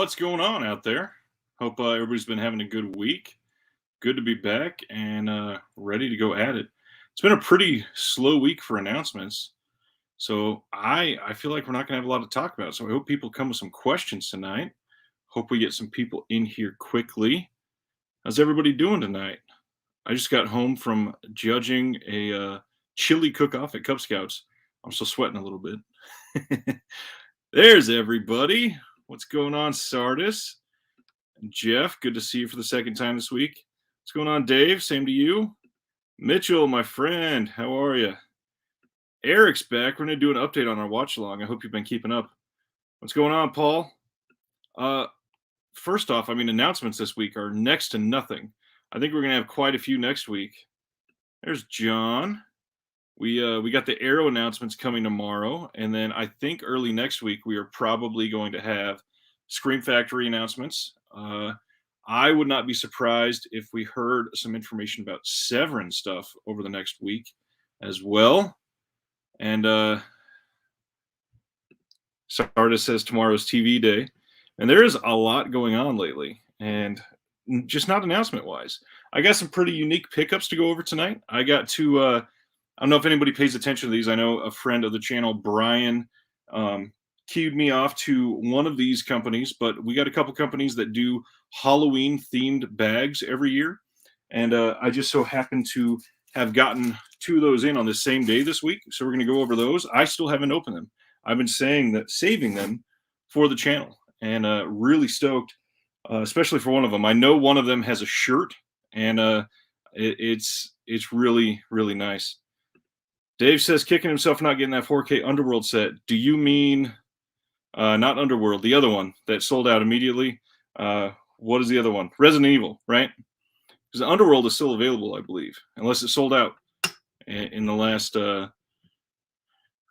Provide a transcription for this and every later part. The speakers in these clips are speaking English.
What's going on out there? Hope everybody's been having a good week. Good to be back and ready to go at it. It's been a pretty slow week for announcements, so I feel like we're not going to have a lot to talk about. So I hope people come with some questions tonight. Hope we get some people in here quickly. How's everybody doing tonight? I just got home from judging a chili cook-off at Cub Scouts. I'm still sweating a little bit. There's everybody. What's going on, Sardis? Jeff, good to see you for the second time this week. What's going on, Dave? Same to you. Mitchell, my friend, how are you? Eric's back. We're going to do an update on our watch along. I hope you've been keeping up. What's going on, Paul? First off, announcements this week are next to nothing. I think we're going to have quite a few next week. There's John. We got the Arrow announcements coming tomorrow, and then I think early next week we are probably going to have Scream Factory announcements. I would not be surprised if we heard some information about Severin stuff over the next week as well. And Sardis says tomorrow's TV day, and there is a lot going on lately, and just not announcement-wise. I got some pretty unique pickups to go over tonight. I got to I don't know if anybody pays attention to these. I know a friend of the channel, Brian, queued me off to one of these companies, but we got a couple companies that do Halloween-themed bags every year, and I just so happened to have gotten two of those in on the same day this week, so we're going to go over those. I still haven't opened them. I've been saving them for the channel, and really stoked, especially for one of them. I know one of them has a shirt, and it's really, really nice. Dave says, kicking himself not getting that 4K Underworld set. Do you mean not Underworld, the other one that sold out immediately? What is the other one? Resident Evil, right? Because Underworld is still available, I believe, unless it sold out in the last day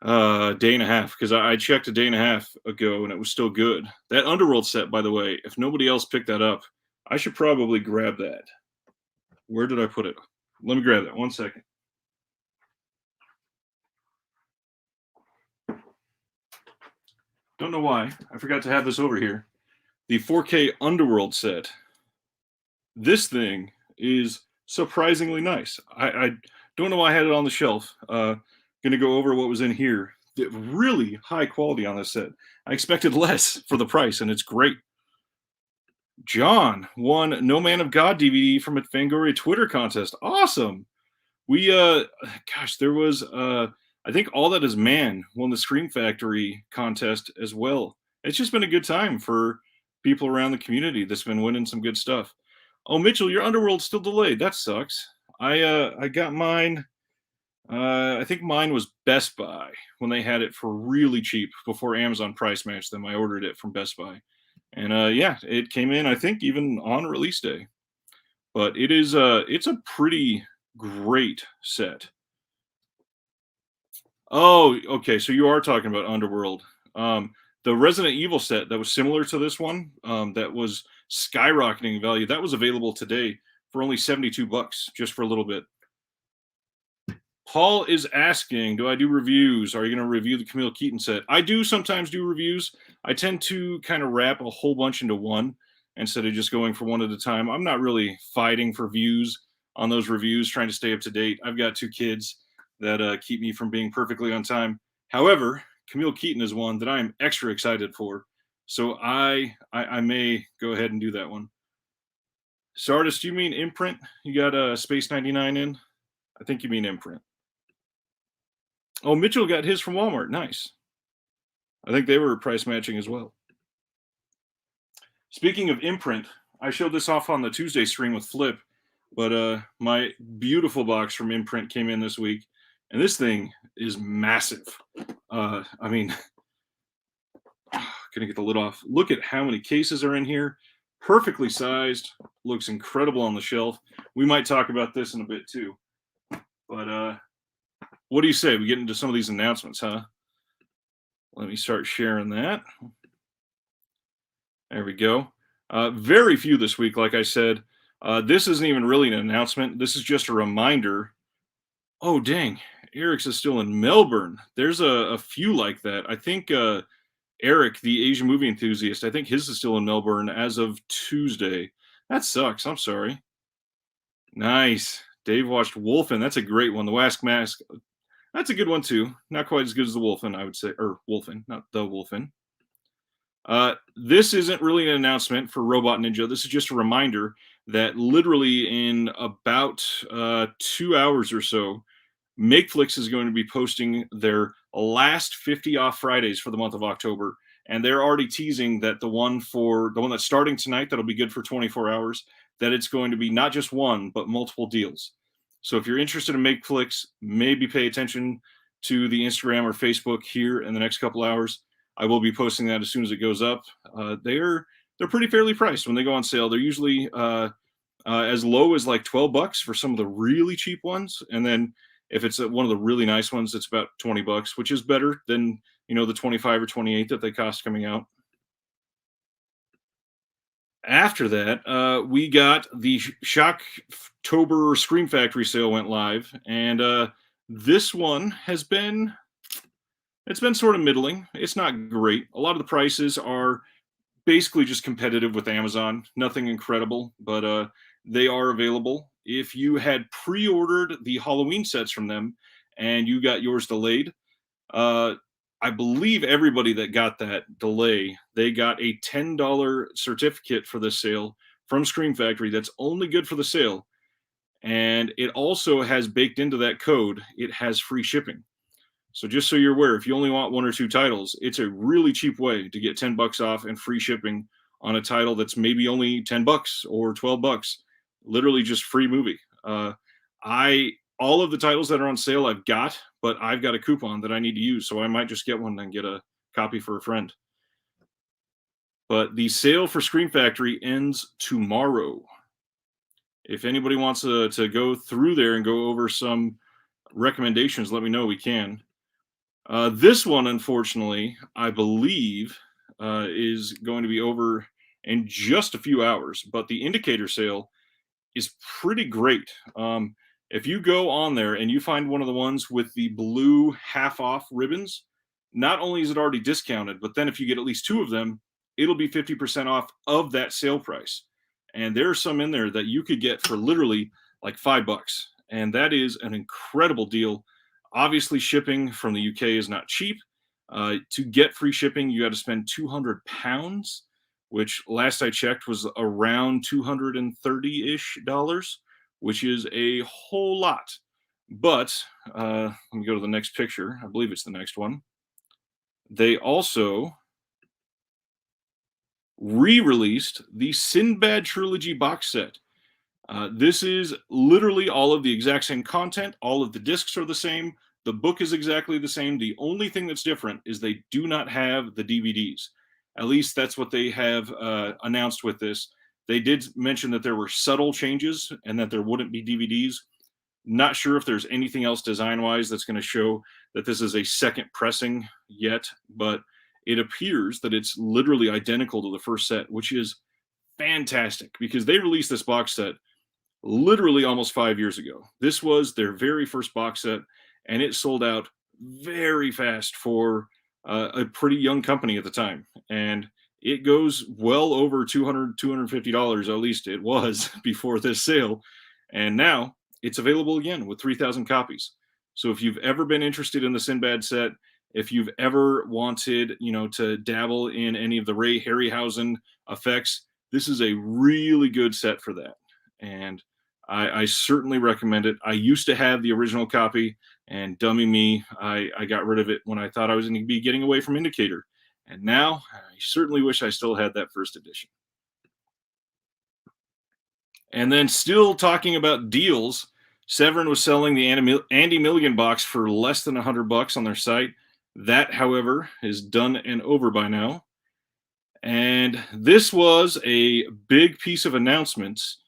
and a half. Because I checked a day and a half ago, and it was still good. That Underworld set, by the way, if nobody else picked that up, I should probably grab that. Where did I put it? Let me grab that. 1 second. Don't know why. I forgot to have this over here. The 4K Underworld set. This thing is surprisingly nice. I don't know why I had it on the shelf. Going to go over what was in here. The really high quality on this set. I expected less for the price, and it's great. John won No Man of God DVD from a Fangoria Twitter contest. Awesome. We, there was... I think All That Is Man won the Scream Factory contest as well. It's just been a good time for people around the community that's been winning some good stuff. Oh, Mitchell, your Underworld's still delayed. That sucks. I got mine. I think mine was Best Buy when they had it for really cheap before Amazon price matched them. I ordered it from Best Buy, and yeah, it came in, I think, even on release day. But it's a pretty great set. Oh, okay. So you are talking about Underworld. The Resident Evil set that was similar to this one, that was skyrocketing in value. That was available today for only $72, just for a little bit. Paul is asking, do I do reviews? Are you going to review the Camille Keaton set? I do sometimes do reviews. I tend to kind of wrap a whole bunch into one instead of just going for one at a time. I'm not really fighting for views on those reviews, trying to stay up to date. I've got two kids that keep me from being perfectly on time. However, Camille Keaton is one that I am extra excited for, so I may go ahead and do that one. Sardis, do you mean Imprint? You got Space 99 in? I think you mean Imprint. Oh, Mitchell got his from Walmart. Nice. I think they were price matching as well. Speaking of Imprint, I showed this off on the Tuesday stream with Flip, but my beautiful box from Imprint came in this week. And this thing is massive. Gonna get the lid off. Look at how many cases are in here. Perfectly sized. Looks incredible on the shelf. We might talk about this in a bit too. But what do you say? We get into some of these announcements, huh? Let me start sharing that. There we go. Very few this week, like I said. This isn't even really an announcement. This is just a reminder. Oh, dang. Eric's is still in Melbourne. There's a few like that. I think Eric, the Asian movie enthusiast, I think his is still in Melbourne as of Tuesday. That sucks. I'm sorry. Nice. Dave watched Wolfen. That's a great one. The Wask Mask. That's a good one too. Not quite as good as the Wolfen, I would say, or Wolfen, not the Wolfen. This isn't really an announcement for Robot Ninja. This is just a reminder that literally in about 2 hours or so, Makeflix is going to be posting their last 50 off Fridays for the month of October. And they're already teasing that the one that's starting tonight, that'll be good for 24 hours, that it's going to be not just one, but multiple deals. So if you're interested in Makeflix, maybe pay attention to the Instagram or Facebook here in the next couple hours. I will be posting that as soon as it goes up. They're pretty fairly priced when they go on sale. They're usually as low as like $12 for some of the really cheap ones, and then if it's one of the really nice ones, it's about $20, which is better than the 25 or 28 that they cost coming out. After that, we got the Shocktober Scream Factory sale went live, and this one has been sort of middling. It's not great. A lot of the prices are basically just competitive with Amazon. Nothing incredible, but they are available. If you had pre-ordered the Halloween sets from them and you got yours delayed, I believe everybody that got that delay, they got a $10 certificate for this sale from Scream Factory that's only good for the sale. And it also has baked into that code, it has free shipping. So just so you're aware, if you only want one or two titles, it's a really cheap way to get $10 off and free shipping on a title that's maybe only $10 or $12. Literally just free movie. All of the titles that are on sale I've got, but I've got a coupon that I need to use, so I might just get one and get a copy for a friend. But the sale for Scream Factory ends tomorrow. If anybody wants to go through there and go over some recommendations, let me know. We can. This one, unfortunately, I believe is going to be over in just a few hours, but the indicator sale is pretty great. If you go on there and you find one of the ones with the blue half off ribbons, not only is it already discounted, but then if you get at least two of them, it'll be 50% off of that sale price. And there are some in there that you could get for literally like $5. And that is an incredible deal. Obviously, shipping from the UK is not cheap. To get free shipping, you got to spend £200, which last I checked was around $230-ish, which is a whole lot. But let me go to the next picture. I believe it's the next one. They also re-released the Sinbad Trilogy box set. This is literally all of the exact same content. All of the discs are the same. The book is exactly the same. The only thing that's different is they do not have the DVDs. At least that's what they have announced with this. They did mention that there were subtle changes and that there wouldn't be DVDs. Not sure if there's anything else design-wise that's going to show that this is a second pressing yet, but it appears that it's literally identical to the first set, which is fantastic because they released this box set literally almost 5 years ago. This was their very first box set, and it sold out very fast for a pretty young company at the time. And it goes well over $200, $250, at least it was before this sale. And now it's available again with 3,000 copies. So if you've ever been interested in the Sinbad set, if you've ever wanted, to dabble in any of the Ray Harryhausen effects, this is a really good set for that. And I certainly recommend it. I used to have the original copy, and dummy me, I got rid of it when I thought I was going to be getting away from Indicator. And now I certainly wish I still had that first edition. And then still talking about deals, Severin was selling the Andy Milligan box for less than $100 on their site. That, however, is done and over by now. And this was a big piece of announcements.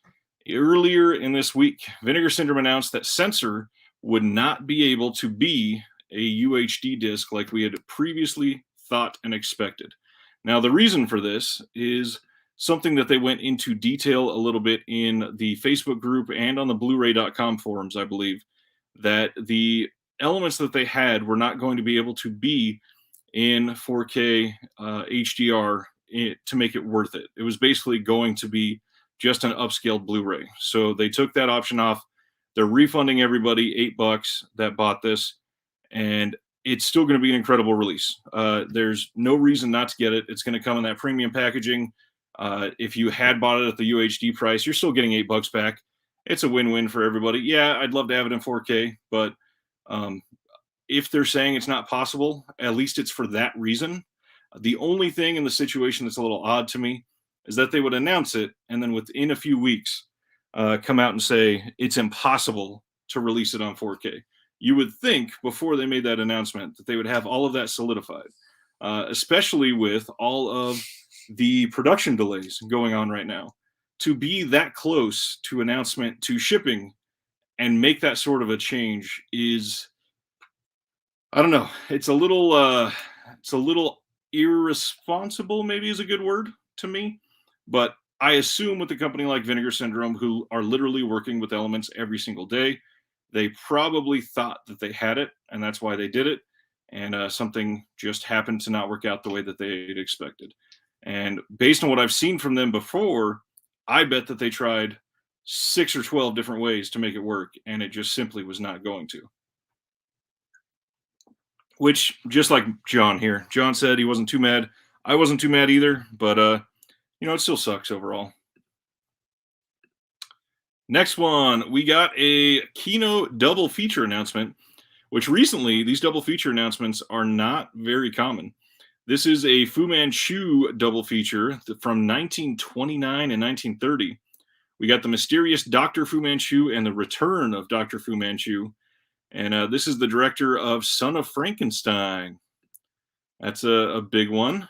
Earlier in this week, Vinegar Syndrome announced that Censor would not be able to be a UHD disc like we had previously thought and expected. Now, the reason for this is something that they went into detail a little bit in the Facebook group and on the Blu-ray.com forums, I believe, that the elements that they had were not going to be able to be in 4K HDR to make it worth it. It was basically going to be just an upscaled Blu-ray. So they took that option off. They're refunding everybody $8 that bought this, and it's still going to be an incredible release. There's no reason not to get it. It's going to come in that premium packaging. If you had bought it at the UHD price, you're still getting $8 back. It's a win-win for everybody. Yeah, I'd love to have it in 4K, but if they're saying it's not possible, at least it's for that reason. The only thing in the situation that's a little odd to me is that they would announce it and then within a few weeks come out and say it's impossible to release it on 4K. You would think before they made that announcement that they would have all of that solidified, especially with all of the production delays going on right now. To be that close to announcement to shipping and make that sort of a change is, I don't know, it's a little irresponsible, maybe is a good word to me. But I assume with a company like Vinegar Syndrome, who are literally working with elements every single day, they probably thought that they had it, and that's why they did it. And something just happened to not work out the way that they'd expected. And based on what I've seen from them before, I bet that they tried 6 or 12 different ways to make it work, and it just simply was not going to. Which, just like John here, John said he wasn't too mad. I wasn't too mad either, but it still sucks overall. Next one, we got a Kino double feature announcement, which recently these double feature announcements are not very common. This is a Fu Manchu double feature from 1929 and 1930. We got the mysterious Dr. Fu Manchu and the return of Dr. Fu Manchu. And this is the director of Son of Frankenstein. That's a big one.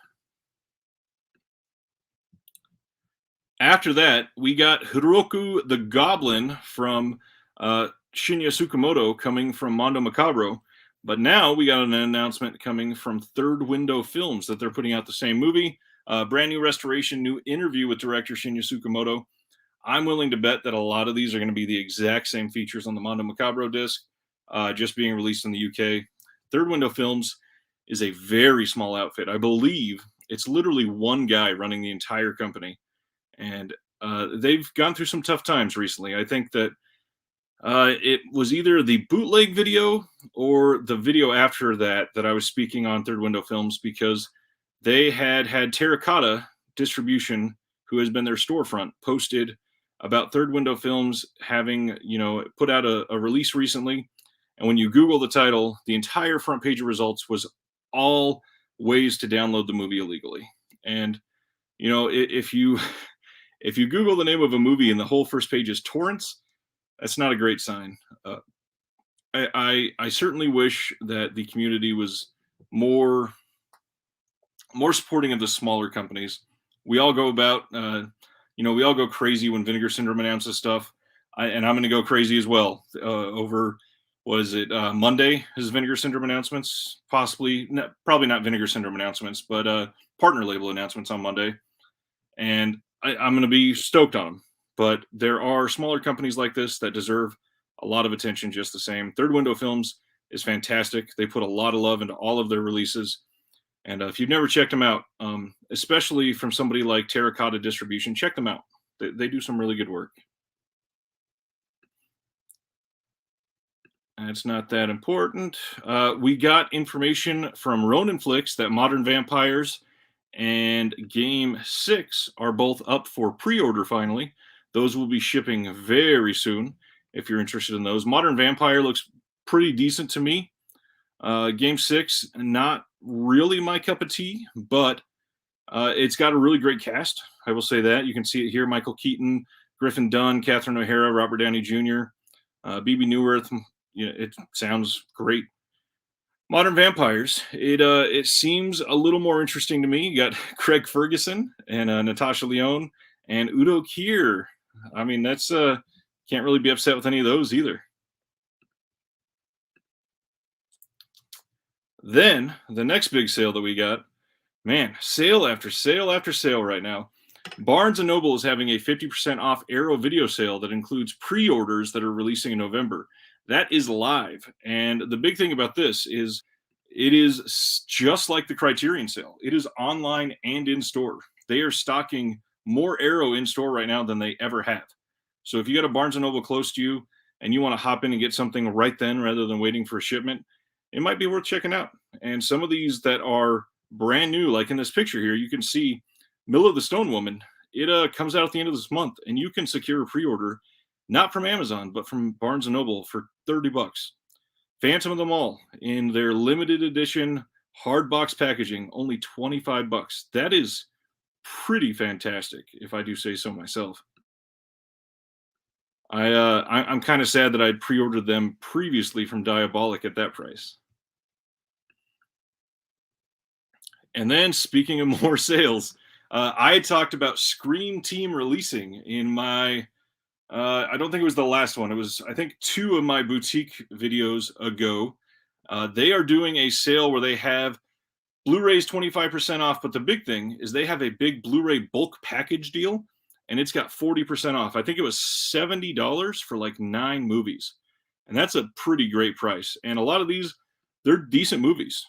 After that, we got Hiroku the Goblin from Shinya Tsukamoto coming from Mondo Macabro. But now we got an announcement coming from Third Window Films that they're putting out the same movie. Brand new restoration, new interview with director Shinya Tsukamoto. I'm willing to bet that a lot of these are going to be the exact same features on the Mondo Macabro disc, just being released in the UK. Third Window Films is a very small outfit. I believe it's literally one guy running the entire company. And they've gone through some tough times recently. I think that it was either the bootleg video or the video after that I was speaking on Third Window Films, because they had Terracotta Distribution, who has been their storefront, posted about Third Window Films having, put out a release recently. And when you Google the title, the entire front page of results was all ways to download the movie illegally. And, if you Google the name of a movie and the whole first page is torrents, that's not a great sign. I certainly wish that the community was more supporting of the smaller companies. We all go about, we all go crazy when Vinegar Syndrome announces stuff, and I'm going to go crazy as well over. Was it Monday? His Vinegar Syndrome announcements, probably not Vinegar Syndrome announcements, but partner label announcements on Monday, and I'm going to be stoked on them. But there are smaller companies like this that deserve a lot of attention just the same. Third Window Films is fantastic. They put a lot of love into all of their releases. And if you've never checked them out, especially from somebody like Terracotta Distribution, check them out. They do some really good work. It's not that important. We got information from Ronin Flix that Modern Vampires and Game 6 are both up for pre-order finally. Those will be shipping very soon if you're interested in those. Modern Vampire looks pretty decent to me. Game 6, not really my cup of tea, but it's got a really great cast. I will say that. You can see it here. Michael Keaton, Griffin Dunn, Catherine O'Hara, Robert Downey Jr., BB Newirth. It sounds great. Modern Vampires, it seems a little more interesting to me. You got Craig Ferguson and Natasha Lyonne and Udo Kier. I mean, that's can't really be upset with any of those either. Then the next big sale that we got, man, sale after sale after sale right now. Barnes & Noble is having a 50% off Arrow video sale that includes pre-orders that are releasing in November. That is live. And the big thing about this is It is just like the Criterion sale. It is online and in store. They are stocking more Arrow in store right now than they ever have. So if you got a Barnes and Noble close to you and you want to hop in and get something right then rather than waiting for a shipment, it might be worth checking out. And some of these that are brand new, like in this picture here, you can see Mill of the Stone Woman. It comes out at the end of this month, and you can secure a pre-order not from Amazon but from Barnes and Noble for $30. Phantom of the Mall in their limited edition hard box packaging, only $25. That is pretty fantastic, if I do say so myself. I'm kind of sad that I'd pre-ordered them previously from Diabolic at that price. And then, speaking of more sales, I had talked about Scream Team releasing in my. I don't think it was the last one. It was, I think, 2 of my boutique videos ago. They are doing a sale where they have Blu-rays 25% off, but the big thing is they have a big Blu-ray bulk package deal, and it's got 40% off. I think it was $70 for like 9 movies, and that's a pretty great price. And a lot of these, they're decent movies.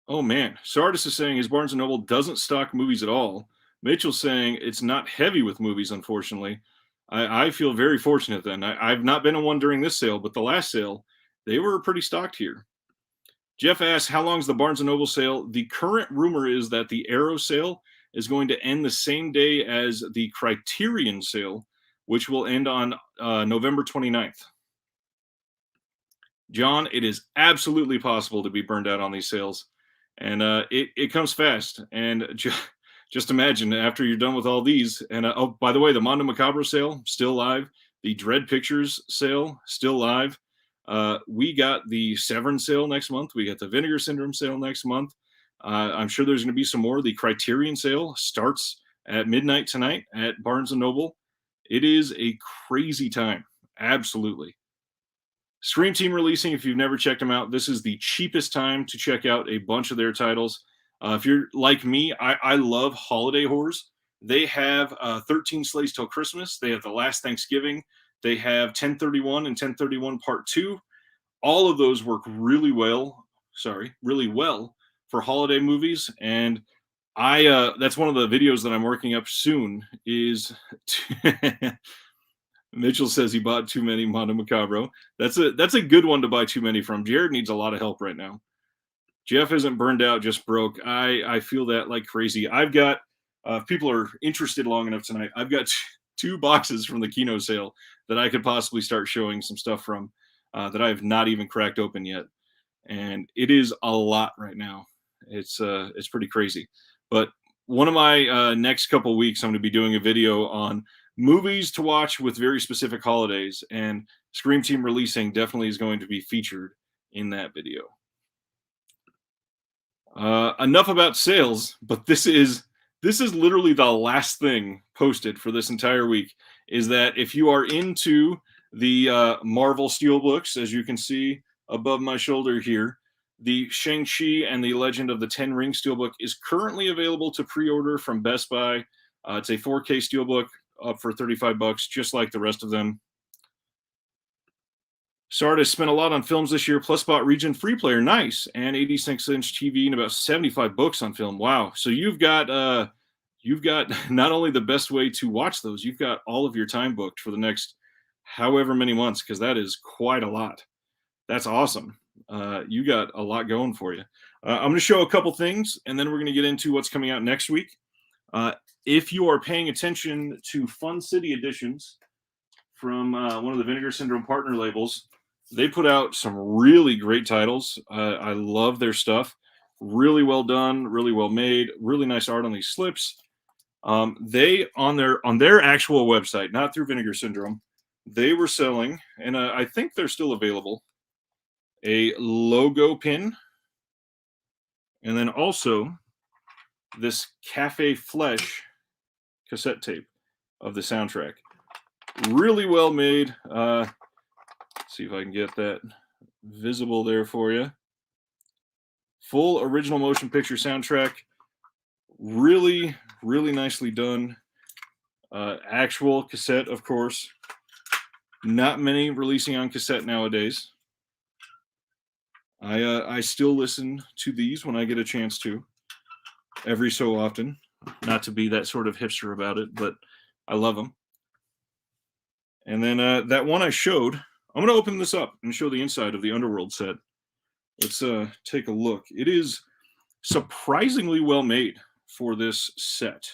Oh man, Sardis is saying his Barnes and Noble doesn't stock movies at all. Mitchell's saying it's not heavy with movies, unfortunately. I feel very fortunate then. I've not been in one during this sale, but the last sale, they were pretty stocked here. Jeff asks, how long is the Barnes & Noble sale? The current rumor is that the Arrow sale is going to end the same day as the Criterion sale, which will end on November 29th. John, it is absolutely possible to be burned out on these sales. And it comes fast. And just imagine after you're done with all these. And oh, by the way, the Mondo Macabro sale, still live. The Dread Pictures sale, still live. We got the Severin sale next month. We got the Vinegar Syndrome sale next month. I'm sure there's going to be some more. The Criterion sale starts at midnight tonight at Barnes & Noble. It is a crazy time. Absolutely. Scream Team releasing, if you've never checked them out, this is the cheapest time to check out a bunch of their titles. If you're like me, I love holiday horrors. They have 13 Slays Till Christmas. They have The Last Thanksgiving. They have 1031 and 1031 Part 2. All of those work really well for holiday movies. And that's one of the videos that I'm working up soon is Mitchell says he bought too many Mondo Macabro. That's a good one to buy too many from. Jared needs a lot of help right now. Jeff isn't burned out, just broke. I feel that like crazy. I've got, if people are interested long enough tonight, I've got 2 boxes from the Kino sale that I could possibly start showing some stuff from that I have not even cracked open yet. And it is a lot right now. It's pretty crazy. But one of my next couple weeks, I'm going to be doing a video on movies to watch with very specific holidays, and Scream Team releasing definitely is going to be featured in that video. Enough about sales, but this is literally the last thing posted for this entire week, is that if you are into the Marvel Steelbooks, as you can see above my shoulder here, the Shang-Chi and the Legend of the Ten Ring Steelbook is currently available to pre-order from Best Buy. It's a 4K Steelbook up for $35, just like the rest of them. Sardis spent a lot on films this year, plus bought Region Free Player, nice, and 86-inch TV and about 75 books on film. Wow! So you've got not only the best way to watch those, you've got all of your time booked for the next however many months, because that is quite a lot. That's awesome. You got a lot going for you. I'm going to show a couple things, and then we're going to get into what's coming out next week. If you are paying attention to Fun City Editions from one of the Vinegar Syndrome partner labels, they put out some really great titles. I love their stuff. Really well done, really well made, really nice art on these slips. They on their actual website, not through Vinegar Syndrome, they were selling, and I think they're still available, a logo pin, and then also this Cafe Flesh cassette tape of the soundtrack. Really well made. Let's see if I can get that visible there for you. Full original motion picture soundtrack. Really, really nicely done. Actual cassette, of course. Not many releasing on cassette nowadays. I still listen to these when I get a chance to, every so often. Not to be that sort of hipster about it, but I love them. And then that one I showed, I'm going to open this up and show the inside of the Underworld set. Let's take a look. It is surprisingly well made for this set.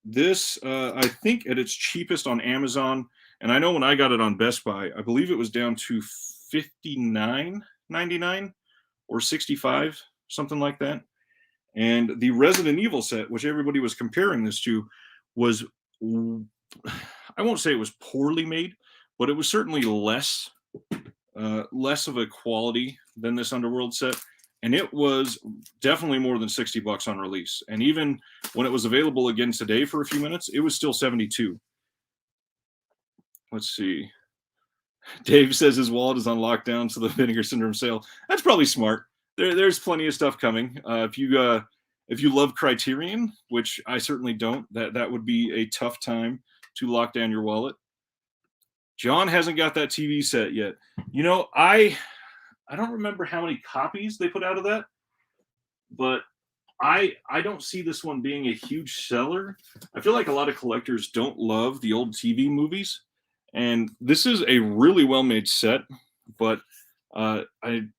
This, I think, at its cheapest on Amazon, and I know when I got it on Best Buy, I believe it was down to $59.99 or 65, something like that. And the Resident Evil set, which everybody was comparing this to, was, I won't say it was poorly made, but it was certainly less of a quality than this Underworld set. And it was definitely more than $60 on release. And even when it was available again today for a few minutes, it was still 72. Let's see. Dave says his wallet is on lockdown, so the Vinegar Syndrome sale. That's probably smart. There's plenty of stuff coming. If you love Criterion, which I certainly don't, that would be a tough time to lock down your wallet. John hasn't got that TV set yet. You know, I don't remember how many copies they put out of that, but I don't see this one being a huge seller. I feel like a lot of collectors don't love the old TV movies, and this is a really well made set. But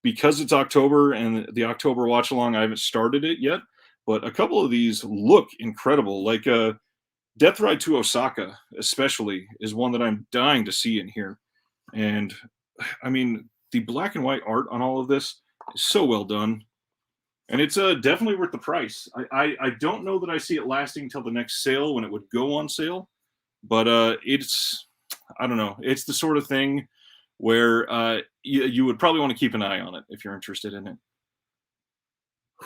because it's October and the October watch along, I haven't started it yet. But a couple of these look incredible. Like Death Ride to Osaka, especially, is one that I'm dying to see in here. And I mean, the black and white art on all of this is so well done. And it's definitely worth the price. I don't know that I see it lasting till the next sale when it would go on sale. But I don't know. It's the sort of thing where you would probably want to keep an eye on it if you're interested in it.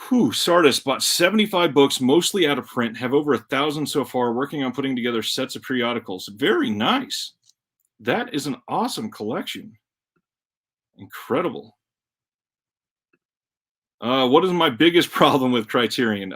Whew, Sardis bought 75 books, mostly out of print, have over 1,000 so far, working on putting together sets of periodicals. Very nice. That is an awesome collection. Incredible. What is my biggest problem with Criterion?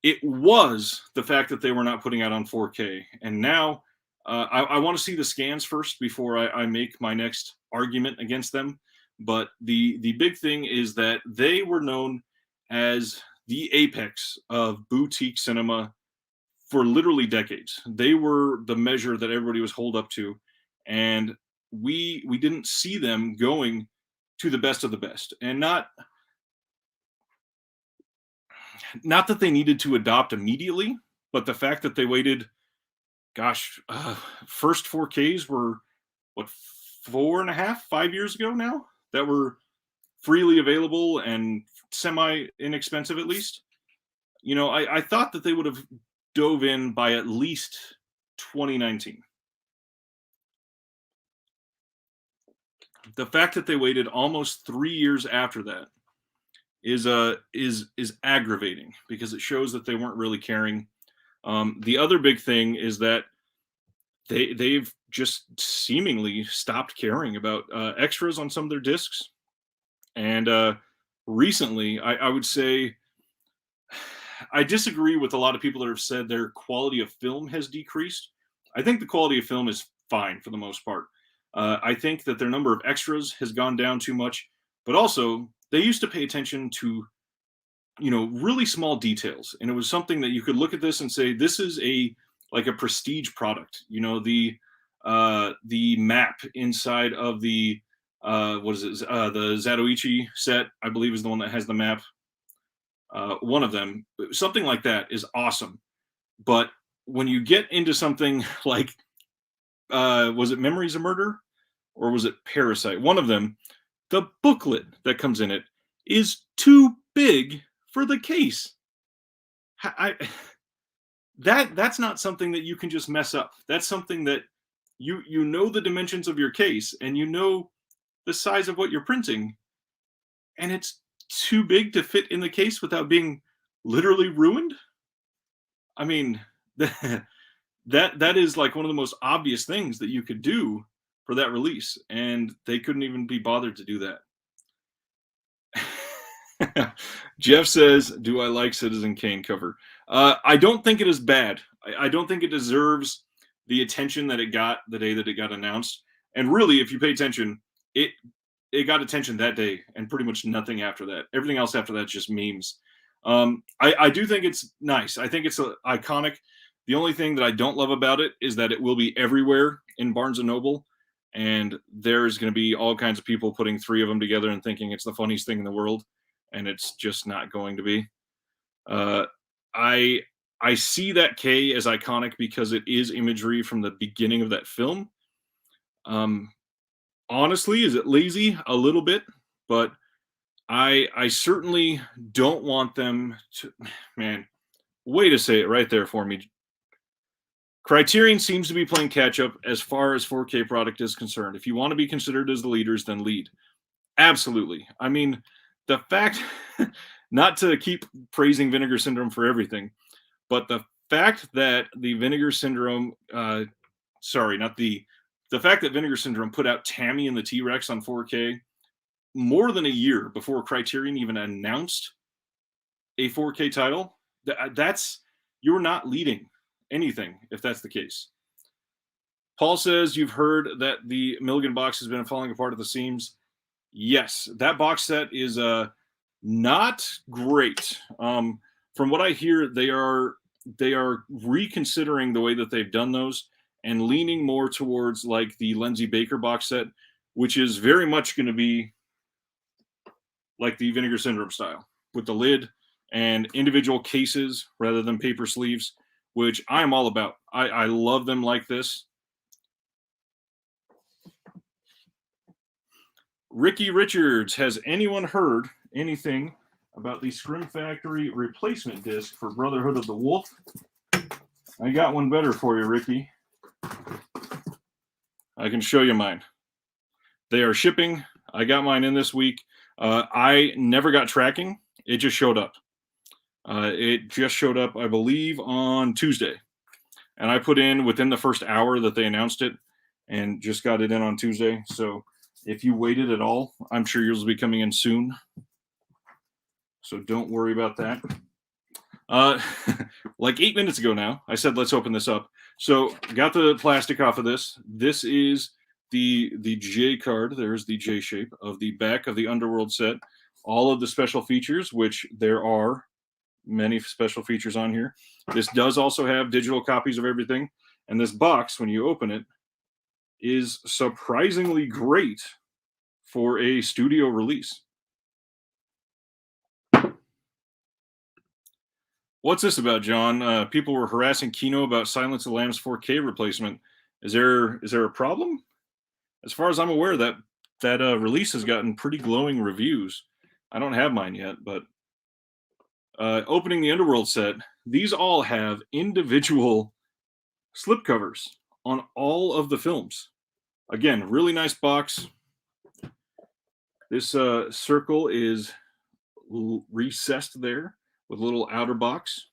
It was the fact that they were not putting out on 4K. And now I want to see the scans first before I make my next argument against them. But the big thing is that they were known as the apex of boutique cinema for literally decades. They were the measure that everybody was holed up to, and we didn't see them going to the best of the best. And not that they needed to adopt immediately, but the fact that they waited, gosh, first 4Ks were what, 4.5, 5 years ago now, that were freely available and semi inexpensive, at least. You know, I thought that they would have dove in by at least 2019. The fact that they waited almost 3 years after that is aggravating, because it shows that they weren't really caring. The other big thing is that they've just seemingly stopped caring about extras on some of their discs. And recently, I would say I disagree with a lot of people that have said their quality of film has decreased. I think the quality of film is fine for the most part. I think that their number of extras has gone down too much, but also they used to pay attention to, you know, really small details. And it was something that you could look at this and say, this is like a prestige product. You know, the map inside of the what is it? The Zatoichi set, I believe, is the one that has the map. One of them, something like that, is awesome. But when you get into something like, was it Memories of Murder or was it Parasite? One of them, the booklet that comes in it is too big for the case. That's not something that you can just mess up. That's something that you know the dimensions of your case, and you know the size of what you're printing, and it's too big to fit in the case without being literally ruined. I mean, that is like one of the most obvious things that you could do for that release, and they couldn't even be bothered to do that. Jeff says, do I like Citizen Kane cover? I don't think it is bad. I don't think it deserves the attention that it got the day that it got announced. And really, if you pay attention, it it got attention that day and pretty much nothing after that. Everything else after that is just memes. I do think it's nice. I think it's iconic. The only thing that I don't love about it is that it will be everywhere in Barnes and Noble, and there's going to be all kinds of people putting three of them together and thinking it's the funniest thing in the world, and it's just not going to be. Uh, I I see that K as iconic because it is imagery from the beginning of that film. Um, Honestly, is it lazy? A little bit, but I certainly don't want them to. Man, way to say it right there for me. Criterion seems to be playing catch up as far as 4K product is concerned. If you want to be considered as the leaders, then lead. Absolutely. I mean, the fact, not to keep praising Vinegar Syndrome for everything, but the fact that the Vinegar Syndrome, sorry, not the fact that Vinegar Syndrome put out Tammy and the T Rex on 4K more than a year before Criterion even announced a 4K title, that's, you're not leading anything if that's the case. Paul says you've heard that the Milligan box has been falling apart at the seams. Yes, that box set is not great. From what I hear, they are reconsidering the way that they've done those and leaning more towards like the Lindsay Baker box set, which is very much going to be like the Vinegar Syndrome style with the lid and individual cases rather than paper sleeves, which I am all about. I love them like this. Ricky Richards, has anyone heard anything about the Scrim Factory replacement disc for Brotherhood of the Wolf? I got one better for you, Ricky. I can show you mine. They are shipping. I got mine in this week. I never got tracking. It just showed up. It just showed up, I believe, on Tuesday. And I put in within the first hour that they announced it and just got it in on Tuesday. So if you waited at all, I'm sure yours will be coming in soon. So don't worry about that. Like 8 minutes ago now, I said, let's open this up. So got the plastic off of this. This is the J card. There's the J shape of the back of the Underworld set. All of the special features, which there are many special features on here. This does also have digital copies of everything. And this box, when you open it, is surprisingly great for a studio release. What's this about, John? People were harassing Kino about Silence of the Lambs 4K replacement. Is there a problem? As far as I'm aware, that release has gotten pretty glowing reviews. I don't have mine yet, but opening the Underworld set, these all have individual slipcovers on all of the films. Again, really nice box. This circle is recessed there with a little outer box.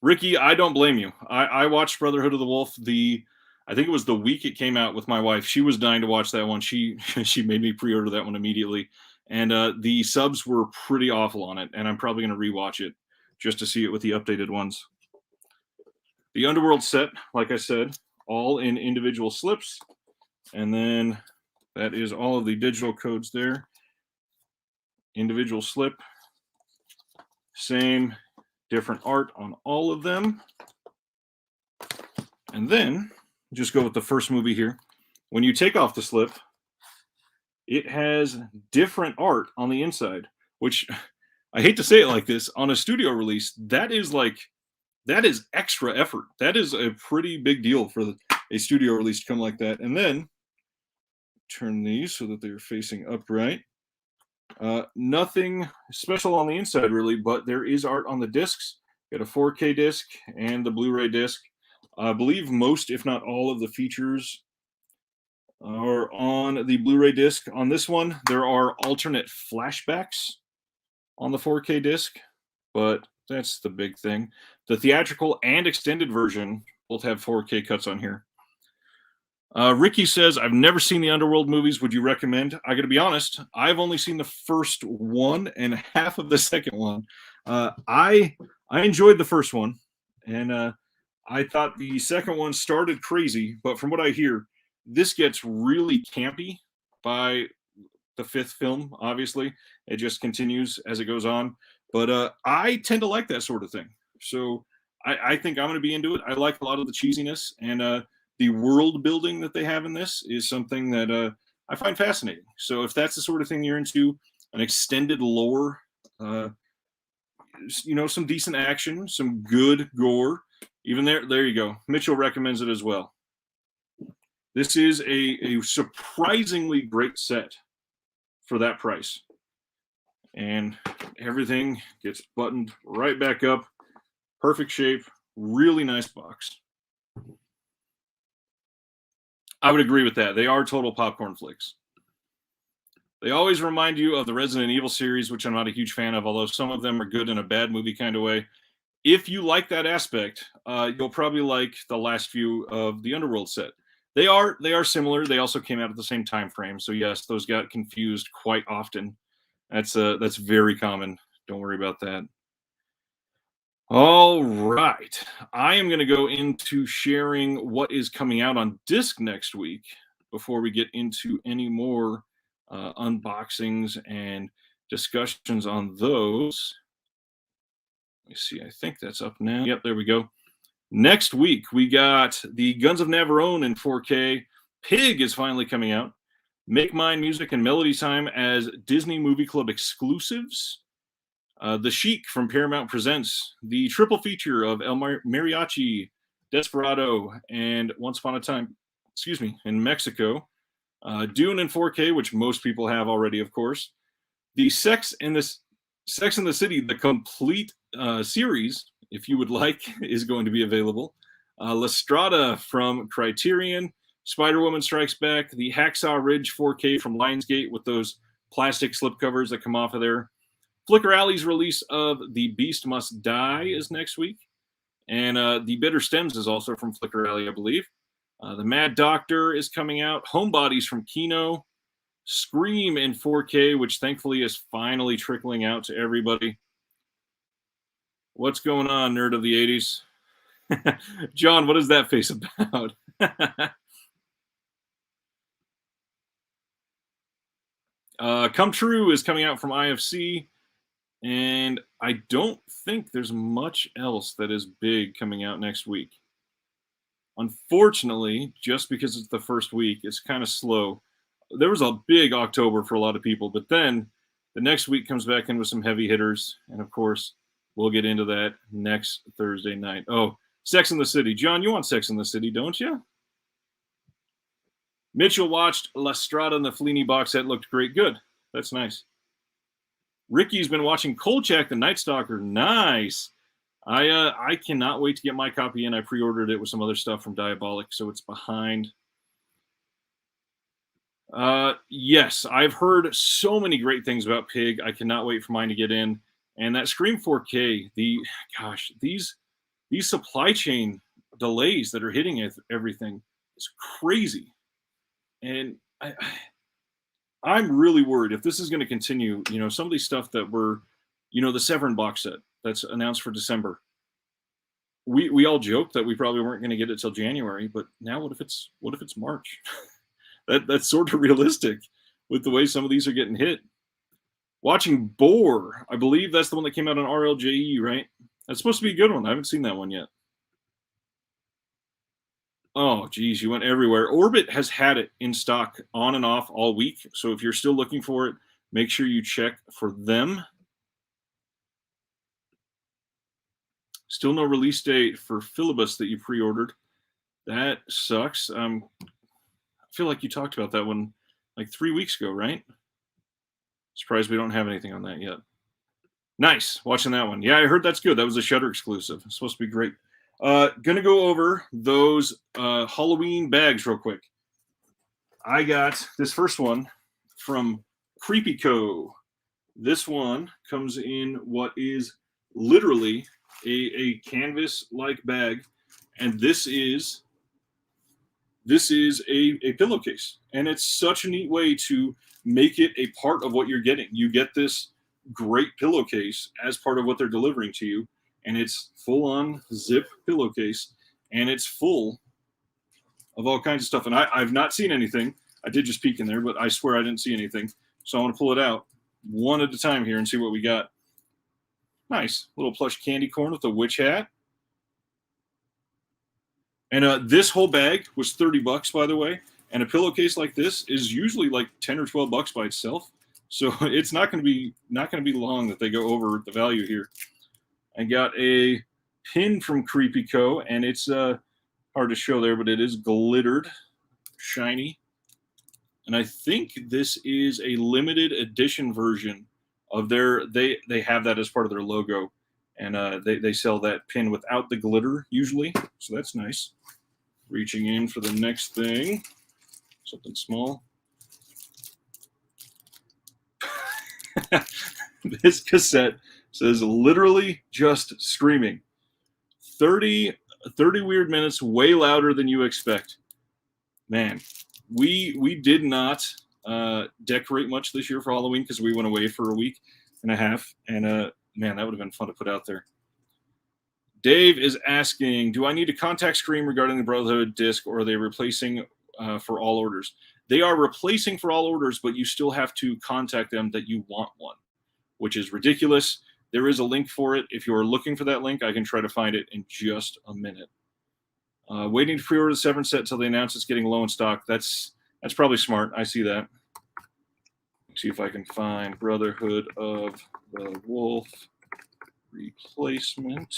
Ricky, I don't blame you. I watched Brotherhood of the Wolf. I think it was the week it came out with my wife. She was dying to watch that one. She made me pre-order that one immediately. And the subs were pretty awful on it. And I'm probably going to rewatch it just to see it with the updated ones. The Underworld set, like I said, all in individual slips. And then that is all of the digital codes there. Individual slip. Same, different art on all of them. And then, just go with the first movie here. When you take off the slip, it has different art on the inside, which I hate to say it like this, on a studio release, that is extra effort. That is a pretty big deal for a studio release to come like that. And then, turn these so that they're facing upright. Nothing special on the inside really, but there is art on the discs. Got a 4K disc and the Blu-ray disc. I believe most, if not all, of the features are on the Blu-ray disc. On this one, there are alternate flashbacks on the 4K disc, but that's the big thing. The theatrical and extended version both have 4K cuts on here. Ricky says, I've never seen the Underworld movies. Would you recommend? I got to be honest, I've only seen the first one and half of the second one. I enjoyed the first one, and I thought the second one started crazy, but from what I hear, this gets really campy by the fifth film. Obviously, it just continues as it goes on. But I tend to like that sort of thing. So I think I'm going to be into it. I like a lot of the cheesiness, and the world building that they have in this is something that I find fascinating. So if that's the sort of thing you're into, an extended lore, uh, some decent action, some good gore. Even there you go. Mitchell recommends it as well. This is a surprisingly great set for that price. And everything gets buttoned right back up. Perfect shape. Really nice box. I would agree with that. They are total popcorn flicks. They always remind you of the Resident Evil series, which I'm not a huge fan of, although some of them are good in a bad movie kind of way. If you like that aspect, you'll probably like the last few of the Underworld set. They are similar. They also came out at the same time frame, so yes, those got confused quite often. That's very common. Don't worry about that. All right, I am going to go into sharing what is coming out on disc next week before we get into any more unboxings and discussions on those. Let me see. I think that's up now. Yep, there we go. Next week, we got the Guns of Navarone in 4K. Pig is finally coming out. Make Mine Music and Melody Time as Disney Movie Club exclusives. The Sheik from Paramount presents the triple feature of El Mariachi, Desperado, and Once Upon a Time, in Mexico. Dune in 4K, which most people have already, of course. The Sex and the City, the complete series, if you would like, is going to be available. La Strada from Criterion, Spider-Woman Strikes Back, the Hacksaw Ridge 4K from Lionsgate with those plastic slipcovers that come off of there. Flicker Alley's release of The Beast Must Die is next week. And The Bitter Stems is also from Flicker Alley, I believe. The Mad Doctor is coming out. Homebodies from Kino. Scream in 4K, which thankfully is finally trickling out to everybody. What's going on, nerd of the 80s? John, what is that face about? Come True is coming out from IFC, and I don't think there's much else that is big coming out next week. Unfortunately, just because it's the first week, it's kind of slow. There was a big October for a lot of people, but then the next week comes back in with some heavy hitters, and of course, we'll get into that next Thursday night. Oh, Sex and the City. John, you want Sex and the City, don't you? Mitchell watched La Strada and the Fellini box set. Looked great. Good. That's nice. Ricky's been watching Kolchak the Night Stalker. Nice. I cannot wait to get my copy in. I pre-ordered it with some other stuff from Diabolic, so it's behind. Yes, I've heard so many great things about Pig. I cannot wait for mine to get in. And that Scream 4K, these supply chain delays that are hitting everything is crazy. And I'm really worried if this is going to continue. Some of these stuff that were, the Severin box set that's announced for December. We all joked that we probably weren't going to get it till January, but now what if it's March? That's sort of realistic with the way some of these are getting hit. Watching Boar, I believe that's the one that came out on RLJE, right? That's supposed to be a good one. I haven't seen that one yet. Oh, geez, you went everywhere. Orbit has had it in stock on and off all week. So if you're still looking for it, make sure you check for them. Still no release date for Filibus that you pre-ordered. That sucks. I feel like you talked about that one like 3 weeks ago, right? Surprised we don't have anything on that yet. Nice. Watching that one. Yeah, I heard that's good. That was a Shudder exclusive. It's supposed to be great. Gonna go over those Halloween bags real quick. I got this first one from Creepy Co. This one comes in what is literally a canvas-like bag, and this is a pillowcase, and it's such a neat way to make it a part of what you're getting. You get this great pillowcase as part of what they're delivering to you, and it's full-on zip pillowcase, and it's full of all kinds of stuff. And I've not seen anything. I did just peek in there, but I swear I didn't see anything. So I want to pull it out one at a time here and see what we got. Nice little plush candy corn with a witch hat. And this whole bag was $30, by the way. And a pillowcase like this is usually like 10 or 12 bucks by itself. So it's not going to be long that they go over the value here. I got a pin from Creepy Co, and it's hard to show there, but it is glittered, shiny. And I think this is a limited edition version of their. They have that as part of their logo, and they sell that pin without the glitter usually. So that's nice. Reaching in for the next thing, something small. This cassette says literally just streaming. 30 weird minutes, way louder than you expect. Man, we did not decorate much this year for Halloween because we went away for a week and a half. And man, that would have been fun to put out there. Dave is asking, do I need to contact Scream regarding the Brotherhood disc, or are they replacing for all orders? They are replacing for all orders, but you still have to contact them that you want one, which is ridiculous. There is a link for it. If you're looking for that link, I can try to find it in just a minute. Waiting to pre-order the Severance set until they announce it's getting low in stock. That's probably smart. I see that. Let's see if I can find Brotherhood of the Wolf replacement.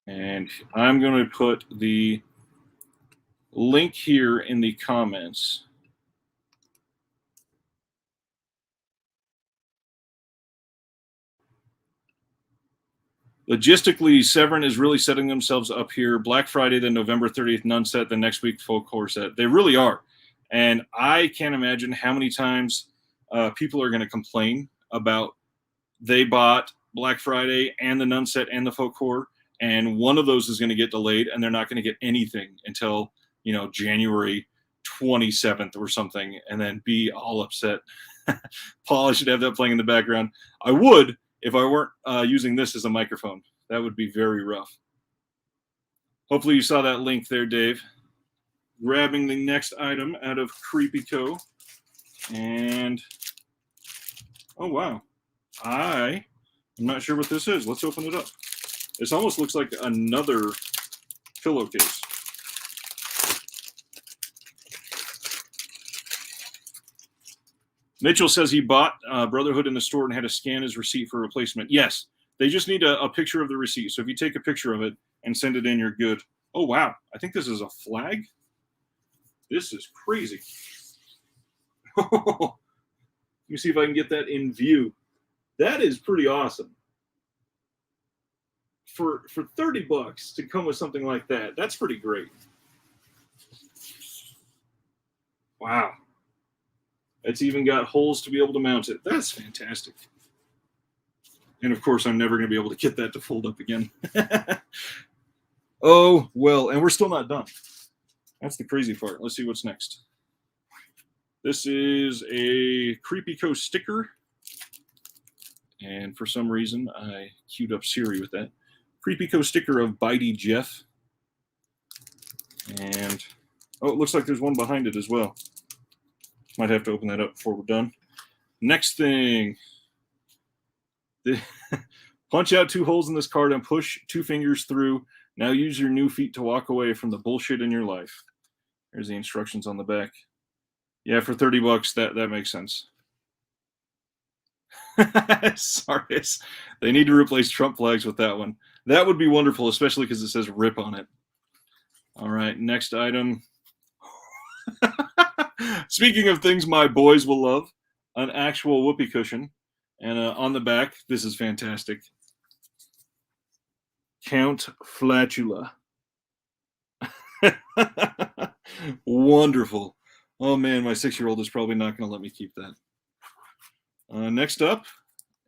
And I'm going to put the link here in the comments. Logistically, Severin is really setting themselves up here. Black Friday, then November 30th, Nun set, the next week, Folk Horror set. They really are. And I can't imagine how many times people are going to complain about they bought Black Friday and the Nun set and the Folk Horror, and one of those is going to get delayed, and they're not going to get anything until, January 27th or something, and then be all upset. Paul, I should have that playing in the background. I would, if I weren't using this as a microphone. That would be very rough. Hopefully you saw that link there, Dave. Grabbing the next item out of Creepy Co. And, oh, wow. I'm not sure what this is. Let's open it up. This almost looks like another pillowcase. Mitchell says he bought Brotherhood in the store and had to scan his receipt for replacement. Yes, they just need a picture of the receipt. So if you take a picture of it and send it in, you're good. Oh, wow. I think this is a flag. This is crazy. Let me see if I can get that in view. That is pretty awesome. For $30 to come with something like that, that's pretty great. Wow. It's even got holes to be able to mount it. That's fantastic. And of course, I'm never going to be able to get that to fold up again. Oh, well, and we're still not done. That's the crazy part. Let's see what's next. This is a Creepy Co sticker. And for some reason, I queued up Siri with that. Creepy Co sticker of Bitey Jeff. And, oh, it looks like there's one behind it as well. Might have to open that up before we're done. Next thing. Punch out 2 holes in this card and push 2 fingers through. Now use your new feet to walk away from the bullshit in your life. There's the instructions on the back. Yeah, for $30, that makes sense. Sorry, they need to replace Trump flags with that one. That would be wonderful, especially because it says RIP on it. All right, next item. Speaking of things my boys will love, an actual whoopee cushion. And on the back, this is fantastic. Count Flatula. Wonderful. Oh, man, my 6-year-old is probably not going to let me keep that. Next up,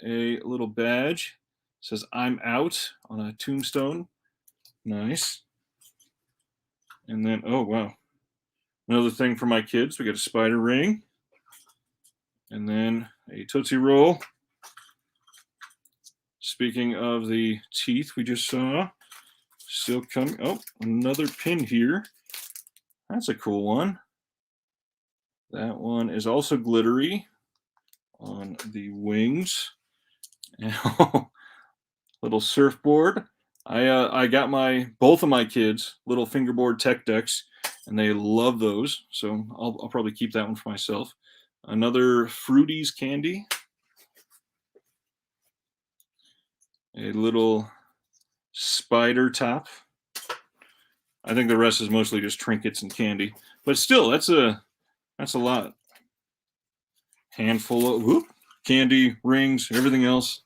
a little badge. It says, I'm out on a tombstone. Nice. And then, oh, wow. Another thing for my kids. We got a spider ring. And then a Tootsie Roll. Speaking of the teeth we just saw, still coming. Oh, another pin here. That's a cool one. That one is also glittery on the wings. Little surfboard. I got both of my kids little fingerboard tech decks, and they love those. So I'll probably keep that one for myself. Another Fruities candy. A little spider top. I think the rest is mostly just trinkets and candy, but still, that's a lot. Handful of candy, rings, everything else,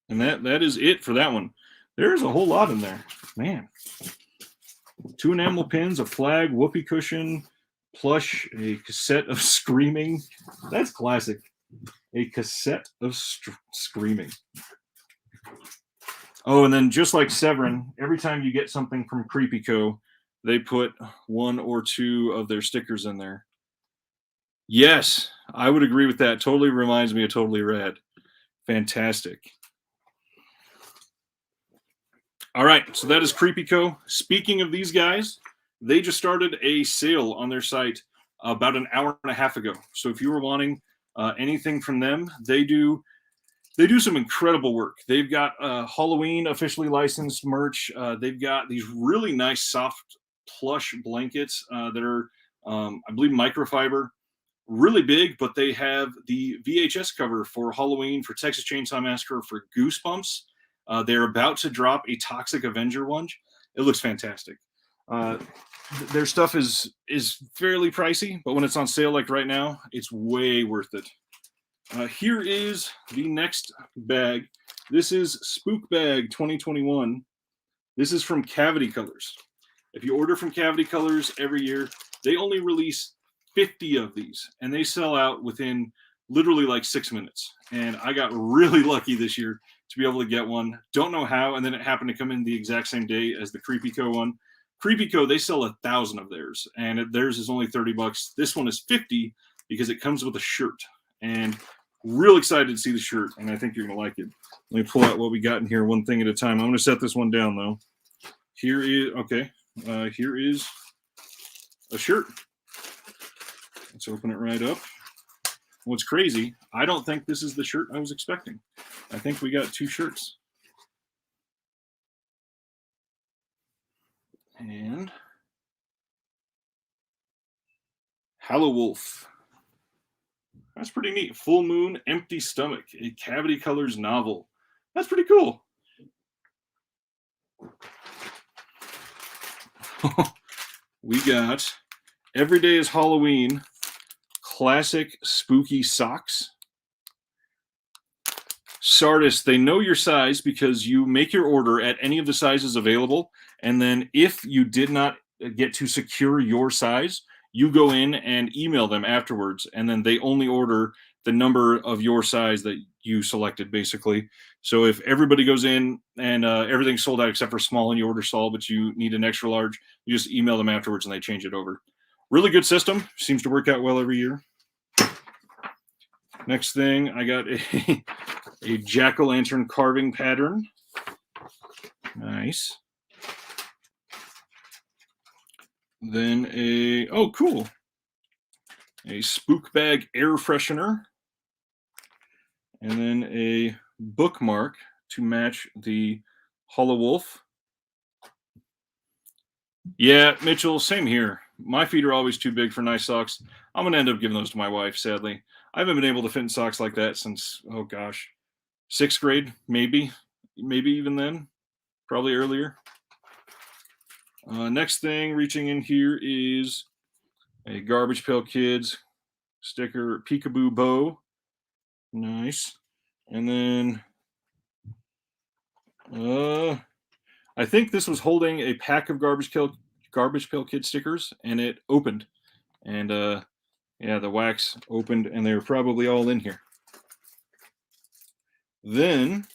and that is it for that one. There's a whole lot in there, man. 2 enamel pins, a flag, whoopee cushion, plush, a cassette of Screaming. That's classic. A cassette of Screaming. Oh, and then just like Severin, every time you get something from Creepy Co., they put 1 or 2 of their stickers in there. Yes, I would agree with that. Totally reminds me of Totally Rad. Fantastic. All right, so that is Creepy Co. Speaking of these guys, they just started a sale on their site about an hour and a half ago. So if you were wanting anything from them, they do some incredible work. They've got Halloween officially licensed merch. They've got these really nice soft plush blankets that are, I believe, microfiber, really big, but they have the VHS cover for Halloween, for Texas Chainsaw Massacre, for Goosebumps. They're about to drop a Toxic Avenger one. It looks fantastic. Their stuff is fairly pricey, but when it's on sale like right now, it's way worth it. Here is the next bag. This is Spook Bag 2021. This is from Cavity Colors. If you order from Cavity Colors every year, they only release 50 of these, and they sell out within literally like 6 minutes. And I got really lucky this year to be able to get one. Don't know how, and then it happened to come in the exact same day as the Creepy Co. one. Creepy Co., they sell 1,000 of theirs, and theirs is only $30. This one is 50 because it comes with a shirt. And real excited to see the shirt, and I think you're going to like it. Let me pull out what we got in here one thing at a time. I'm going to set this one down, though. Here is a shirt. Let's open it right up. What's crazy, I don't think this is the shirt I was expecting. I think we got 2 shirts. And Hallowolf. That's pretty neat. Full Moon, Empty Stomach, a Cavity Colors novel. That's pretty cool. We got Every Day is Halloween, classic spooky socks. Sardis, they know your size because you make your order at any of the sizes available. And then if you did not get to secure your size, you go in and email them afterwards. And then they only order the number of your size that you selected, basically. So if everybody goes in and everything's sold out except for small and you order small, but you need an extra large, you just email them afterwards and they change it over. Really good system. Seems to work out well every year. Next thing, I got a jack-o'-lantern carving pattern. Nice. Then cool. A spook bag air freshener. And then a bookmark to match the Hallowolf. Yeah, Mitchell, same here. My feet are always too big for nice socks. I'm going to end up giving those to my wife, sadly. I haven't been able to fit in socks like that since, 6th grade, maybe even then, probably earlier. Next thing, reaching in here is a Garbage Pail Kids sticker, Peekaboo Bow. Nice. And then I think this was holding a pack of Garbage Pail Kid stickers, and it opened. And the wax opened, and they were probably all in here. Then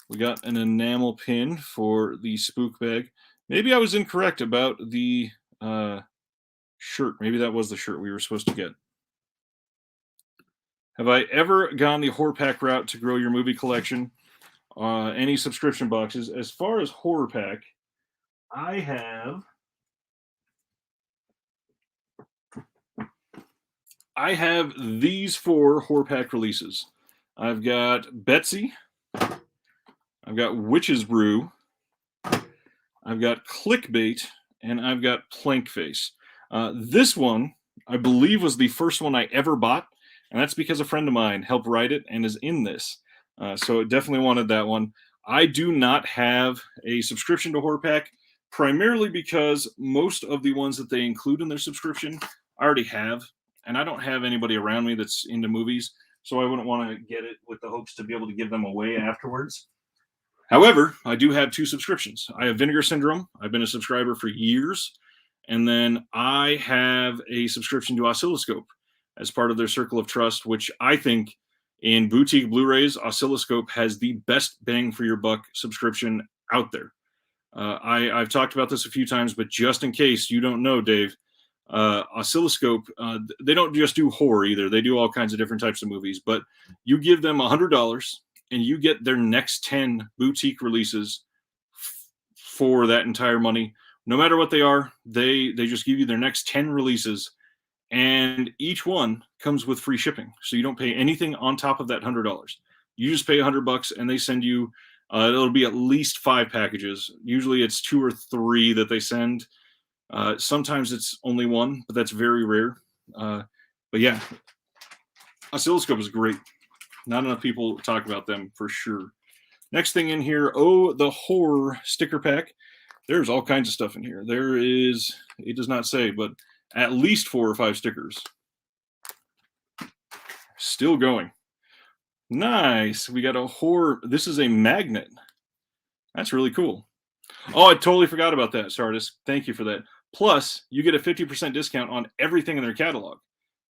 we got an enamel pin for the spook bag. Maybe I was incorrect about the shirt. Maybe that was the shirt we were supposed to get. Have I ever gone the horror pack route to grow your movie collection? Any subscription boxes? As far as horror pack, I have these 4 horror pack releases. I've got Betsy. I've got Witch's Brew. I've got Clickbait, and I've got Plankface. This one, I believe, was the first one I ever bought, and that's because a friend of mine helped write it and is in this. So definitely wanted that one. I do not have a subscription to HorrorPack, primarily because most of the ones that they include in their subscription I already have, and I don't have anybody around me that's into movies, so I wouldn't want to get it with the hopes to be able to give them away afterwards. However, I do have 2 subscriptions. I have Vinegar Syndrome. I've been a subscriber for years. And then I have a subscription to Oscilloscope as part of their Circle of Trust, which I think in boutique Blu-rays, Oscilloscope has the best bang for your buck subscription out there. I've talked about this a few times, but just in case you don't know, Dave, Oscilloscope, they don't just do horror either. They do all kinds of different types of movies, but you give them $100 and you get their next 10 boutique releases for that entire money. No matter what they are, they just give you their next 10 releases, and each one comes with free shipping. So you don't pay anything on top of that $100. You just pay $100 and they send you, it'll be at least 5 packages. Usually it's 2 or 3 that they send. Sometimes it's only 1, but that's very rare. But yeah, Oscilloscope is great. Not enough people talk about them for sure. Next thing in here, the horror sticker pack. There's all kinds of stuff in here. There is, it does not say, but at least 4 or 5 stickers. Still going. Nice. We got a horror. This is a magnet. That's really cool. Oh, I totally forgot about that, Sardis. Thank you for that. Plus, you get a 50% discount on everything in their catalog,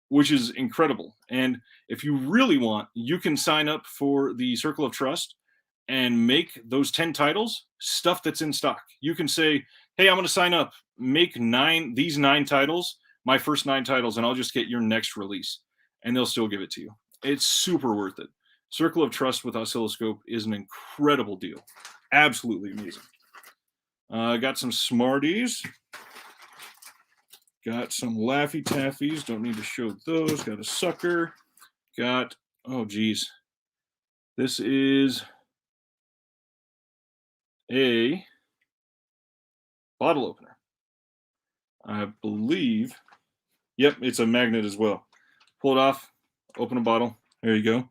which is incredible. And if you really want, you can sign up for the Circle of Trust and make those 10 titles stuff that's in stock. You can say, hey, I'm going to sign up, make these 9 titles, my first 9 titles, and I'll just get your next release. And they'll still give it to you. It's super worth it. Circle of Trust with Oscilloscope is an incredible deal. Absolutely amazing. Got some Smarties. Got some Laffy Taffies. Don't need to show those. Got a sucker. Got, oh geez. This is a bottle opener. I believe. Yep, it's a magnet as well. Pull it off, open a bottle. There you go.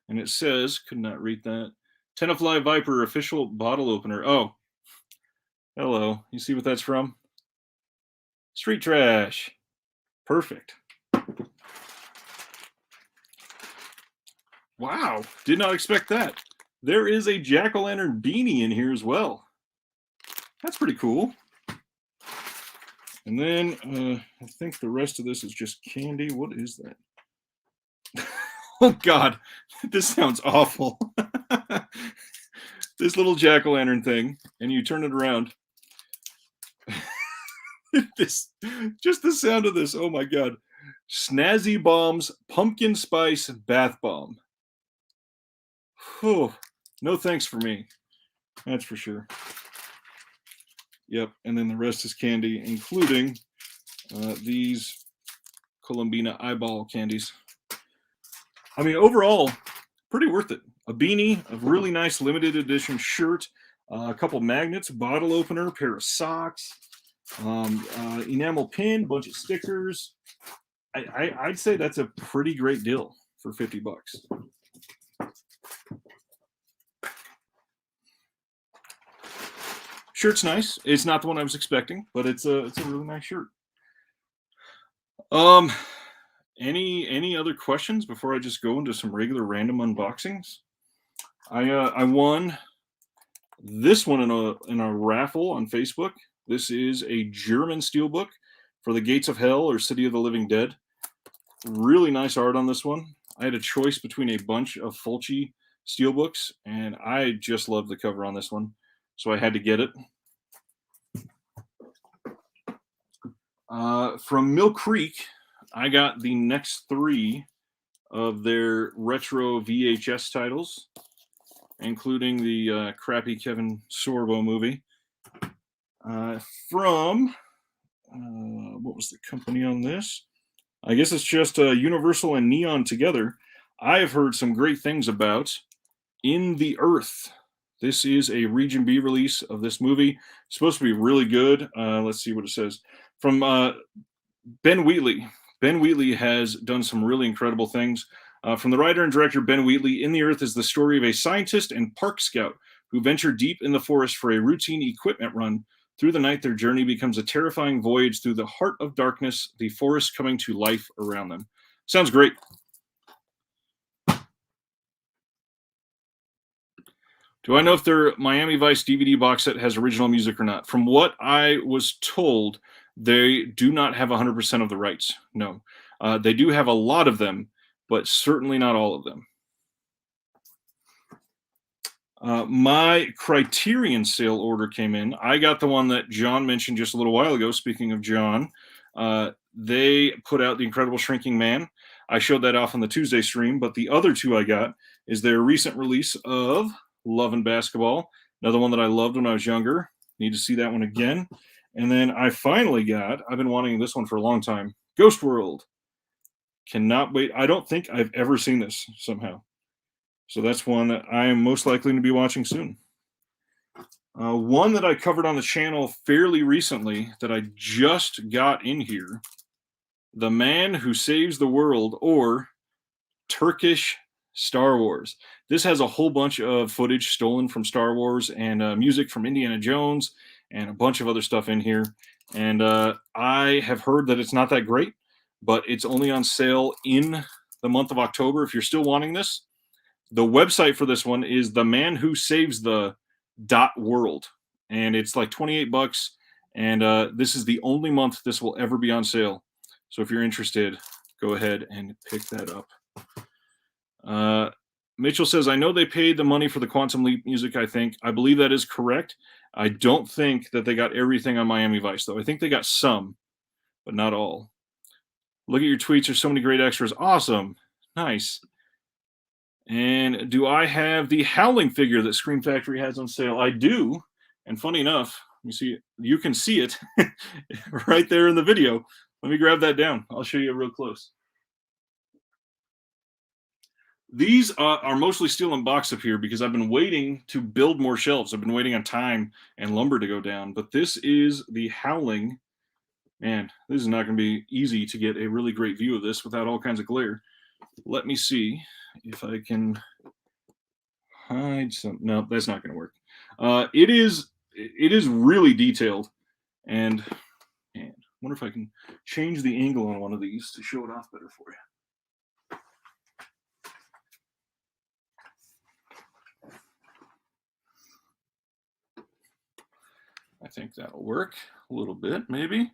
And it says, could not read that. Tenafly Viper official bottle opener. Oh, hello. You see what that's from? Street Trash. Perfect. Wow, did not expect that. There is a jack-o'-lantern beanie in here as well. That's pretty cool. And then I think the rest of this is just candy. What is that? Oh God, this sounds awful. This little jack-o'-lantern thing, and you turn it around. Just the sound of this. Oh my God. Snazzy Bombs Pumpkin Spice Bath Bomb. Whew. No thanks for me. That's for sure. Yep, and then the rest is candy, including these Columbina eyeball candies. I mean, overall, pretty worth it. A beanie, a really nice limited edition shirt, a couple magnets, a bottle opener, a pair of socks, enamel pin, bunch of stickers. I'd say that's a pretty great deal for $50. Shirt's nice. It's not the one I was expecting, but it's a really nice shirt. Any other questions before I just go into some regular random unboxings? I won this one in a raffle on Facebook. This is a German steelbook for The Gates of Hell or City of the Living Dead. Really nice art on this one. I had a choice between a bunch of Fulci steelbooks, and I just love the cover on this one, so I had to get it. From Mill Creek, I got the next 3 of their retro VHS titles, including the crappy Kevin Sorbo movie. from what was the company on this? I guess it's just Universal and Neon together. I have heard some great things about In the Earth. This is a Region B release of this movie. It's supposed to be really good. Let's see what it says. From Ben Wheatley. Ben Wheatley has done some really incredible things. From the writer and director Ben Wheatley, In the Earth is the story of a scientist and park scout who venture deep in the forest for a routine equipment run. Through the night, their journey becomes a terrifying voyage through the heart of darkness, the forest coming to life around them. Sounds great. Do I know if their Miami Vice DVD box set has original music or not? From what I was told, they do not have 100% of the rights. No. They do have a lot of them, but certainly not all of them. My Criterion sale order came in. I got the one that John mentioned just a little while ago. Speaking of John, they put out The Incredible Shrinking Man. I showed that off on the Tuesday stream, but the other two I got is their recent release of Love and Basketball, another one that I loved when I was younger. Need to see that one again. And then I finally got, I've been wanting this one for a long time, Ghost World. Cannot wait. I don't think I've ever seen this somehow. So that's one that I am most likely to be watching soon. One that I covered on the channel fairly recently that I just got in here, The Man Who Saves the World, or Turkish Star Wars. This has a whole bunch of footage stolen from Star Wars and music from Indiana Jones and a bunch of other stuff in here. And I have heard that it's not that great, but it's only on sale in the month of October. If you're still wanting this, the website for this one is themanwhosavesthe.world, and it's like $28. And this is the only month this will ever be on sale. So if you're interested, go ahead and pick that up. Mitchell says, I know they paid the money for the Quantum Leap music, I think. I believe that is correct. I don't think that they got everything on Miami Vice, though. I think they got some, but not all. Look at your tweets. There's so many great extras. Awesome. Nice. And do I have the Howling figure that Scream Factory has on sale? I do. And funny enough, you can see it right there in the video. Let me grab that down. I'll show you real close. These are mostly still in box up here because I've been waiting to build more shelves. I've been waiting on time and lumber to go down. But this is the Howling. Man, this is not going to be easy to get a really great view of this without all kinds of glare. Let me see if I can hide some. No, that's not going to work. It is really detailed, and I wonder if I can change the angle on one of these to show it off better for you. I think that'll work a little bit, maybe.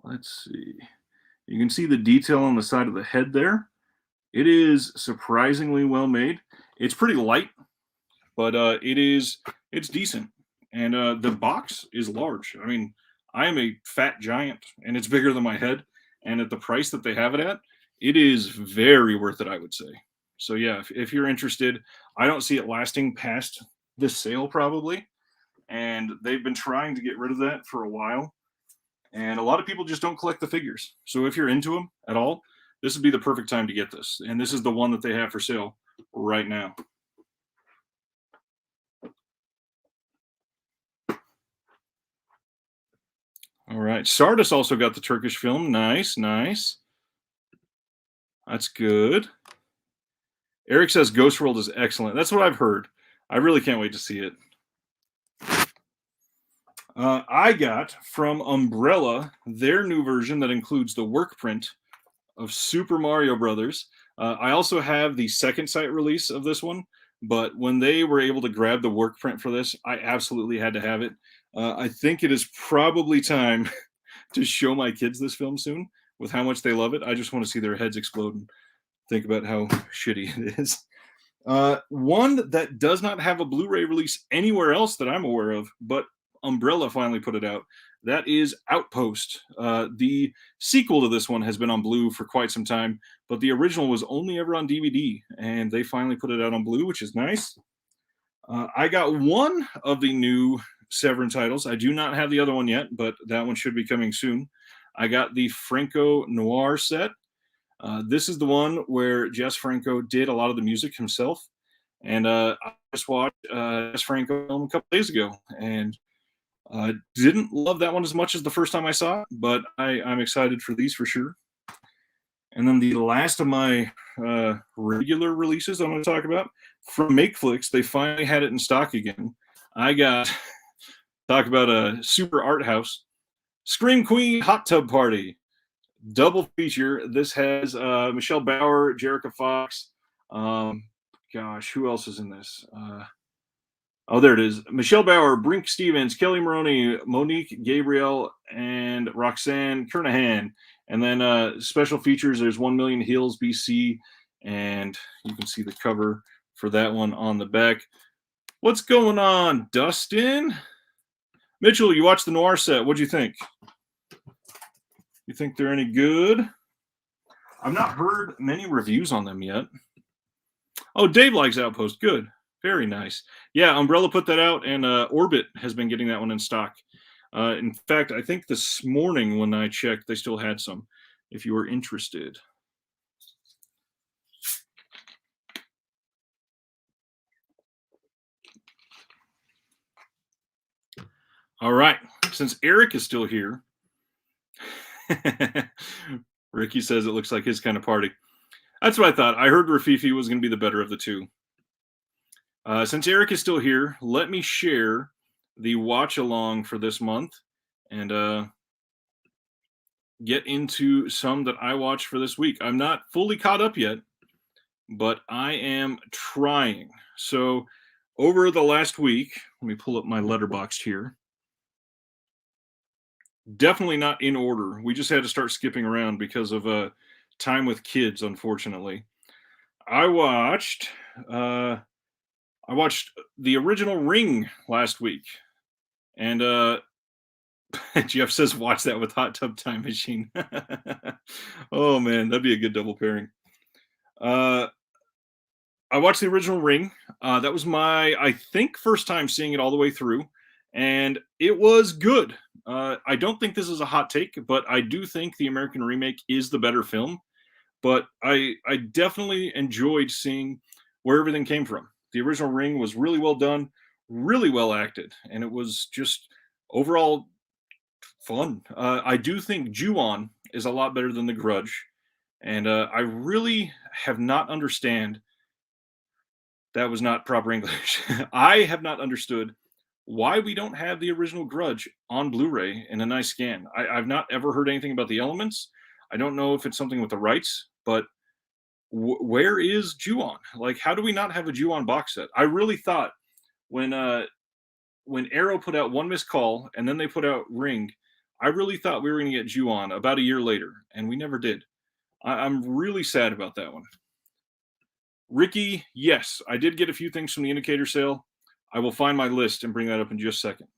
Let's see. You can see the detail on the side of the head there. It is surprisingly well made. It's pretty light, but it's decent. And the box is large. I mean, I am a fat giant, and it's bigger than my head. And at the price that they have it at, it is very worth it, I would say. So yeah, if you're interested, I don't see it lasting past this sale probably. And they've been trying to get rid of that for a while. And a lot of people just don't collect the figures. So if you're into them at all, this would be the perfect time to get this. And this is the one that they have for sale right now. All right. Sardis also got the Turkish film. Nice, nice. That's good. Eric says Ghost World is excellent. That's what I've heard. I really can't wait to see it. I got from Umbrella their new version that includes the work print of Super Mario Brothers. I also have the second site release of this one, but when they were able to grab the work print for this, I absolutely had to have it. I think it is probably time to show my kids this film soon with how much they love it. I just want to see their heads explode and think about how shitty it is. One that does not have a Blu-ray release anywhere else that I'm aware of, but Umbrella finally put it out. That is Outpost. The sequel to this one has been on Blue for quite some time, but the original was only ever on DVD, and they finally put it out on Blue, which is nice. I got one of the new Severin titles. I do not have the other one yet, but that one should be coming soon. I got the Franco Noir set. This is the one where Jess Franco did a lot of the music himself. And I just watched Jess Franco film a couple days ago, and didn't love that one as much as the first time I saw it, but I'm excited for these for sure. And then the last of my regular releases I'm going to talk about from Makeflix, they finally had it in stock again. I got talk about a super art house, Scream Queen Hot Tub Party, double feature. This has Michelle Bauer, Jerica Fox. Gosh, who else is in this? Oh, there it is. Michelle Bauer, Brink Stevens, Kelly Maroney, Monique Gabriel, and Roxanne Kernahan. And then special features, there's 1 Million Hills, BC, and you can see the cover for that one on the back. What's going on, Dustin? Mitchell, you watched the Noir set. What'd you think? You think they're any good? I've not heard many reviews on them yet. Oh, Dave likes Outpost. Good. Very nice. Yeah, Umbrella put that out, and Orbit has been getting that one in stock. In fact, I think this morning when I checked, they still had some, if you were interested. All right. Since Eric is still here, Ricky says it looks like his kind of party. That's what I thought. I heard Rafifi was going to be the better of the two. Since Eric is still here, let me share the watch along for this month and get into some that I watched for this week. I'm not fully caught up yet, but I am trying. So over the last week, let me pull up my Letterboxd here. Definitely not in order. We just had to start skipping around because of time with kids, unfortunately. I watched the original Ring last week, and Jeff says watch that with Hot Tub Time Machine. Oh man, that'd be a good double pairing. I watched the original Ring. That was my, I think, first time seeing it all the way through, and it was good. I don't think this is a hot take, but I do think the American remake is the better film. But I definitely enjoyed seeing where everything came from. The original Ring was really well done, really well acted, and it was just overall fun. I do think Ju-on is a lot better than The Grudge, and I really have not understand. That was not proper English. I have not understood why we don't have the original Grudge on Blu-ray in a nice scan. I've not ever heard anything about the elements. I don't know if it's something with the rights, but where is Ju-on? Like, how do we not have a Ju-on box set? I really thought when Arrow put out One Missed Call and then they put out Ring, I really thought we were going to get Ju-on about a year later, and we never did. I'm really sad about that one. Ricky, yes, I did get a few things from the indicator sale. I will find my list and bring that up in just a second.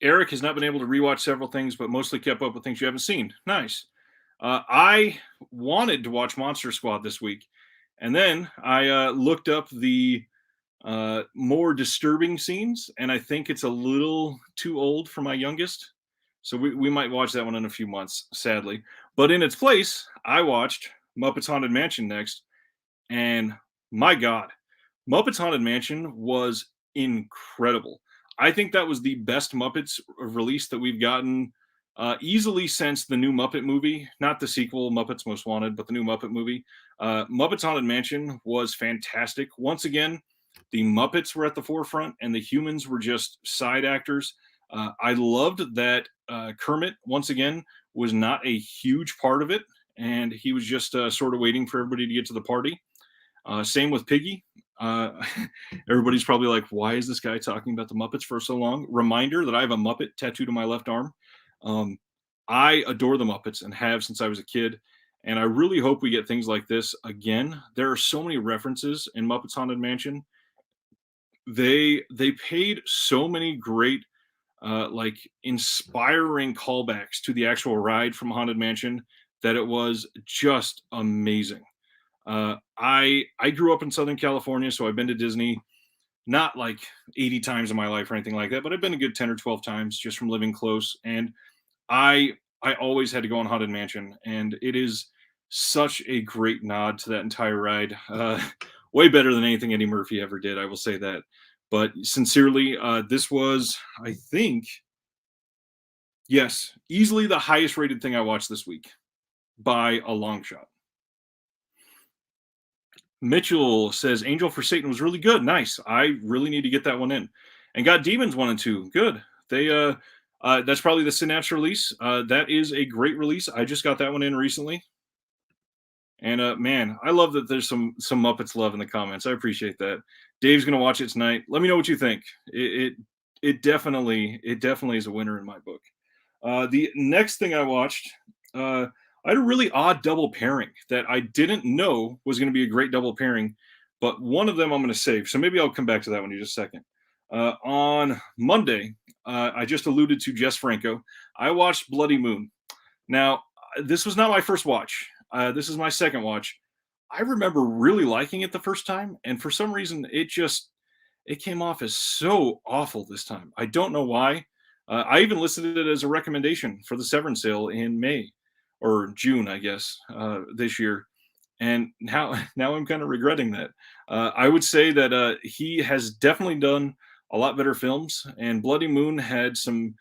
Eric has not been able to rewatch several things, but mostly kept up with things you haven't seen. Nice. I wanted to watch Monster Squad this week, and then I looked up the more disturbing scenes, and I think it's a little too old for my youngest. So we might watch that one in a few months, sadly. But in its place, I watched Muppets Haunted Mansion next, and my God, Muppets Haunted Mansion was incredible. I think that was the best Muppets release that we've gotten easily since the new Muppet movie, not the sequel, Muppets Most Wanted, but the new Muppet movie. Muppets Haunted Mansion was fantastic. Once again, the Muppets were at the forefront and the humans were just side actors. I loved that Kermit, once again, was not a huge part of it, and he was just sort of waiting for everybody to get to the party. Same with Piggy. Everybody's probably like, why is this guy talking about the Muppets for so long? Reminder that I have a Muppet tattooed on my left arm. I adore the Muppets and have since I was a kid. And I really hope we get things like this again. There are so many references in Muppets Haunted Mansion. They paid so many great like inspiring callbacks to the actual ride from Haunted Mansion that it was just amazing. I grew up in Southern California, so I've been to Disney not like 80 times in my life or anything like that, but I've been a good 10 or 12 times just from living close. And I I always had to go on Haunted Mansion, and it is such a great nod to that entire ride. Way better than anything Eddie Murphy ever did, I will say that. But sincerely, this was, I think, yes, easily the highest rated thing I watched this week by a long shot. Mitchell says Angel for Satan was really good. Nice. I really need to get that one in. And got Demons 1 and 2. Good. They that's probably the Synapse release. That is a great release. I just got that one in recently. And man, I love that there's some Muppets love in the comments. I appreciate that. Dave's gonna watch it tonight. Let me know what you think. It definitely is a winner in my book. The next thing I watched, I had a really odd double pairing that I didn't know was going to be a great double pairing, but one of them I'm going to save. So maybe I'll come back to that one in just a second. On Monday, I just alluded to Jess Franco. I watched Bloody Moon. Now, this was not my first watch. This is my second watch. I remember really liking it the first time, and for some reason, it came off as so awful this time. I don't know why. I even listed it as a recommendation for the Severance sale in May or June, I guess, this year. And now, now I'm kind of regretting that. I would say that he has definitely done a lot better films, and Bloody Moon had some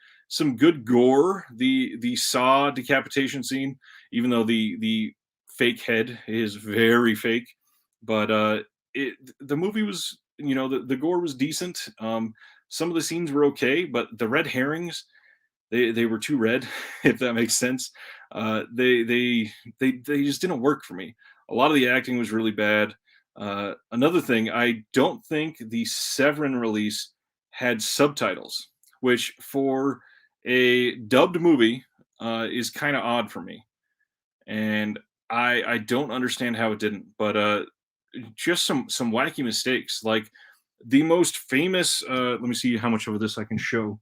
good gore. The Saw decapitation scene, even though the fake head is very fake, but the movie was, the gore was decent. Some of the scenes were okay, but the red herrings, they were too red, if that makes sense. They just didn't work for me. A lot of the acting was really bad. Another thing, I don't think the Severin release had subtitles, which for a dubbed movie is kind of odd for me, and I don't understand how it didn't. But just some wacky mistakes, like the most famous. Let me see how much of this I can show.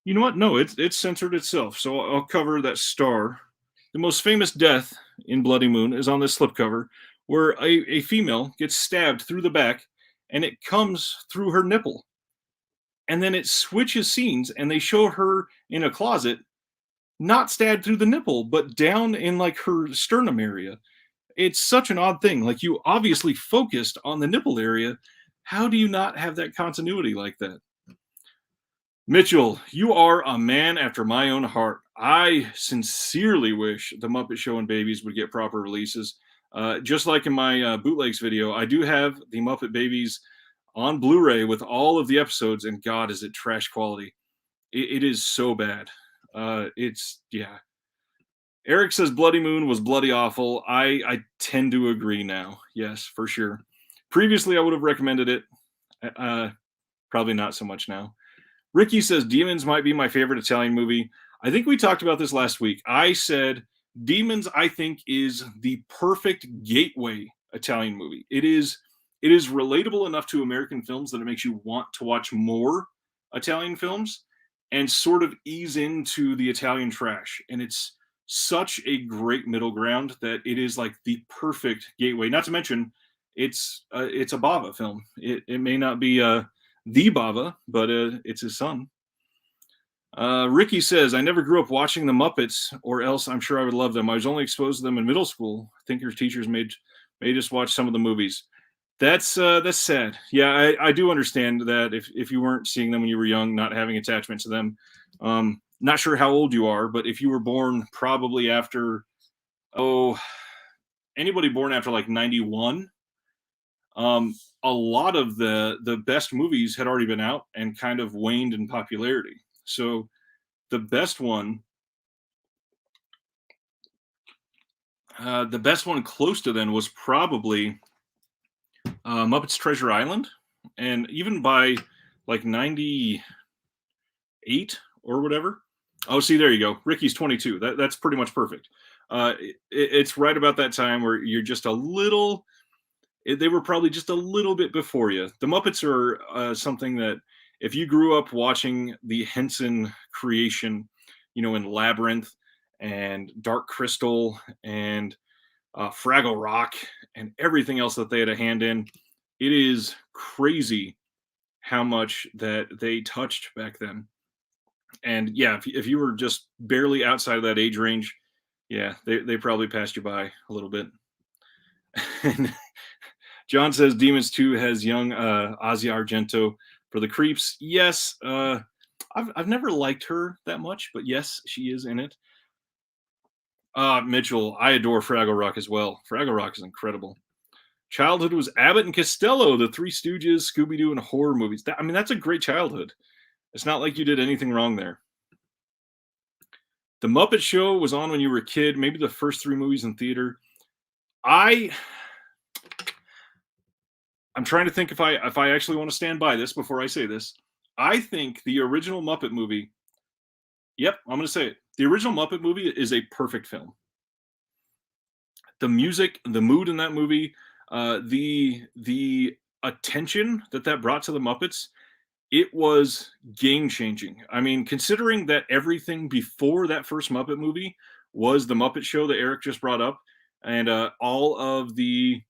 You know what? No, it's censored itself. So I'll cover that star. The most famous death in Bloody Moon is on this slipcover, where a female gets stabbed through the back, and it comes through her nipple. And then it switches scenes, and they show her in a closet, not stabbed through the nipple, but down in like her sternum area. It's such an odd thing. Like, you obviously focused on the nipple area. How do you not have that continuity like that? Mitchell, you are a man after my own heart. I sincerely wish the Muppet Show and Babies would get proper releases. Just like in my bootlegs video, I do have the Muppet Babies on Blu-ray with all of the episodes, and God, is it trash quality. It is so bad. Yeah. Eric says Bloody Moon was bloody awful. I tend to agree now. Yes, for sure. Previously, I would have recommended it. Probably not so much now. Ricky says Demons might be my favorite Italian movie. I think we talked about this last week. I said Demons, I think, is the perfect gateway Italian movie. It is relatable enough to American films that it makes you want to watch more Italian films and sort of ease into the Italian trash. And it's such a great middle ground that it is like the perfect gateway. Not to mention, it's a Bava film. It may not be the Bava, but it's his son. Ricky says, I never grew up watching the Muppets, or else I'm sure I would love them. I was only exposed to them in middle school. I think your teachers made us watch some of the movies. That's sad. Yeah, I do understand that if you weren't seeing them when you were young, not having attachment to them. Not sure how old you are, but if you were born probably after, anybody born after like 91, a lot of the best movies had already been out and kind of waned in popularity. So the best one close to then was probably Muppets Treasure Island, and even by like 98 or whatever. Oh, see, there you go. Ricky's 22. That's pretty much perfect. It's right about that time where you're just a little. They were probably just a little bit before you. The Muppets are something that if you grew up watching the Henson creation, in Labyrinth and Dark Crystal and Fraggle Rock and everything else that they had a hand in, it is crazy how much that they touched back then. And yeah, if you were just barely outside of that age range, yeah, they probably passed you by a little bit. And John says Demons 2 has young Asia Argento for the creeps. Yes, I've never liked her that much, but yes, she is in it. Mitchell, I adore Fraggle Rock as well. Fraggle Rock is incredible. Childhood was Abbott and Costello, the Three Stooges, Scooby Doo, and horror movies. That's a great childhood. It's not like you did anything wrong there. The Muppet Show was on when you were a kid. Maybe the first three movies in theater. I'm trying to think if I actually want to stand by this before I say this. I think the original Muppet movie. Yep, I'm going to say it. The original Muppet movie is a perfect film. The music, the mood in that movie, the attention that brought to the Muppets, it was game changing. I mean, considering that everything before that first Muppet movie was the Muppet Show that Eric just brought up, and all of the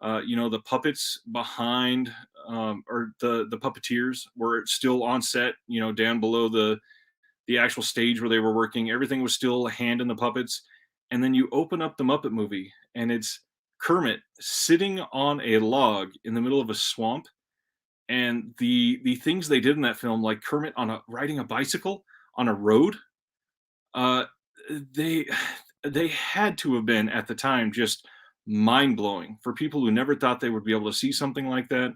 the puppets behind or the puppeteers were still on set, down below the actual stage where they were working. Everything was still a hand in the puppets. And then you open up the Muppet movie and it's Kermit sitting on a log in the middle of a swamp. And the things they did in that film, like Kermit riding a bicycle on a road, they had to have been at the time just mind blowing for people who never thought they would be able to see something like that.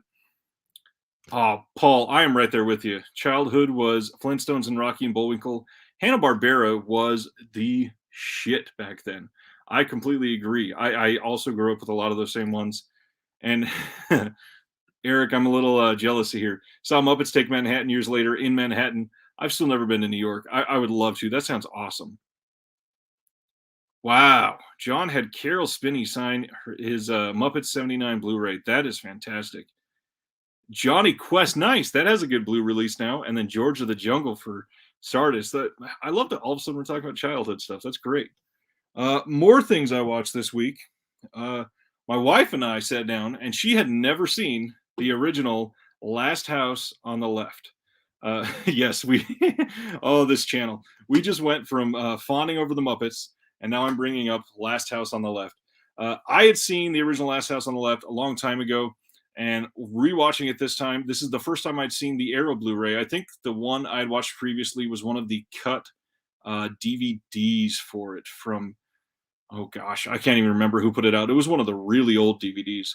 Oh, Paul, I am right there with you. Childhood was Flintstones and Rocky and Bullwinkle. Hanna-Barbera was the shit back then. I completely agree. I also grew up with a lot of those same ones. And Eric, I'm a little jealous here. Saw Muppets Take Manhattan years later in Manhattan. I've still never been to New York. I would love to. That sounds awesome. Wow. John had Carol Spinney sign his Muppets 79 Blu-ray. That is fantastic. Johnny Quest, nice. That has a good blue release now. And then George of the Jungle for Stardust. I love that all of a sudden we're talking about childhood stuff. That's great. More things I watched this week. My wife and I sat down, and she had never seen the original Last House on the Left. Yes, this channel. We just went from fawning over the Muppets, and now I'm bringing up Last House on the Left. I had seen the original Last House on the Left a long time ago. And rewatching it this time, this is the first time I'd seen the Arrow Blu-ray. I think the one I'd watched previously was one of the cut DVDs for it from, oh gosh, I can't even remember who put it out. It was one of the really old DVDs.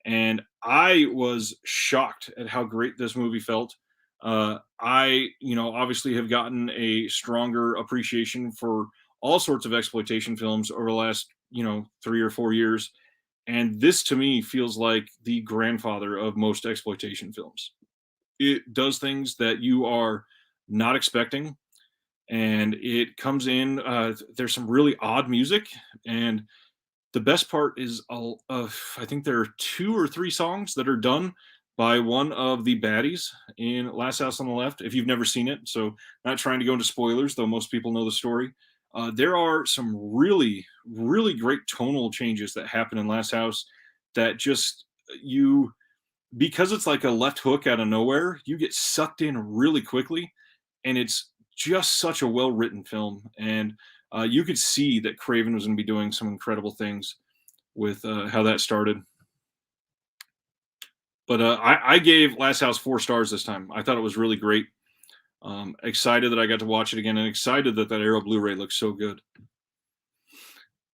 And I was shocked at how great this movie felt. I obviously have gotten a stronger appreciation for all sorts of exploitation films over the last, 3 or 4 years. And this to me feels like the grandfather of most exploitation films. It does things that you are not expecting, and it comes in. There's some really odd music, and the best part is I think there are 2 or 3 songs that are done by one of the baddies in Last House on the Left. If you've never seen it, so not trying to go into spoilers, though most people know the story. There are some really, really great tonal changes that happen in Last House that just because it's like a left hook out of nowhere, you get sucked in really quickly, and it's just such a well-written film. And you could see that Craven was going to be doing some incredible things with how that started. But I gave Last House 4 stars this time. I thought it was really great. Excited that I got to watch it again, and excited that Arrow Blu-ray looks so good.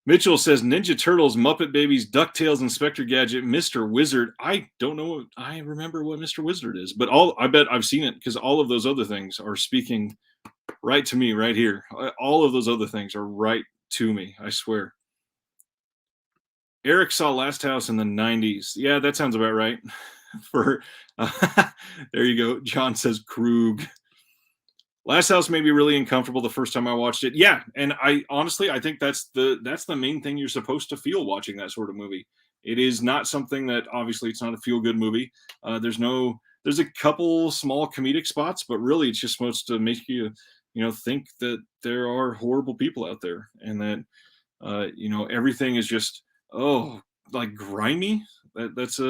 Mitchell says Ninja Turtles, Muppet Babies, DuckTales, Inspector Gadget, Mr. Wizard. I don't know. I remember what Mr. Wizard is, but I bet I've seen it because all of those other things are speaking right to me right here. All of those other things are right to me. I swear. Eric saw Last House in the 90s. Yeah, that sounds about right. There you go. John says Krug. Last House made me really uncomfortable the first time I watched it. Yeah, and I honestly think that's the main thing you're supposed to feel watching that sort of movie. It is not something that, obviously, it's not a feel-good movie. There's no there's a couple small comedic spots, but really it's just supposed to make you, think that there are horrible people out there, and that everything is just, oh, like grimy. That's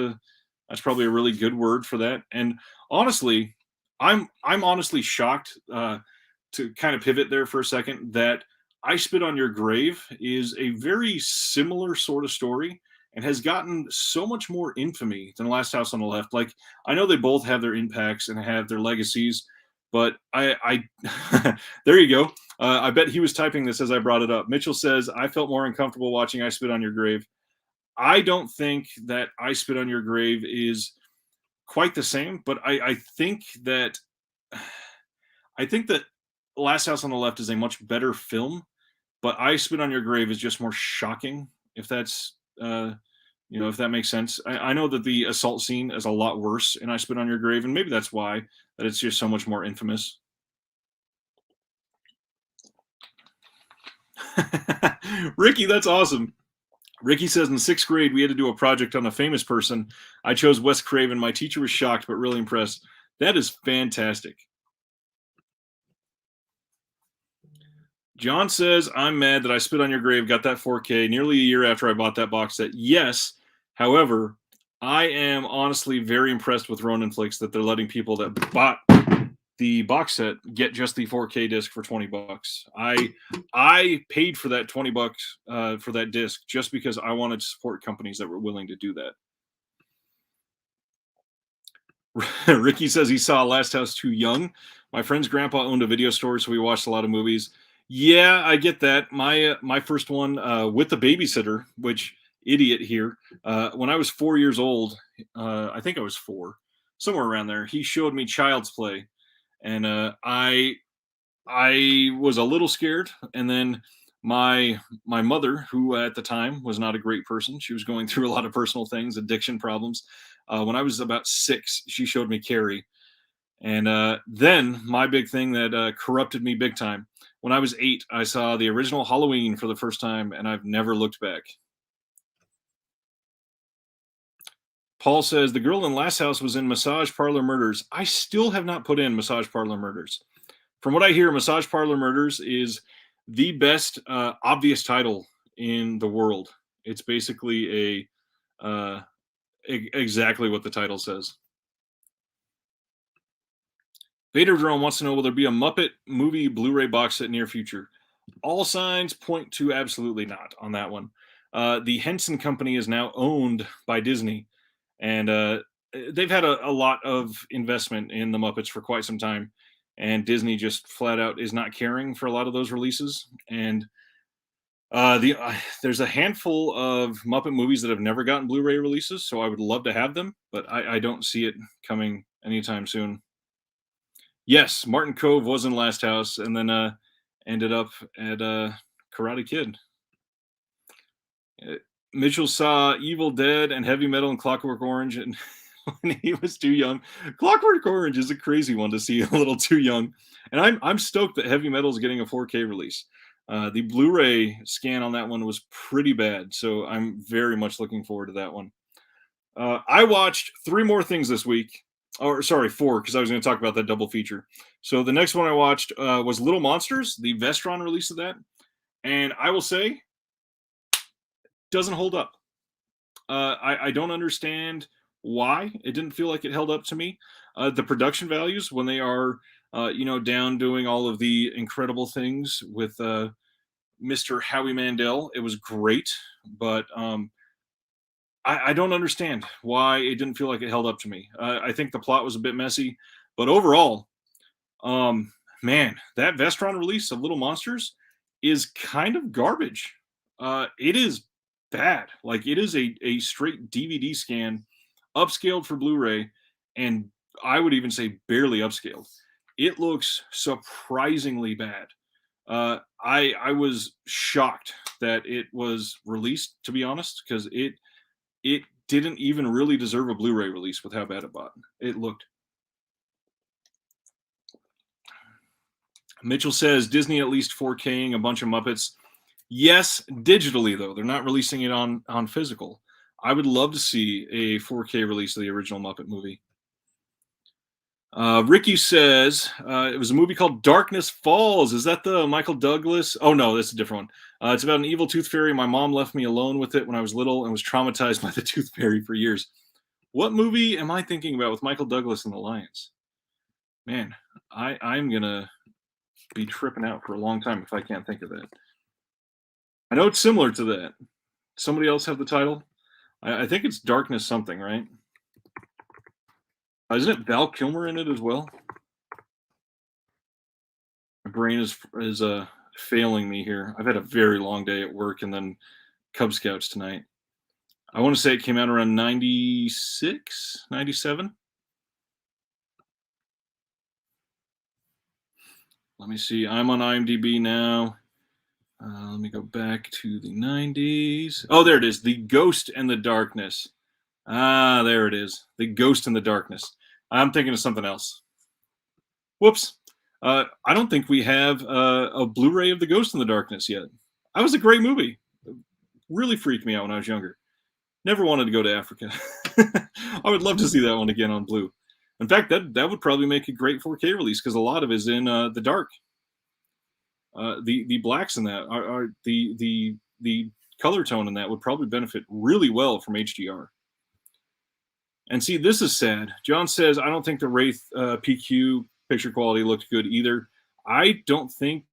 probably a really good word for that. And honestly, I'm honestly shocked, to kind of pivot there for a second, that I Spit on Your Grave is a very similar sort of story and has gotten so much more infamy than Last House on the Left. Like, I know they both have their impacts and have their legacies, but there you go. I bet he was typing this as I brought it up. Mitchell says, I felt more uncomfortable watching I Spit on Your Grave. I don't think that I Spit on Your Grave is quite the same, but I think that Last House on the Left is a much better film, but I Spit on Your Grave is just more shocking, if that's if that makes sense. I know that the assault scene is a lot worse in I Spit on Your Grave, and maybe that's why that it's just so much more infamous. Ricky, that's awesome. Ricky says in sixth grade we had to do a project on a famous person. I chose Wes Craven. My teacher was shocked but really impressed. That is fantastic. John says, I'm mad that I Spit on Your Grave got that 4K nearly a year after I bought that box set. Yes, however, I am honestly very impressed with Ronin Flix that they're letting people that bought the box set get just the 4K disc for $20. I paid for that $20 for that disc just because I wanted to support companies that were willing to do that. Ricky says he saw Last House too young. My friend's grandpa owned a video store, so we watched a lot of movies. Yeah, I get that. My first one with the babysitter, which idiot here. When I was 4 years old, I think I was 4, somewhere around there. He showed me Child's Play, and I was a little scared. And then my mother, who at the time was not a great person, she was going through a lot of personal things, addiction problems. When I was about 6, she showed me Carrie, and then my big thing that corrupted me big time. When I was 8, I saw the original Halloween for the first time, and I've never looked back. Paul says, the girl in Last House was in Massage Parlor Murders. I still have not put in Massage Parlor Murders. From what I hear, Massage Parlor Murders is the best obvious title in the world. It's basically exactly what the title says. Vader Drone wants to know, will there be a Muppet movie Blu-ray box set near future? All signs point to absolutely not on that one. The Henson Company is now owned by Disney, and they've had a lot of investment in the Muppets for quite some time, and Disney just flat out is not caring for a lot of those releases. And there's a handful of Muppet movies that have never gotten Blu-ray releases, so I would love to have them, but I don't see it coming anytime soon. Yes, Martin Kove was in Last House, and then ended up at Karate Kid. Mitchell saw Evil Dead and Heavy Metal and Clockwork Orange, and when he was too young. Clockwork Orange is a crazy one to see a little too young, and I'm stoked that Heavy Metal is getting a 4K release. The Blu-ray scan on that one was pretty bad, so I'm very much looking forward to that one. I watched 3 more things this week. Or sorry, 4, because I was going to talk about that double feature. So the next one I watched was Little Monsters, the Vestron release of that, and I will say, doesn't hold up. I don't understand why it didn't feel like it held up to me. The production values when they are down doing all of the incredible things with Mr. Howie Mandel, it was great, but I don't understand why it didn't feel like it held up to me. I think the plot was a bit messy, but overall, man, that Vestron release of Little Monsters is kind of garbage. It is bad. Like, it is a straight DVD scan, upscaled for Blu-ray, and I would even say barely upscaled. It looks surprisingly bad. I was shocked that it was released, to be honest, because it didn't even really deserve a Blu-ray release with how bad it looked. Mitchell says Disney at least 4King a bunch of Muppets. Yes, digitally though. They're not releasing it on physical. I would love to see a 4K release of the original Muppet movie. Ricky says it was a movie called Darkness Falls. Is that the Michael Douglas? Oh no, that's a different one. It's about an evil tooth fairy. My mom left me alone with it when I was little and was traumatized by the tooth fairy for years. What movie am I thinking about with Michael Douglas and the Lions? Man, I'm gonna be tripping out for a long time if I can't think of that. I know it's similar to that. Somebody else have the title? I think it's Darkness something, right? Isn't it Val Kilmer in it as well? My brain is failing me here. I've had a very long day at work and then Cub Scouts tonight. I want to say it came out around 96, 97. Let me see. I'm on IMDb now. Let me go back to the 90s. Oh, there it is. The Ghost and the Darkness. Ah, there it is. The Ghost and the Darkness. I'm thinking of something else. Whoops. I don't think we have a Blu-ray of The Ghost in the Darkness yet. That was a great movie. Really freaked me out when I was younger. Never wanted to go to Africa. I would love to see that one again on Blue. In fact, that would probably make a great 4K release because a lot of it is in the dark. The blacks in that are the color tone in that would probably benefit really well from HDR. And see, this is sad. John says, I don't think the Wraith PQ picture quality looked good either. I don't think.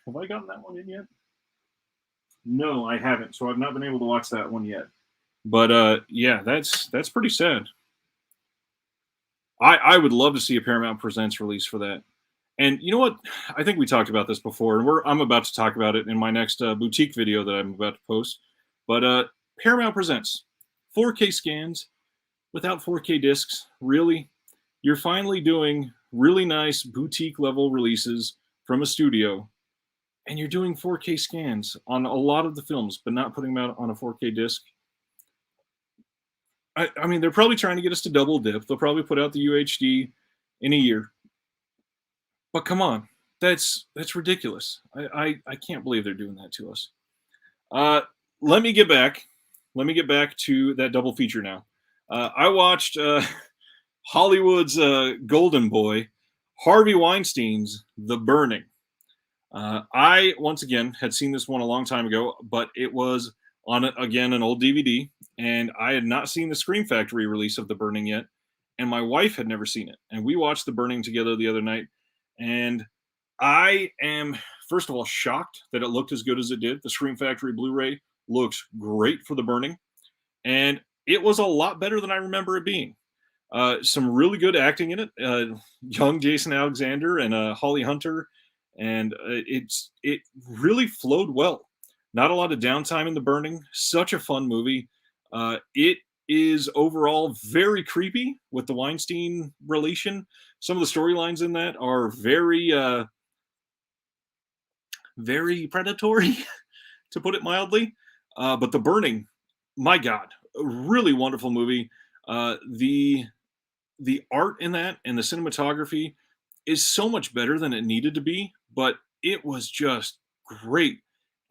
Have I gotten that one in yet? No, I haven't. So I've not been able to watch that one yet. But yeah, that's pretty sad. I would love to see a Paramount Presents release for that. And you know what? I think we talked about this before, and I'm about to talk about it in my next boutique video that I'm about to post. But Paramount Presents 4K scans without 4K discs. Really? You're finally doing really nice boutique level releases from a studio, and you're doing 4K scans on a lot of the films, but not putting them out on a 4K disc. I mean, they're probably trying to get us to double dip. They'll probably put out the UHD in a year. But come on, that's ridiculous. I can't believe they're doing that to us. Let me get back. Let me get back to that double feature now. I watched Hollywood's golden boy, Harvey Weinstein's The Burning. I once again had seen this one a long time ago, but it was on again an old DVD, and I had not seen the Scream Factory release of The Burning yet, and my wife had never seen it, and we watched The Burning together the other night, and I am first of all shocked that it looked as good as it did. The Scream Factory Blu-ray looks great for The Burning, and it was a lot better than I remember it being. Some really good acting in it. Young Jason Alexander and Holly Hunter, and it really flowed well. Not a lot of downtime in The Burning. Such a fun movie. It is overall very creepy with the Weinstein relation. Some of the storylines in that are very predatory, to put it mildly. But The Burning, my God, a really wonderful movie. The art in that and the cinematography is so much better than it needed to be, but it was just great.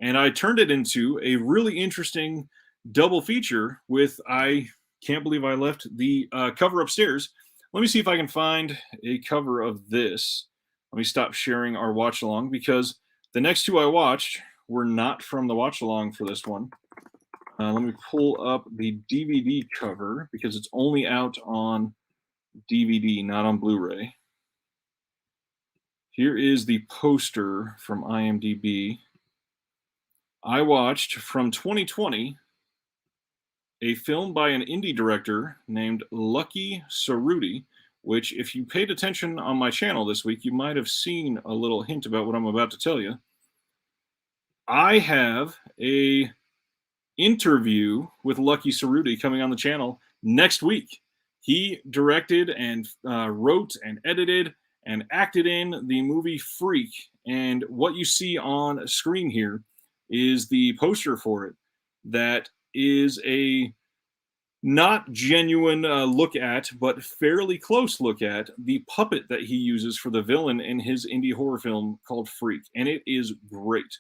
And I turned it into a really interesting double feature with, I can't believe I left the cover upstairs. Let me see if I can find a cover of this. Let me stop sharing our watch along because the next two I watched were not from the watch along for this one. Let me pull up the DVD cover because it's only out on DVD, not on Blu-ray. Here is the poster from IMDb. I watched from 2020 a film by an indie director named Lucky Cerruti, which if you paid attention on my channel this week, you might have seen a little hint about what I'm about to tell you. I have a interview with Lucky Cerruti coming on the channel next week. He directed and wrote and edited and acted in the movie Freak. And what you see on screen here is the poster for it. That is a not genuine look at, but fairly close look at the puppet that he uses for the villain in his indie horror film called Freak. And it is great.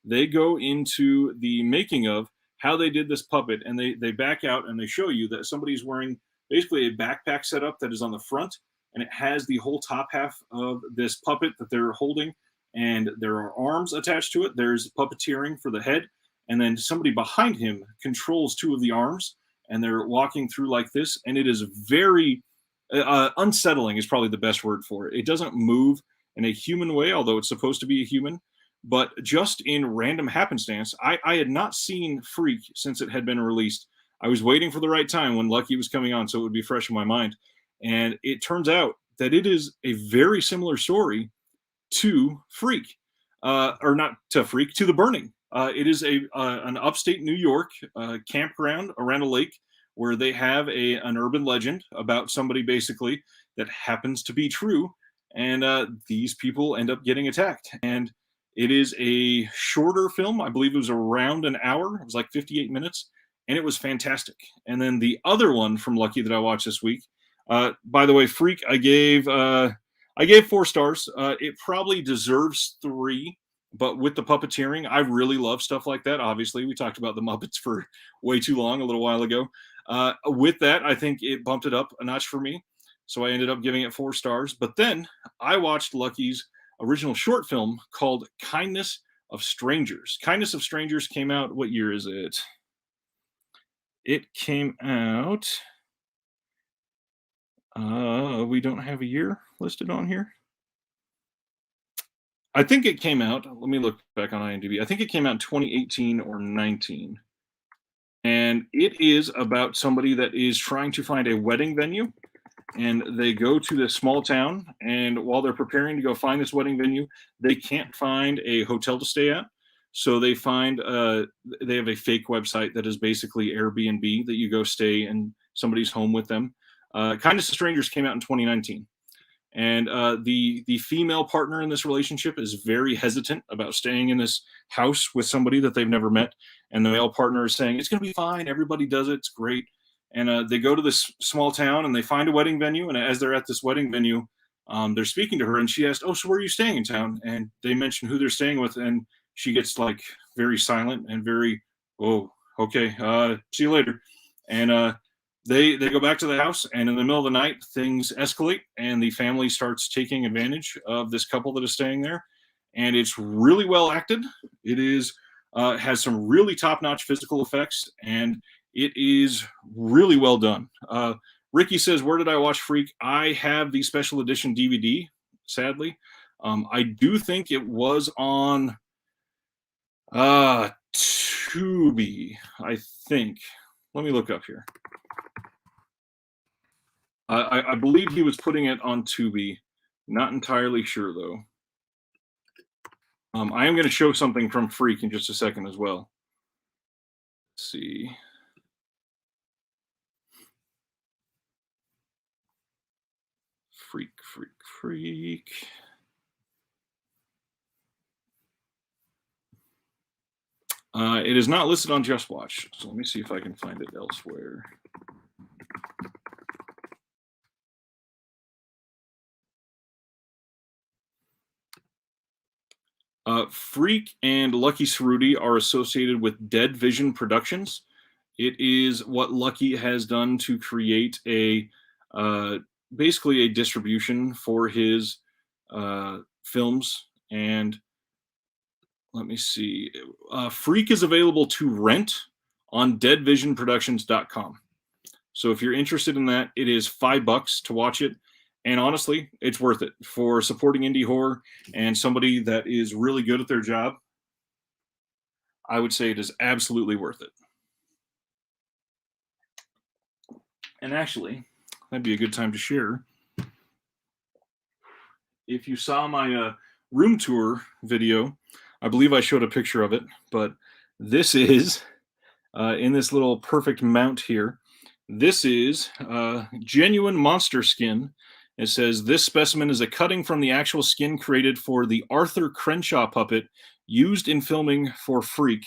They go into the making of how they did this puppet, and they back out and they show you that somebody's wearing basically a backpack setup that is on the front, and it has the whole top half of this puppet that they're holding, and there are arms attached to it. There's puppeteering for the head, and then somebody behind him controls two of the arms, and they're walking through like this, and it is very unsettling is probably the best word for it. It doesn't move in a human way, although it's supposed to be a human, but just in random happenstance, I had not seen Freak since it had been released. I was waiting for the right time when Lucky was coming on so it would be fresh in my mind. And it turns out that it is a very similar story to Freak, or not to Freak, to The Burning. It is an upstate New York campground around a lake where they have an urban legend about somebody basically that happens to be true, and these people end up getting attacked. And it is a shorter film. I believe it was around an hour. It was like 58 minutes, and it was fantastic. And then the other one from Lucky that I watched this week, by the way, Freak, I gave 4 stars. It probably deserves 3, but with the puppeteering, I really love stuff like that. Obviously, we talked about the Muppets for way too long a little while ago. With that, I think it bumped it up a notch for me. So I ended up giving it 4 stars. But then I watched Lucky's original short film called Kindness of Strangers. Kindness of Strangers came out, what year is it? It came out, we don't have a year listed on here. I think it came out, let me look back on IMDb. I think it came out in 2018 or 19. And it is about somebody that is trying to find a wedding venue. And they go to this small town, and while they're preparing to go find this wedding venue, they can't find a hotel to stay at. So they find they have a fake website that is basically Airbnb that you go stay in somebody's home with them. Kindness of Strangers came out in 2019. And the female partner in this relationship is very hesitant about staying in this house with somebody that they've never met. And the male partner is saying, it's going to be fine. Everybody does it. It's great. And they go to this small town and they find a wedding venue. And as they're at this wedding venue, they're speaking to her. And she asked, oh, so where are you staying in town? And they mention who they're staying with. And she gets like very silent and very, oh, okay, see you later. And they go back to the house, and in the middle of the night, things escalate, and the family starts taking advantage of this couple that is staying there. And it's really well acted. It is has some really top-notch physical effects, and it is really well done. Ricky says, where did I watch Freak? I have the special edition DVD, sadly. I do think it was on Tubi, I think. Let me look up here. I believe he was putting it on Tubi. Not entirely sure, though. I am going to show something from Freak in just a second as well. Let's see. Freak. It is not listed on Just Watch, so let me see if I can find it elsewhere. Freak and Lucky Cerruti are associated with Dead Vision Productions. It is what Lucky has done to create a basically a distribution for his films. And let me see. Freak is available to rent on deadvisionproductions.com. So if you're interested in that, it is $5 to watch it. And honestly, it's worth it for supporting indie horror and somebody that is really good at their job. I would say it is absolutely worth it. And actually, that'd be a good time to share. If you saw my room tour video, I believe I showed a picture of it, but this is in this little perfect mount here. This is genuine monster skin. It says, this specimen is a cutting from the actual skin created for the Arthur Crenshaw puppet used in filming for Freak.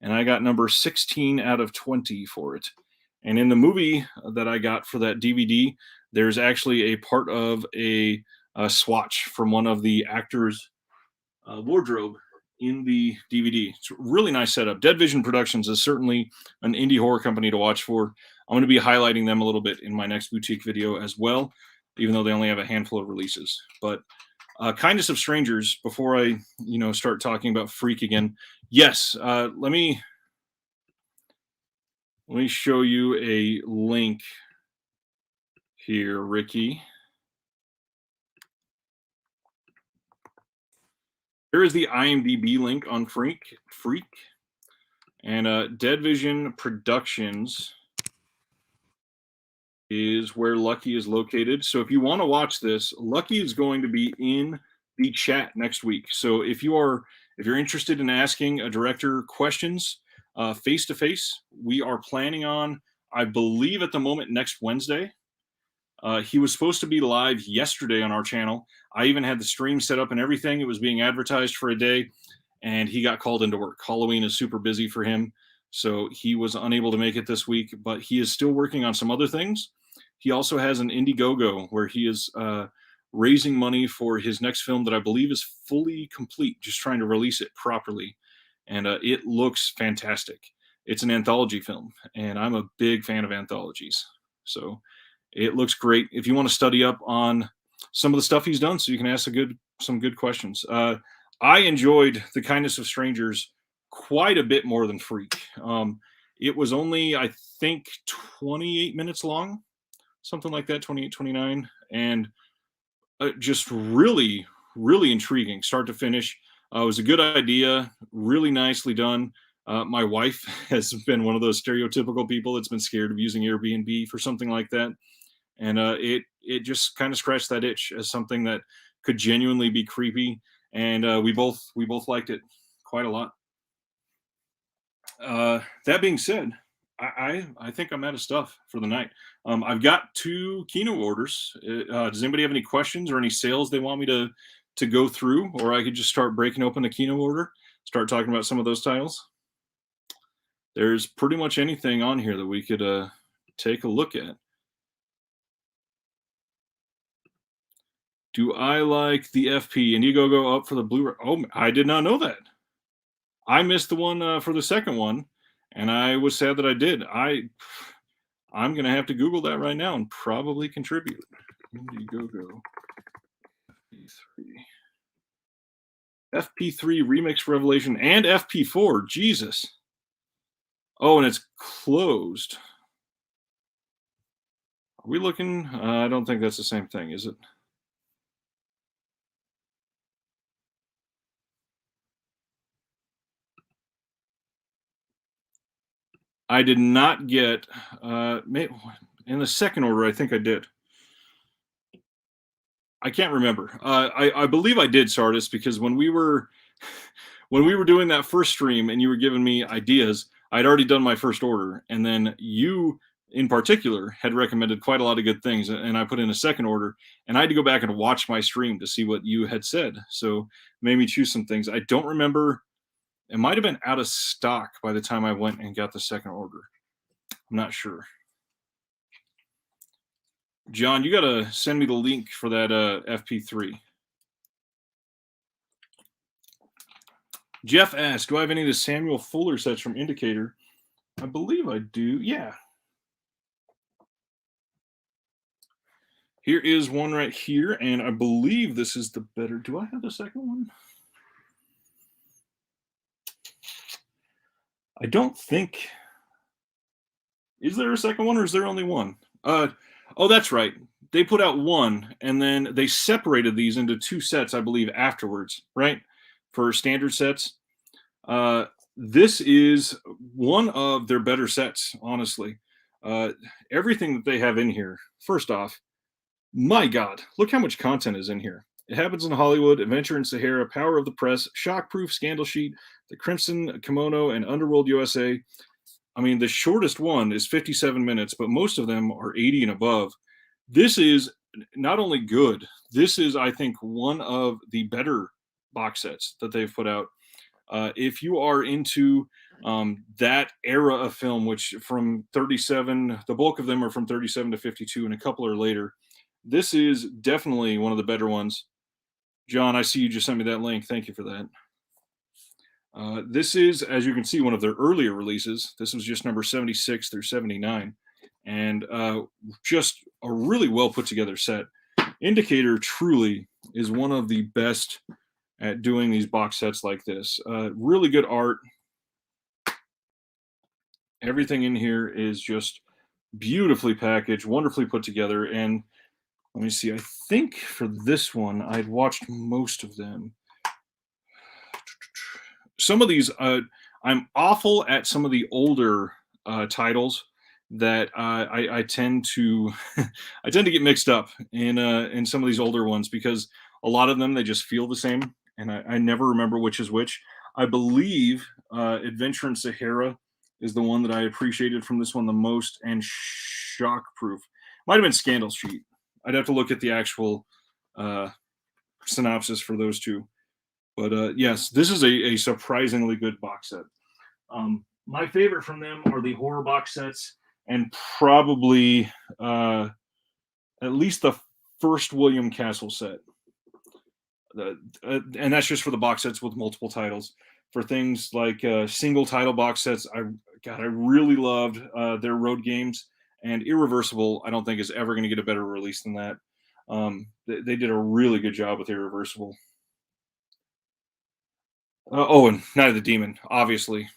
And I got number 16 out of 20 for it. And in the movie that I got for that DVD, there's actually a part of a swatch from one of the actors' wardrobe in the DVD. It's a really nice setup. Dead Vision Productions is certainly an indie horror company to watch for. I'm going to be highlighting them a little bit in my next boutique video as well. even though they only have a handful of releases. But Kindness of Strangers, before I, start talking about Freak again, yes, let me show you a link here, Ricky. Here is the IMDb link on Freak. And Dead Vision Productions is where Lucky is located. So if you want to watch this, Lucky is going to be in the chat next week. So if you're interested in asking a director questions face to face, we are planning on, I believe at the moment, next Wednesday. He was supposed to be live yesterday on our channel. I even had the stream set up and everything. It was being advertised for a day, and he got called into work. Halloween is super busy for him, so he was unable to make it this week, but he is still working on some other things. He also has an Indiegogo where he is raising money for his next film that I believe is fully complete, just trying to release it properly. And it looks fantastic. It's an anthology film, and I'm a big fan of anthologies. So it looks great. If you want to study up on some of the stuff he's done, so you can ask some good questions. I enjoyed The Kindness of Strangers quite a bit more than Freak. It was only, I think, 28 minutes long, something like that, 28, 29, and just really, really intriguing, start to finish. It was a good idea, really nicely done. My wife has been one of those stereotypical people that's been scared of using Airbnb for something like that. And it just kind of scratched that itch as something that could genuinely be creepy. And we both liked it quite a lot. That being said, I think I'm out of stuff for the night. I've got 2 Kino orders. Does anybody have any questions or any sales they want me to go through, or I could just start breaking open the Kino order, start talking about some of those titles? There's pretty much anything on here that we could take a look at. Do I like the FP? Indiegogo up for the Blu-ray? Oh, I did not know that. I missed the one for the second one, and I was sad that I did. I'm going to have to Google that right now and probably contribute. Indiegogo FP3 Remix Revelation and FP4. Jesus. Oh, and it's closed. Are we looking? I don't think that's the same thing, is it? I did not get, in the second order, I think I did. I can't remember. I believe I did, Sardis, because when we were doing that first stream and you were giving me ideas, I'd already done my first order, and then you in particular had recommended quite a lot of good things, and I put in a second order, and I had to go back and watch my stream to see what you had said. So made me choose some things. I don't remember. It might have been out of stock by the time I went and got the second order. I'm not sure. John, you got to send me the link for that FP3. Jeff asked, do I have any of the Samuel Fuller sets from Indicator? I believe I do. Yeah. Here is one right here, and I believe this is the better. Do I have the second one? I don't think. Is there a second one, or is there only one? Oh, that's right. They put out one, and then they separated these into 2 sets, I believe, afterwards, right? For standard sets. This is one of their better sets, honestly. Everything that they have in here, first off, my God, look how much content is in here. It Happens in Hollywood, Adventure in Sahara, Power of the Press, Shockproof, Scandal Sheet, The Crimson Kimono, and Underworld USA. I mean, the shortest one is 57 minutes, but most of them are 80 and above. This is not only good, this is, I think, one of the better box sets that they've put out. If you are into that era of film, which from 37, the bulk of them are from 37 to 52, and a couple are later, this is definitely one of the better ones. John, I see you just sent me that link. Thank you for that. This is, as you can see, one of their earlier releases. This was just number 76 through 79, and just a really well put together set. Indicator truly is one of the best at doing these box sets like this. Really good art. Everything in here is just beautifully packaged, wonderfully put together. And let me see, I think for this one, I'd watched most of them. Some of these, I'm awful at some of the older titles that I tend to I tend to get mixed up in some of these older ones because a lot of them they just feel the same, and I never remember which is which. I believe Adventure in Sahara is the one that I appreciated from this one the most, and Shockproof might have been Scandal Sheet. I'd have to look at the actual uh, synopsis for those two. But yes, this is a surprisingly good box set. My favorite from them are the horror box sets, and probably at least the first William Castle set. And that's just for the box sets with multiple titles. For things like single title box sets, I really loved their road games, and Irreversible. I don't think is ever going to get a better release than that. They did a really good job with Irreversible. Oh, and Night of the Demon, obviously.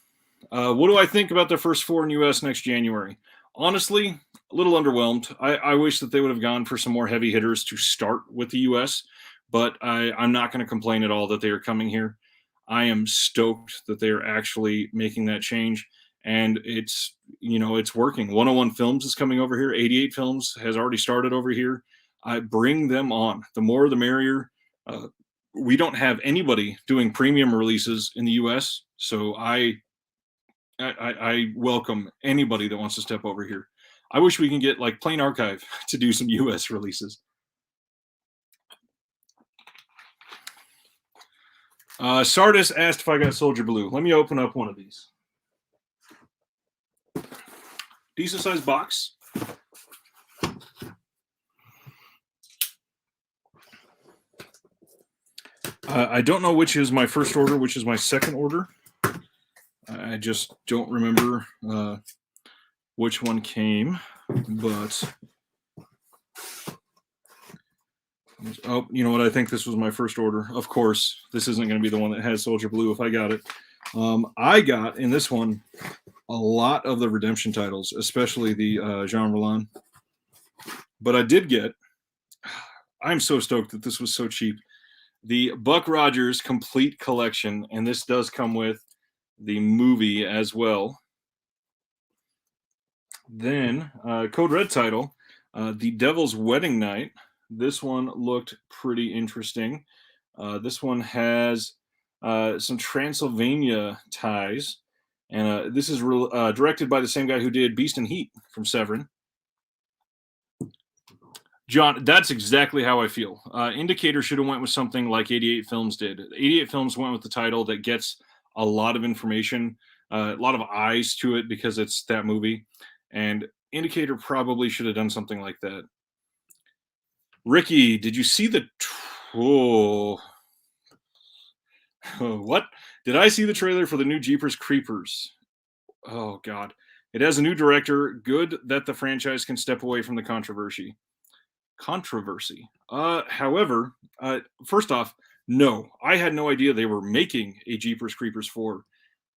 What do I think about their first four in US next January? Honestly, a little underwhelmed. I wish that they would have gone for some more heavy hitters to start with the US, but I'm not going to complain at all that they are coming here. I am stoked that they are actually making that change. And it's working. 101 Films is coming over here. 88 Films has already started over here. I bring them on. The more, the merrier. Uh, we don't have anybody doing premium releases in the US, so I welcome anybody that wants to step over here. I wish we can get like Plain Archive to do some US releases. Sardis asked if I got Soldier Blue. Let me open up one of these. Decent sized box. I don't know which is my first order, which is my second order. I just don't remember which one came, but oh, you know what? I think this was my first order. Of course, this isn't going to be the one that has Soldier Blue if I got it. I got in this one a lot of the Redemption titles, especially the Jean Rollin. But I did get, I'm so stoked that this was so cheap, the Buck Rogers Complete Collection, and this does come with the movie as well. Then Code Red title, The Devil's Wedding Night. This one looked pretty interesting. This one has some Transylvania ties, and this is directed by the same guy who did Beast and Heat from Severin. John, that's exactly how I feel. Indicator should have went with something like 88 Films did. 88 Films went with the title that gets a lot of information, a lot of eyes to it because it's that movie. And Indicator probably should have done something like that. Ricky, did you see the? Oh, what? Did I see the trailer for the new Jeepers Creepers? Oh God, it has a new director. Good that the franchise can step away from the controversy. However, first off, no, I had no idea they were making a Jeepers Creepers 4.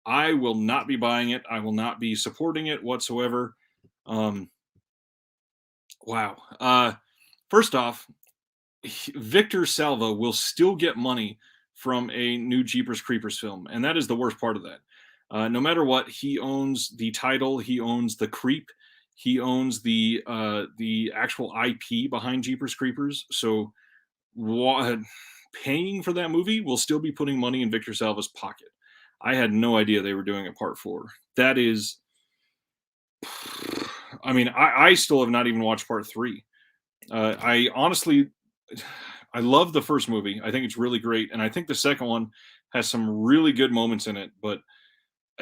I will not be buying it. I will not be supporting it whatsoever. Wow. First off, Victor Salva will still get money from a new Jeepers Creepers film, and that is the worst part of that. No matter what, he owns the title, he owns the creep, he owns the actual IP behind Jeepers Creepers. So, paying for that movie will still be putting money in Victor Salva's pocket. I had no idea they were doing a part 4. That is, I mean, I still have not even watched part 3. I honestly, I love the first movie. I think it's really great, and I think the second one has some really good moments in it. But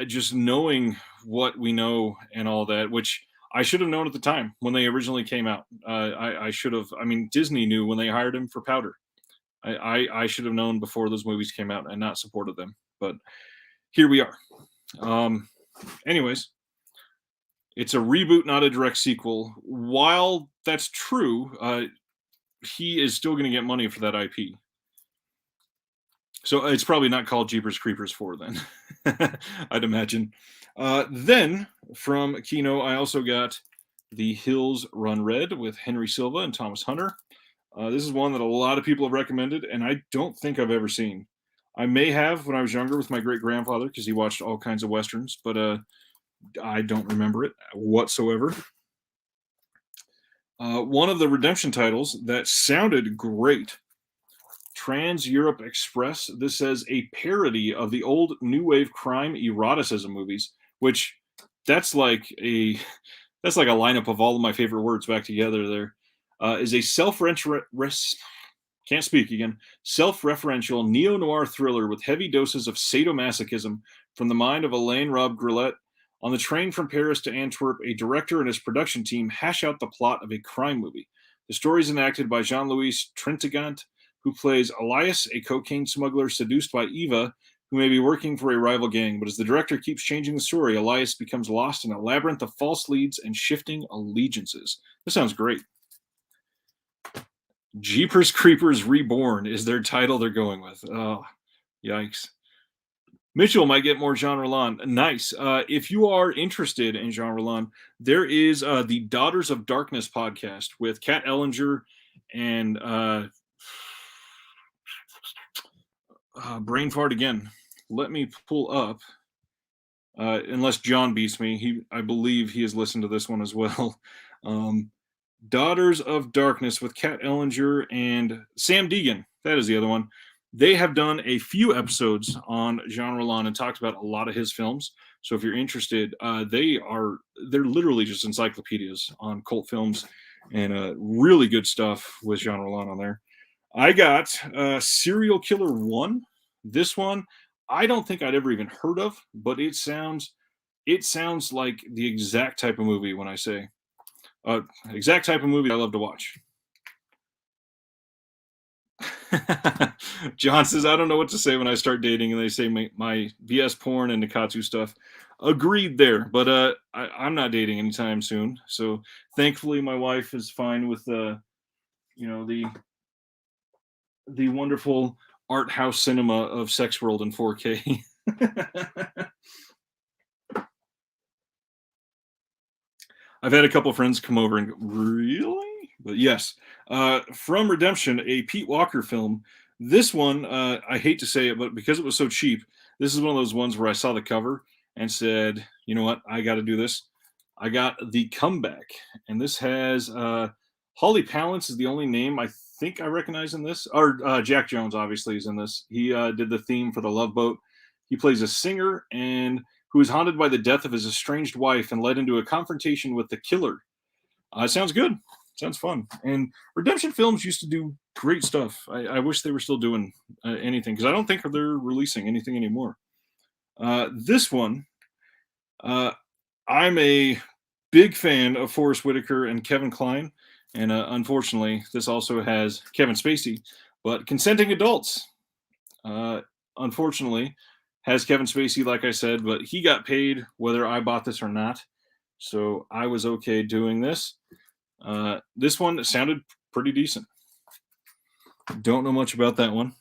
just knowing what we know and all that, which I should have known at the time when they originally came out. I should have. I mean, Disney knew when they hired him for Powder. I should have known before those movies came out and not supported them. But here we are. Anyways, it's a reboot, not a direct sequel. While that's true, he is still going to get money for that IP. So it's probably not called Jeepers Creepers 4 then, I'd imagine. Then from Kino, I also got The Hills Run Red with Henry Silva and Thomas Hunter. This is one that a lot of people have recommended, and I don't think I've ever seen. I may have when I was younger with my great grandfather because he watched all kinds of westerns, but I don't remember it whatsoever. One of the redemption titles that sounded great, Trans Europe Express. This says a parody of the old new wave crime eroticism movies, which that's like a that's like a lineup of all of my favorite words back together. There is a can't speak again self-referential neo-noir thriller with heavy doses of sadomasochism from the mind of Alain Rob Grillet. On the train from Paris to Antwerp, a director and his production team hash out the plot of a crime movie. The story is enacted by Jean-Louis Trintignant, who plays Elias, a cocaine smuggler seduced by Eva, who may be working for a rival gang. But as the director keeps changing the story, Elias becomes lost in a labyrinth of false leads and shifting allegiances. This sounds great. Jeepers Creepers Reborn is their title they're going with. Oh, yikes. Mitchell might get more Jean Roland. Nice. If you are interested in Jean Roland, there is the Daughters of Darkness podcast with Kat Ellinger and brain fart again. Let me pull up. Unless John beats me, I believe he has listened to this one as well. Daughters of Darkness with Kat Ellinger and Sam Deegan. That is the other one. They have done a few episodes on Jean Roland and talked about a lot of his films. So if you're interested, they're literally just encyclopedias on cult films and really good stuff with Jean Roland on there. I got Serial Killer 1. This one, I don't think I'd ever even heard of, but it sounds like the exact type of movie when I say exact type of movie I love to watch. John says, I don't know what to say when I start dating and they say my VS porn and Nikatsu stuff. Agreed there, but I'm not dating anytime soon. So thankfully my wife is fine with the wonderful art house cinema of Sex World in 4K. I've had a couple friends come over and go, really? But yes, from Redemption, a Pete Walker film. This one, I hate to say it, but because it was so cheap, this is one of those ones where I saw the cover and said, you know what, I got to do this. I got The Comeback, and this has Holly Palance is the only name I think I recognize in this. Or Jack Jones, obviously, is in this. He did the theme for The Love Boat. He plays a singer and who is haunted by the death of his estranged wife and led into a confrontation with the killer. Sounds good. Sounds fun. And Redemption Films used to do great stuff. I wish they were still doing anything because I don't think they're releasing anything anymore. This one, I'm a big fan of Forrest Whitaker and Kevin Kline. And unfortunately, this also has Kevin Spacey. But Consenting Adults, unfortunately, has Kevin Spacey, like I said, but he got paid whether I bought this or not. So I was okay doing this. This one sounded pretty decent. Don't know much about that one.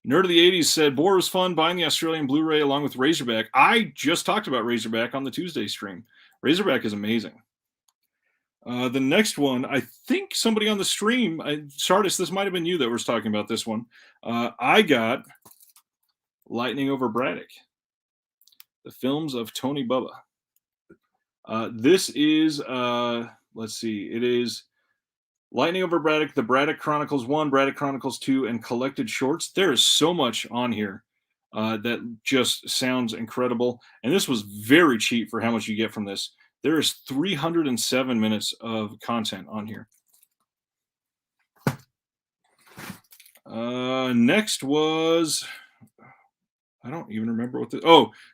Nerd of the 80s said, Boar was fun buying the Australian Blu-ray along with Razorback. I just talked about Razorback on the Tuesday stream. Razorback is amazing. The next one, I think somebody on the stream, Sardis, this might have been you that was talking about this one. I got Lightning Over Braddock, the films of Tony Bubba. This is, let's see, it is Lightning Over Braddock, the Braddock Chronicles 1, Braddock Chronicles 2, and Collected Shorts. There is so much on here that just sounds incredible. And this was very cheap for how much you get from this. There is 307 minutes of content on here. Next was, I don't even remember what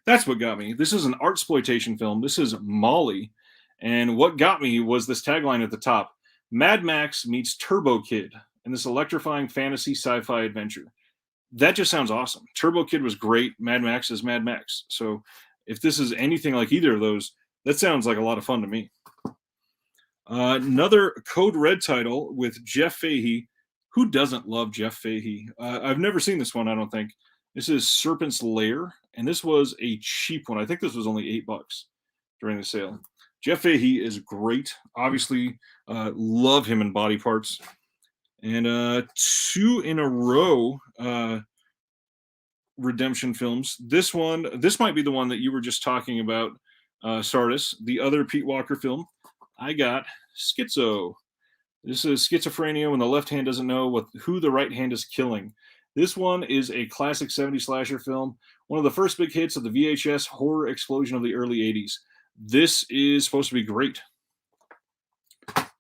that's what got me. This is an artsploitation film. This is Molly. And what got me was this tagline at the top, Mad Max meets Turbo Kid in this electrifying fantasy sci-fi adventure. That just sounds awesome. Turbo Kid was great. Mad Max is Mad Max. So if this is anything like either of those, that sounds like a lot of fun to me. Another Code Red title with Jeff Fahey. Who doesn't love Jeff Fahey? I've never seen this one, I don't think. This is Serpent's Lair, and this was a cheap one. I think this was only $8 during the sale. Jeff Fahey is great. Obviously, love him in Body Parts. And 2 in a row redemption films. This might be the one that you were just talking about, Sardis. The other Pete Walker film. I got Schizo. This is schizophrenia when the left hand doesn't know who the right hand is killing. This one is a classic 70s slasher film, one of the first big hits of the VHS horror explosion of the early 80s. This is supposed to be great.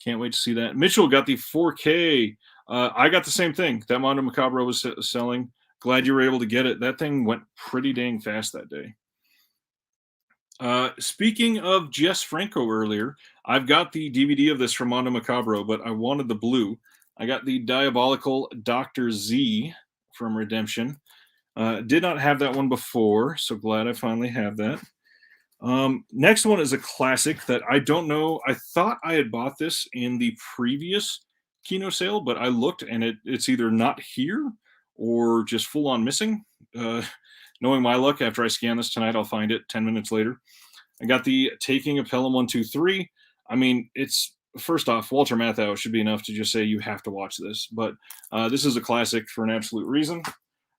Can't wait to see that. Mitchell got the 4K. I got the same thing that Mondo Macabro was selling. Glad you were able to get it. That thing went pretty dang fast that day. Speaking of Jess Franco earlier, I've got the DVD of this from Mondo Macabro, but I wanted the blue. I got the Diabolical Dr. Z from Redemption. Did not have that one before, so glad I finally have that. Next one is a classic that I don't know. I thought I had bought this in the previous Kino sale, but I looked and it's either not here or just full on missing. Knowing my luck, after I scan this tonight, I'll find it 10 minutes later. I got the Taking of Pelham 123. I mean, it's first off, Walter Matthau should be enough to just say you have to watch this, but this is a classic for an absolute reason.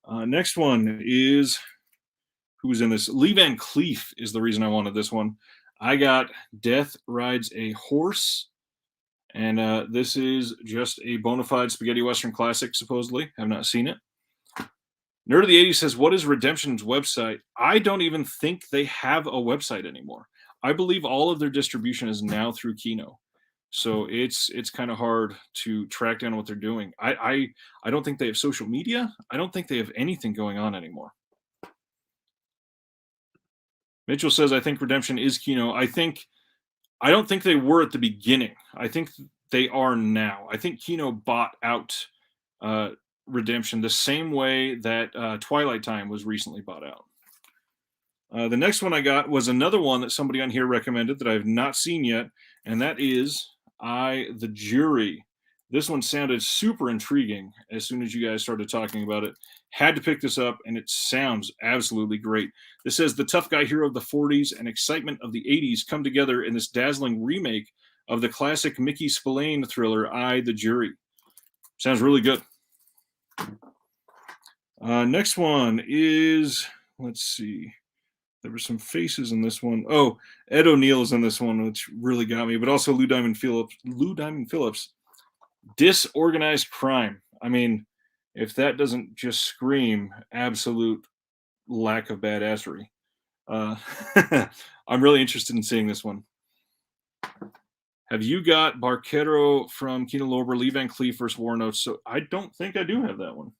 Next one is, who's in this? Lee Van Cleef is the reason I wanted this one. I got Death Rides a Horse, and this is just a bona fide spaghetti western classic, supposedly. Have not seen it. Nerd of the 80s says, what is Redemption's website? I don't even think they have a website anymore. I believe all of their distribution is now through Kino. So it's kind of hard to track down what they're doing. I don't think they have social media. I don't think they have anything going on anymore. Mitchell says, I think Redemption is Kino. I don't think they were at the beginning. I think they are now. I think Kino bought out Redemption the same way that Twilight Time was recently bought out. The next one I got was another one that somebody on here recommended that I have not seen yet, and that is I, the Jury. This one sounded super intriguing as soon as you guys started talking about it. Had to pick this up, and it sounds absolutely great. This says the tough guy hero of the 40s and excitement of the 80s come together in this dazzling remake of the classic Mickey Spillane thriller, I, the Jury. Sounds really good. Next one is, let's see. There were some faces in this one. Oh, Ed O'Neill is in this one, which really got me, but also Lou Diamond Phillips. Disorganized Crime. I mean, if that doesn't just scream absolute lack of badassery. I'm really interested in seeing this one. Have you got Barquero from Kino Lorber, Lee Van Cleef versus War Notes? So I don't think I do have that one.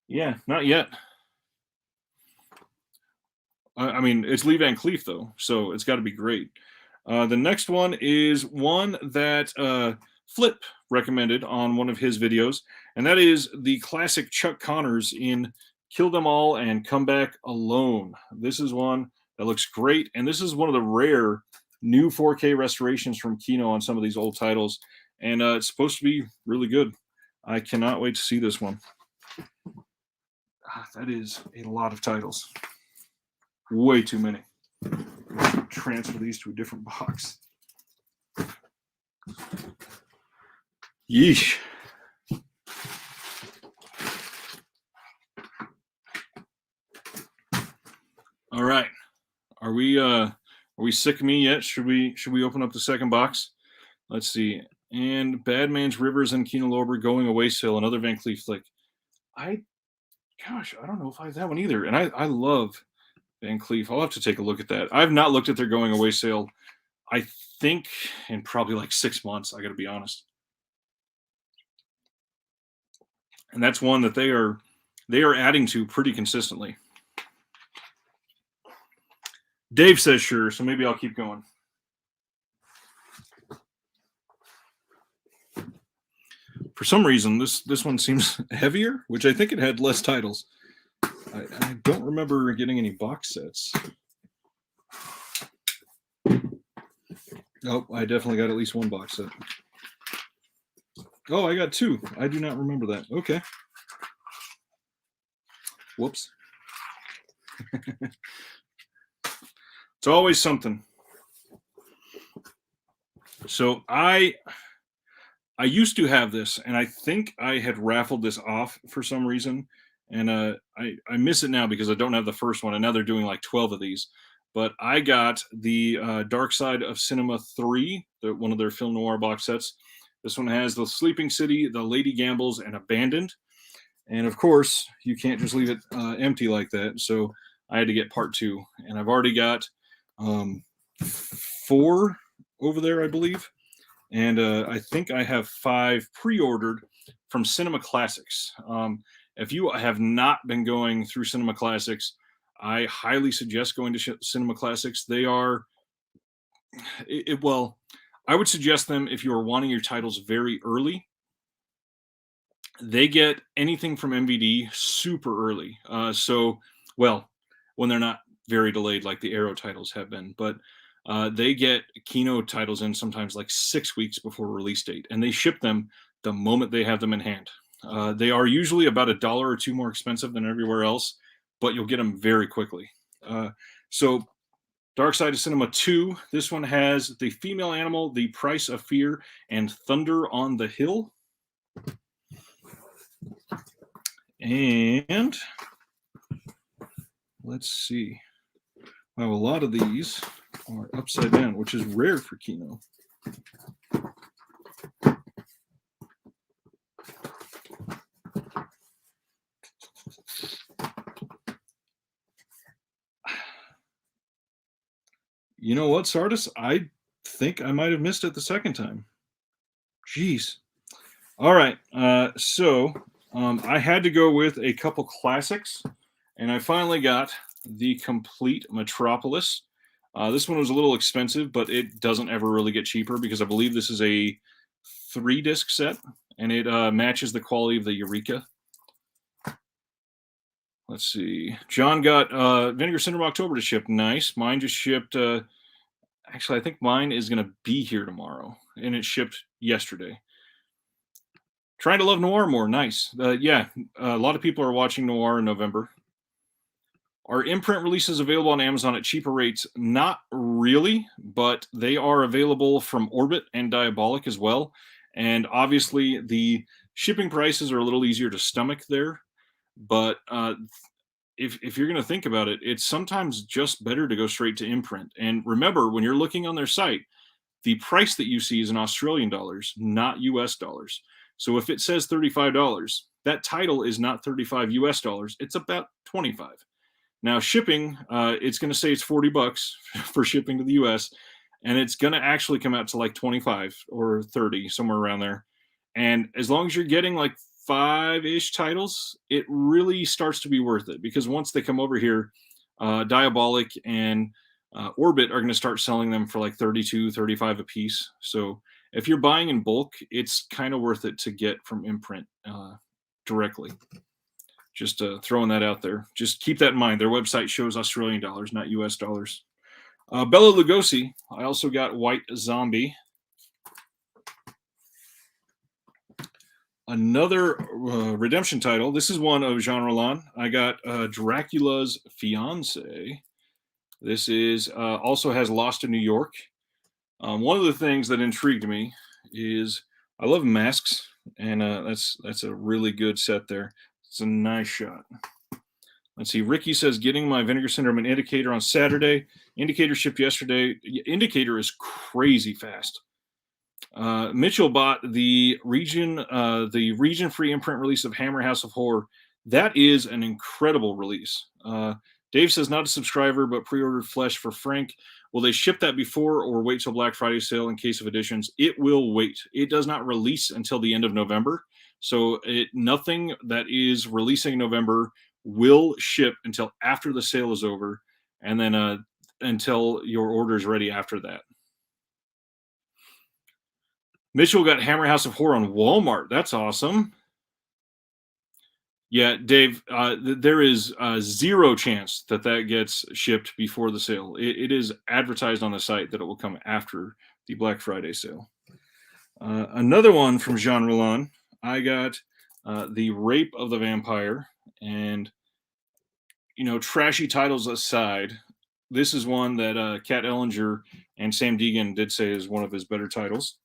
Yeah, not yet. I mean, it's Lee Van Cleef, though, so it's got to be great. The next one is one that Flip recommended on one of his videos, and that is the classic Chuck Connors in Kill Them All and Come Back Alone. This is one that looks great, and this is one of the rare new 4K restorations from Kino on some of these old titles, and it's supposed to be really good. I cannot wait to see this one. That is a lot of titles. Way too many. Transfer these to a different box. Yeesh. All right. Are we sick of me yet? Should we open up the second box? Let's see. And Badman's Rivers and Kino Lorber Going Away Sale, another Van Cleef flick. I don't know if I have that one either. And I love Van Cleef. I'll have to take a look at that. I've not looked at their going away sale, I think, in probably like 6 months. I got to be honest. And that's one that they are adding to pretty consistently. Dave says sure, so maybe I'll keep going. For some reason, this one seems heavier, which I think it had less titles. I don't remember getting any box sets. Oh, I definitely got at least one box set. Oh, I got two. I do not remember that. Okay. Whoops. It's always something. So I used to have this, and I think I had raffled this off for some reason, and I miss it now because I don't have the first one, and now they're doing like 12 of these. But I got the Dark Side of Cinema 3, one of their film noir box sets. This one has The Sleeping City, The Lady Gambles, and Abandoned. And of course, you can't just leave it empty like that. So I had to get part two, and I've already got 4 over there, I believe. And I think I have 5 pre-ordered from Cinema Classics. If you have not been going through Cinema Classics, I highly suggest going to Cinema Classics. They are, well, I would suggest them if you are wanting your titles very early. They get anything from MVD super early. Well, when they're not very delayed like the Arrow titles have been, but they get Kino titles in sometimes like 6 weeks before release date, and they ship them the moment they have them in hand. They are usually about $1 or $2 more expensive than everywhere else, but you'll get them very quickly. So Dark Side of Cinema 2, this one has The Female Animal, The Price of Fear, and Thunder on the Hill. And let's see. Wow, a lot of these are upside down, which is rare for Kino. You know what, Sardis? I think I might have missed it the second time. Jeez. All right. I had to go with a couple classics, and I finally got the complete Metropolis. This one was a little expensive, but it doesn't ever really get cheaper because I believe this is a 3-disc set, and it matches the quality of the Eureka. Let's see. John got Vinegar Syndrome October to ship. Nice. Mine just shipped. Actually, I think mine is going to be here tomorrow, and it shipped yesterday. Trying to love noir more. Nice. Yeah, a lot of people are watching noir in November. Are imprint releases available on Amazon at cheaper rates? Not really, but they are available from Orbit and Diabolic as well. And obviously, the shipping prices are a little easier to stomach there. But if you're going to think about it, it's sometimes just better to go straight to imprint. And remember, when you're looking on their site, the price that you see is in Australian dollars, not US dollars. So if it says $35, that title is not 35 US dollars. It's about 25. Now shipping, it's going to say it's $40 for shipping to the US, and it's going to actually come out to like 25 or 30, somewhere around there. And as long as you're getting like 5-ish titles, it really starts to be worth it, because once they come over here, Diabolic and Orbit are going to start selling them for like 32, 35 a piece. So if you're buying in bulk, it's kind of worth it to get from imprint directly. Just throwing that out there. Just keep that in mind. Their website shows Australian dollars, not US dollars. Bela Lugosi. I also got White Zombie. Another redemption title. This is one of Jean Roland. I got Dracula's Fiance. This is also has Lost in New York. One of the things that intrigued me is I love masks, and that's a really good set there. It's a nice shot. Let's see. Ricky says, getting my Vinegar Syndrome and Indicator on Saturday. Indicator shipped yesterday. Indicator is crazy fast. Mitchell bought the region-free imprint release of Hammer House of Horror. That is an incredible release. Dave says, not a subscriber, but pre-ordered Flesh for Frank. Will they ship that before or wait till Black Friday sale in case of editions? It will wait. It does not release until the end of November. So nothing that is releasing in November will ship until after the sale is over, and then until your order is ready after that. Mitchell got Hammer House of Horror on Walmart. That's awesome. Yeah, Dave, there is zero chance that gets shipped before the sale. It is advertised on the site that it will come after the Black Friday sale. Another one from Jean Rollin. I got The Rape of the Vampire. And, trashy titles aside, this is one that Kat Ellinger and Sam Deegan did say is one of his better titles.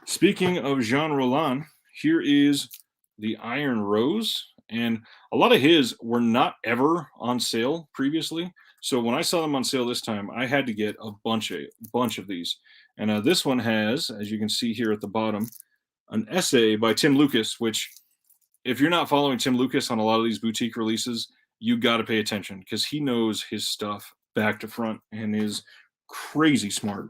Speaking of Jean Rollin, here is The Iron Rose. And a lot of his were not ever on sale previously. So when I saw them on sale this time, I had to get a bunch of these. And this one has, as you can see here at the bottom, an essay by Tim Lucas, which, if you're not following Tim Lucas on a lot of these boutique releases, you got to pay attention because he knows his stuff back to front and is crazy smart.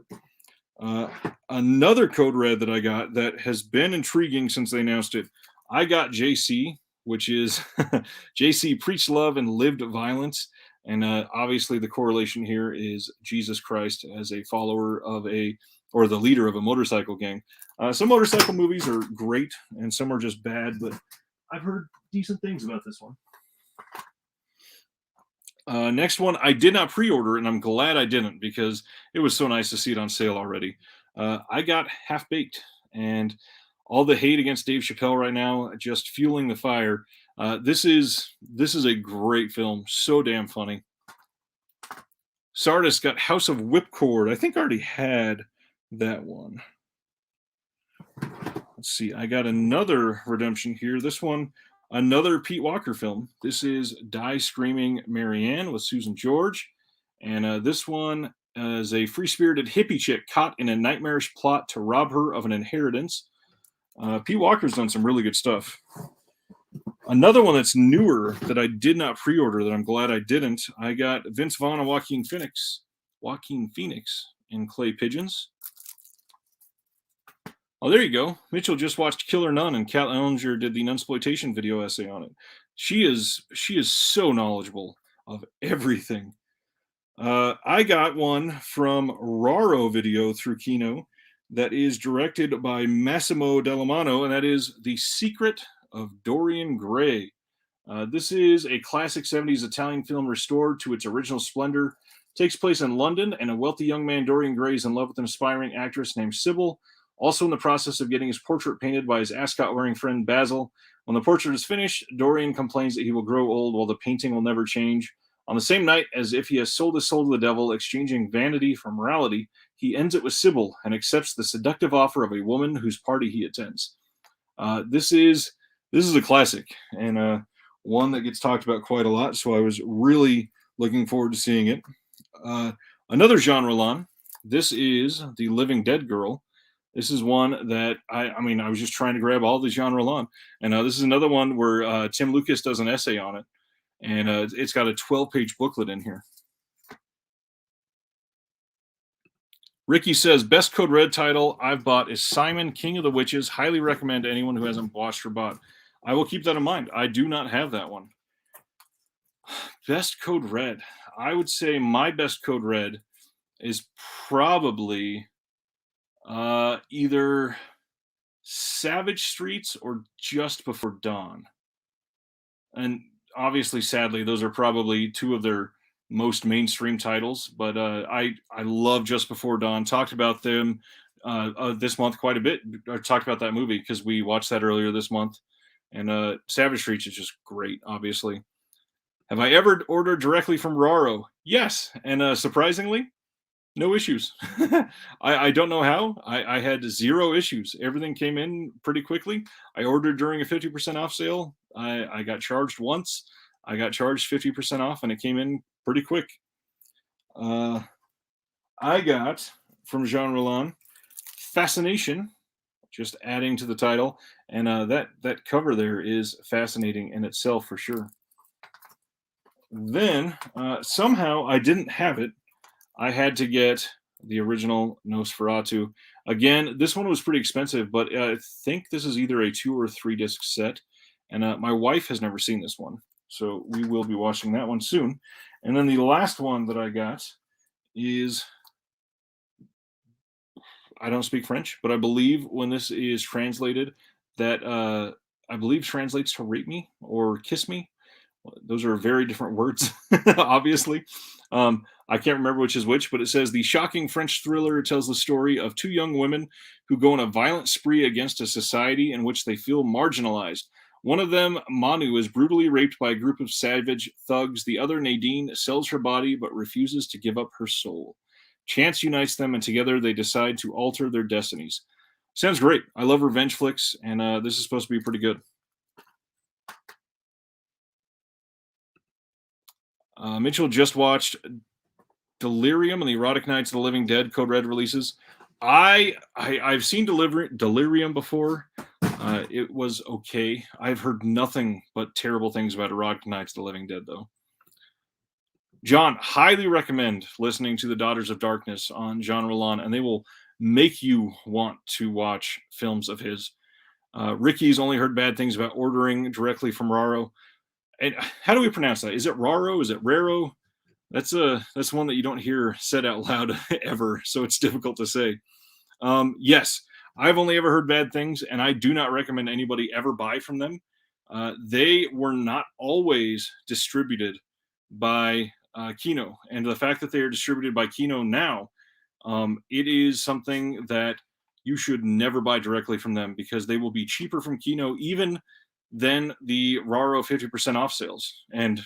Another Code Red that I got that has been intriguing since they announced it, I got JC, which is JC Preached Love and Lived Violence. And obviously the correlation here is Jesus Christ as a follower of or the leader of a motorcycle gang. Some motorcycle movies are great and some are just bad, but I've heard decent things about this one. Next one, I did not pre-order, and I'm glad I didn't because it was so nice to see it on sale already. I got Half Baked, and all the hate against Dave Chappelle right now just fueling the fire. This is a great film, so damn funny. Sardis got House of Whipcord. I think I already had that one. Let's see. I got another redemption here. This one, another Pete Walker film. This is Die Screaming Marianne with Susan George. And this one is a free-spirited hippie chick caught in a nightmarish plot to rob her of an inheritance. Pete Walker's done some really good stuff. Another one that's newer that I did not pre-order that I'm glad I didn't. I got Vince Vaughn and Joaquin Phoenix in Clay Pigeons. Oh, there you go. Mitchell just watched Killer Nun, and Kat Ellinger did the Nunsploitation video essay on it. She is so knowledgeable of everything. I got one from Raro Video through Kino that is directed by Massimo Dallamano, and that is The Secret of Dorian Gray. This is a classic 70s Italian film restored to its original splendor. It takes place in London, and a wealthy young man, Dorian Gray, is in love with an aspiring actress named Sybil, also in the process of getting his portrait painted by his ascot-wearing friend Basil. When the portrait is finished, Dorian complains that he will grow old while the painting will never change. On the same night, as if he has sold his soul to the devil, exchanging vanity for morality, he ends it with Sybil and accepts the seductive offer of a woman whose party he attends. This is a classic and one that gets talked about quite a lot, so I was really looking forward to seeing it. Another Jean Rollin. This is The Living Dead Girl. This is one that I was just trying to grab all the Jean Rollin, and this is another one where Tim Lucas does an essay on it, and it's got a 12-page booklet in here. Ricky says, best Code Red title I've bought is Simon, King of the Witches. Highly recommend to anyone who hasn't watched or bought. I will keep that in mind. I do not have that one. Best Code Red. I would say my best Code Red is probably either Savage Streets or Just Before Dawn. And obviously, sadly, those are probably two of their most mainstream titles, but I love Just Before Dawn. Talked about them this month quite a bit. I talked about that movie because we watched that earlier this month. And Savage Streets is just great, obviously. Have I ever ordered directly from Raro? Yes, and surprisingly, no issues. I don't know how. I had zero issues. Everything came in pretty quickly. I ordered during a 50% off sale. I got charged once. I got charged 50% off, and it came in pretty quick. I got, from Jean Rollin, Fascination, just adding to the title. And that cover there is fascinating in itself for sure. Then, somehow, I didn't have it. I had to get the original Nosferatu. Again, this one was pretty expensive, but I think this is either a 2 or 3 disc set. And my wife has never seen this one, so we will be watching that one soon. And then the last one that I got is, I don't speak French, but I believe when this is translated, that I believe translates to rape me or kiss me. Those are very different words, obviously. I can't remember which is which, but it says the shocking French thriller tells the story of two young women who go on a violent spree against a society in which they feel marginalized. One of them, Manu, is brutally raped by a group of savage thugs. The other, Nadine, sells her body but refuses to give up her soul. Chance unites them, and together they decide to alter their destinies. Sounds great. I love revenge flicks, and this is supposed to be pretty good. Mitchell just watched Delirium and the Erotic Nights of the Living Dead Code Red releases. I've seen Delirium before. It was okay. I've heard nothing but terrible things about Erotic Nights of the Living Dead, though. John, highly recommend listening to the Daughters of Darkness on Jean Roland, and they will make you want to watch films of his. Ricky's only heard bad things about ordering directly from Raro. And how do we pronounce that? Is it Raro? Is it Raro? That's one that you don't hear said out loud ever, so it's difficult to say. Yes, I've only ever heard bad things, and I do not recommend anybody ever buy from them. They were not always distributed by Kino, and the fact that they are distributed by Kino now, it is something that you should never buy directly from them because they will be cheaper from Kino even than the Raro 50% off sales. And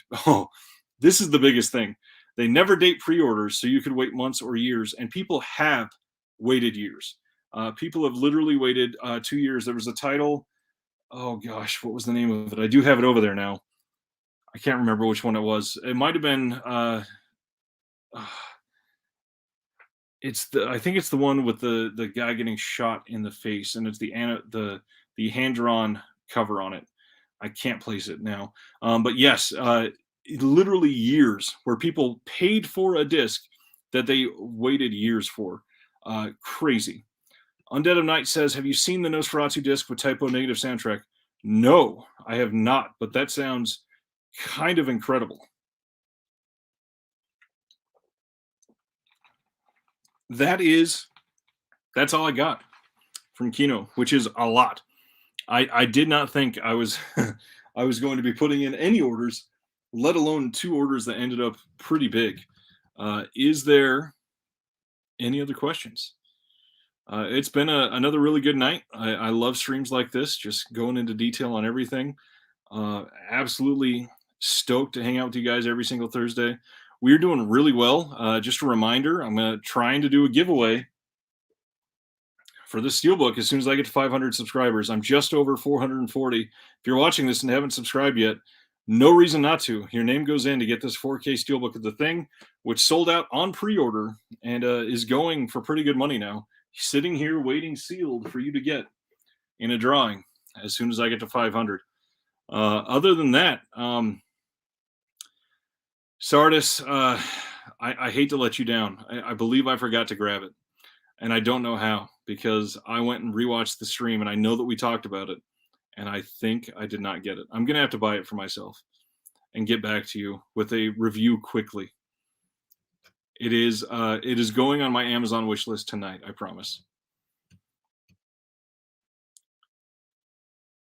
this is the biggest thing. They never date pre-orders, so you could wait months or years, and people have waited years. People have literally waited 2 years. There was a title. Oh gosh, what was the name of it? I do have it over there now. I can't remember which one it was. It might have been. I think it's the one with the guy getting shot in the face, and it's the hand drawn cover on it. I can't place it now, but yes, literally years where people paid for a disc that they waited years for. Crazy. Undead of Night says, have you seen the Nosferatu disc with Typo Negative soundtrack? No, I have not, but that sounds kind of incredible. That's all I got from Kino, which is a lot. I did not think I was I was going to be putting in any orders, let alone 2 orders that ended up pretty big. Is there any other questions? It's been another really good night. I love streams like this, just going into detail on everything. Absolutely stoked to hang out with you guys every single Thursday. We're doing really well. Just a reminder, I'm trying to do a giveaway for the Steelbook as soon as I get to 500 subscribers. I'm just over 440. If you're watching this and haven't subscribed yet, no reason not to. Your name goes in to get this 4K Steelbook of The Thing, which sold out on pre-order and is going for pretty good money now. Sitting here waiting sealed for you to get in a drawing as soon as I get to 500. Other than that, Sardis, I hate to let you down. I believe I forgot to grab it, and I don't know how because I went and rewatched the stream, and I know that we talked about it, and I think I did not get it. I'm going to have to buy it for myself and get back to you with a review quickly. It is going on my Amazon wish list tonight, I promise.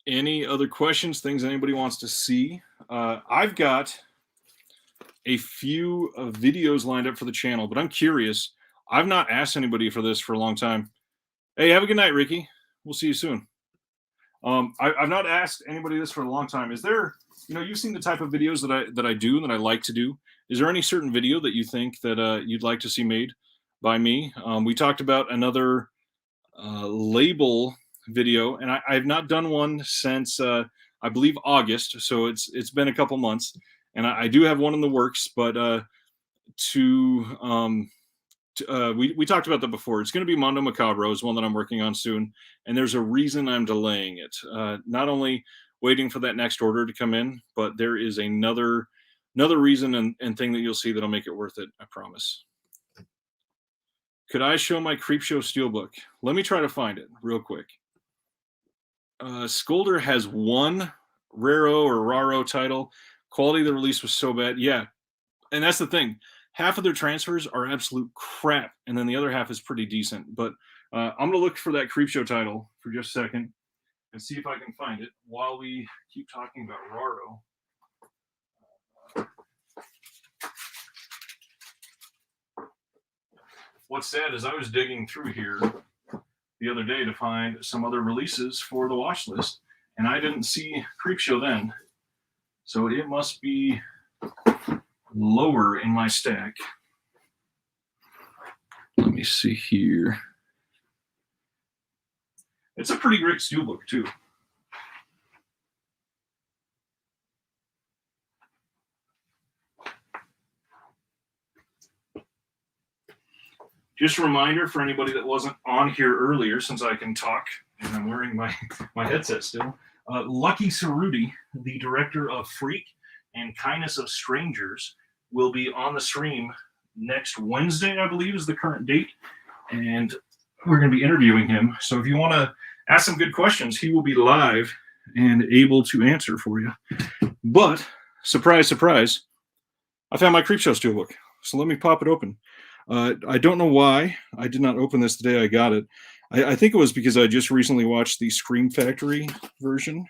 Any other questions, things anybody wants to see? I've got a few videos lined up for the channel, but I'm curious. I've not asked anybody for this for a long time. Hey, have a good night, Ricky. We'll see you soon. I've not asked anybody this for a long time. Is there, you've seen the type of videos that I do and that I like to do. Is there any certain video that you think that you'd like to see made by me? We talked about another label video, and I've not done one since I believe August, so it's been a couple months, and I do have one in the works, but we talked about that before. It's going to be Mondo Macabro is one that I'm working on soon, and there's a reason I'm delaying it. Not only waiting for that next order to come in, but there is another reason and thing that you'll see that'll make it worth it, I promise. Could I show my Creepshow Steelbook? Let me try to find it real quick. Skolder has one Raro title. Quality of the release was so bad. Yeah, and that's the thing. Half of their transfers are absolute crap, and then the other half is pretty decent. But I'm going to look for that Creepshow title for just a second and see if I can find it while we keep talking about Raro. what's sad is I was digging through here the other day to find some other releases for the watch list, and I didn't see Creepshow then. So it must be lower in my stack. Let me see here. It's a pretty great steelbook, too. Just a reminder for anybody that wasn't on here earlier, since I can talk and I'm wearing my headset still. Lucky Cerruti, the director of Freak and Kindness of Strangers, will be on the stream next Wednesday, I believe is the current date. And we're going to be interviewing him. So if you want to ask some good questions, he will be live and able to answer for you. But, surprise, surprise, I found my Creepshow steelbook. So let me pop it open. I don't know why I did not open this the day I got it. I think it was because I just recently watched the Scream Factory version,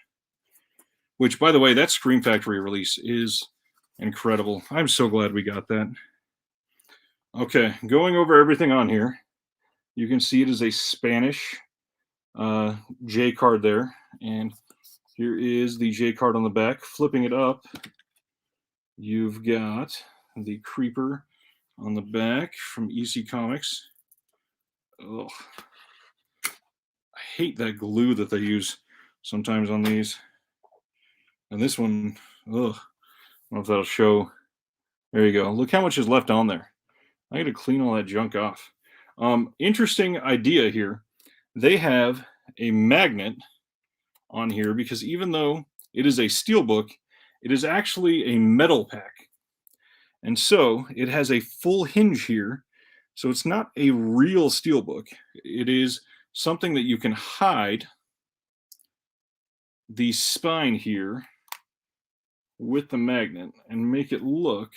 which, by the way, that Scream Factory release is incredible. I'm so glad we got that. Okay, going over everything on here, you can see it is a Spanish J card there, and here is the J card on the back. Flipping it up, you've got the Creeper on the back from EC Comics. Ugh. I hate that glue that they use sometimes on these. And this one, ugh. I don't know if that'll show. There you go. Look how much is left on there. I got to clean all that junk off. Interesting idea here. They have a magnet on here because even though it is a steelbook, it is actually a metal pack. And so it has a full hinge here. So it's not a real steelbook. It is something that you can hide the spine here with the magnet and make it look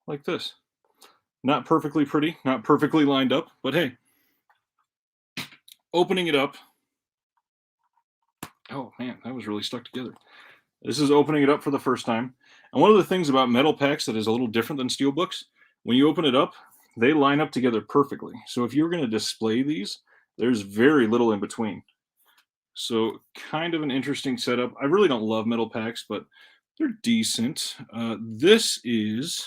like this. Not perfectly pretty, not perfectly lined up, but hey, opening it up. Oh man, that was really stuck together. This is opening it up for the first time. And one of the things about metal packs that is a little different than steel books, when you open it up, they line up together perfectly. So if you're going to display these, there's very little in between. So kind of an interesting setup. I really don't love metal packs, but they're decent. This is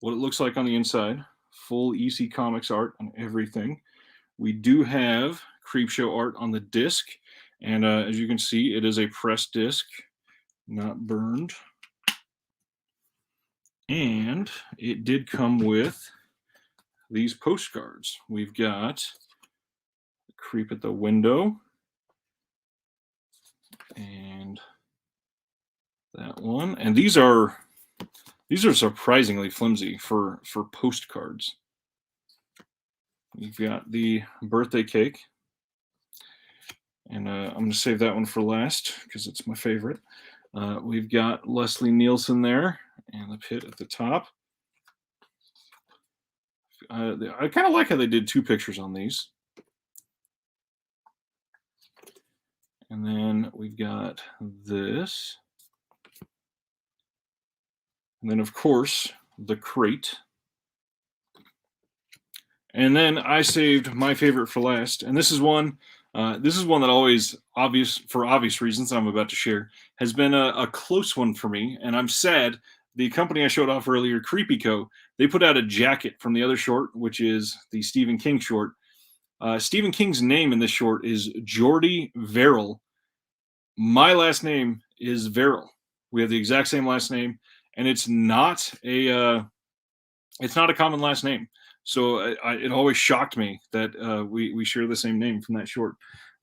what it looks like on the inside. Full EC Comics art on everything. We do have Creepshow art on the disc. And as you can see, it is a pressed disc, not burned. And it did come with these postcards. We've got Creep at the Window and that one. And these are surprisingly flimsy for postcards. We've got the birthday cake. And I'm going to save that one for last because it's my favorite. We've got Leslie Nielsen there and the pit at the top. I kind of like how they did two pictures on these. And then we've got this. And then, of course, the crate. And then I saved my favorite for last. And this is one that always, for obvious reasons I'm about to share, has been a close one for me. And I'm sad. The company I showed off earlier, Creepy Co., they put out a jacket from the other short, which is the Stephen King short. Stephen King's name in this short is Jordy Verrill. My last name is Verrill. We have the exact same last name, and it's not a common last name. So it always shocked me that we share the same name from that short.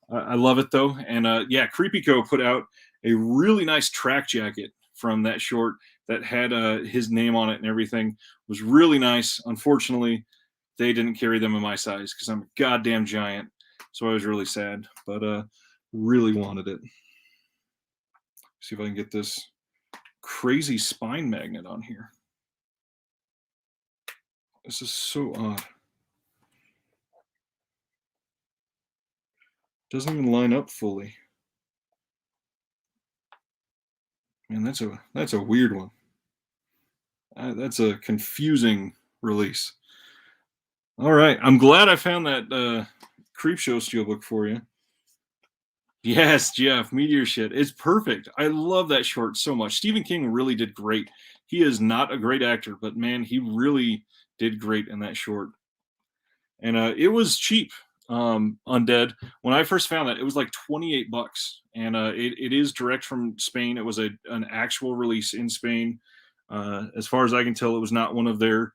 I love it though, and yeah, Creepy Co. put out a really nice track jacket from that short that had his name on it and everything. It was really nice. Unfortunately, they didn't carry them in my size because I'm a goddamn giant. So I was really sad, but really wanted it. See if I can get this crazy spine magnet on here. This is so odd. Doesn't even line up fully. Man, that's a weird one. That's a confusing release. All right, I'm glad I found that Creepshow steelbook for you. Yes, Jeff, Meteor Shit. It's perfect. I love that short so much. Stephen King really did great. He is not a great actor, but man, he really did great in that short. And it was cheap. Undead. When I first found that, it was like 28 bucks, and it is direct from Spain. It was an actual release in Spain. As far as I can tell, it was not one of their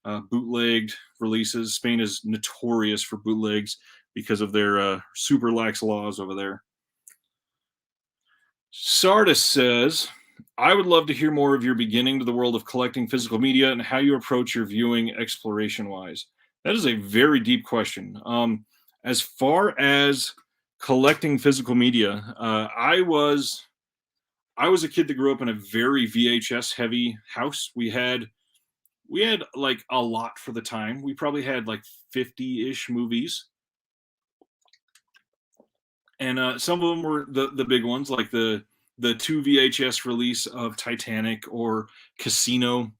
bootlegged releases. Spain is notorious for bootlegs because of their super lax laws over there. Sardis says, I would love to hear more of your beginning to the world of collecting physical media and how you approach your viewing exploration wise. That is a very deep question. As far as collecting physical media, I was a kid that grew up in a very VHS heavy house. We had like a lot for the time. We probably had like 50-ish movies, and some of them were the big ones, like the two VHS release of Titanic or Casino,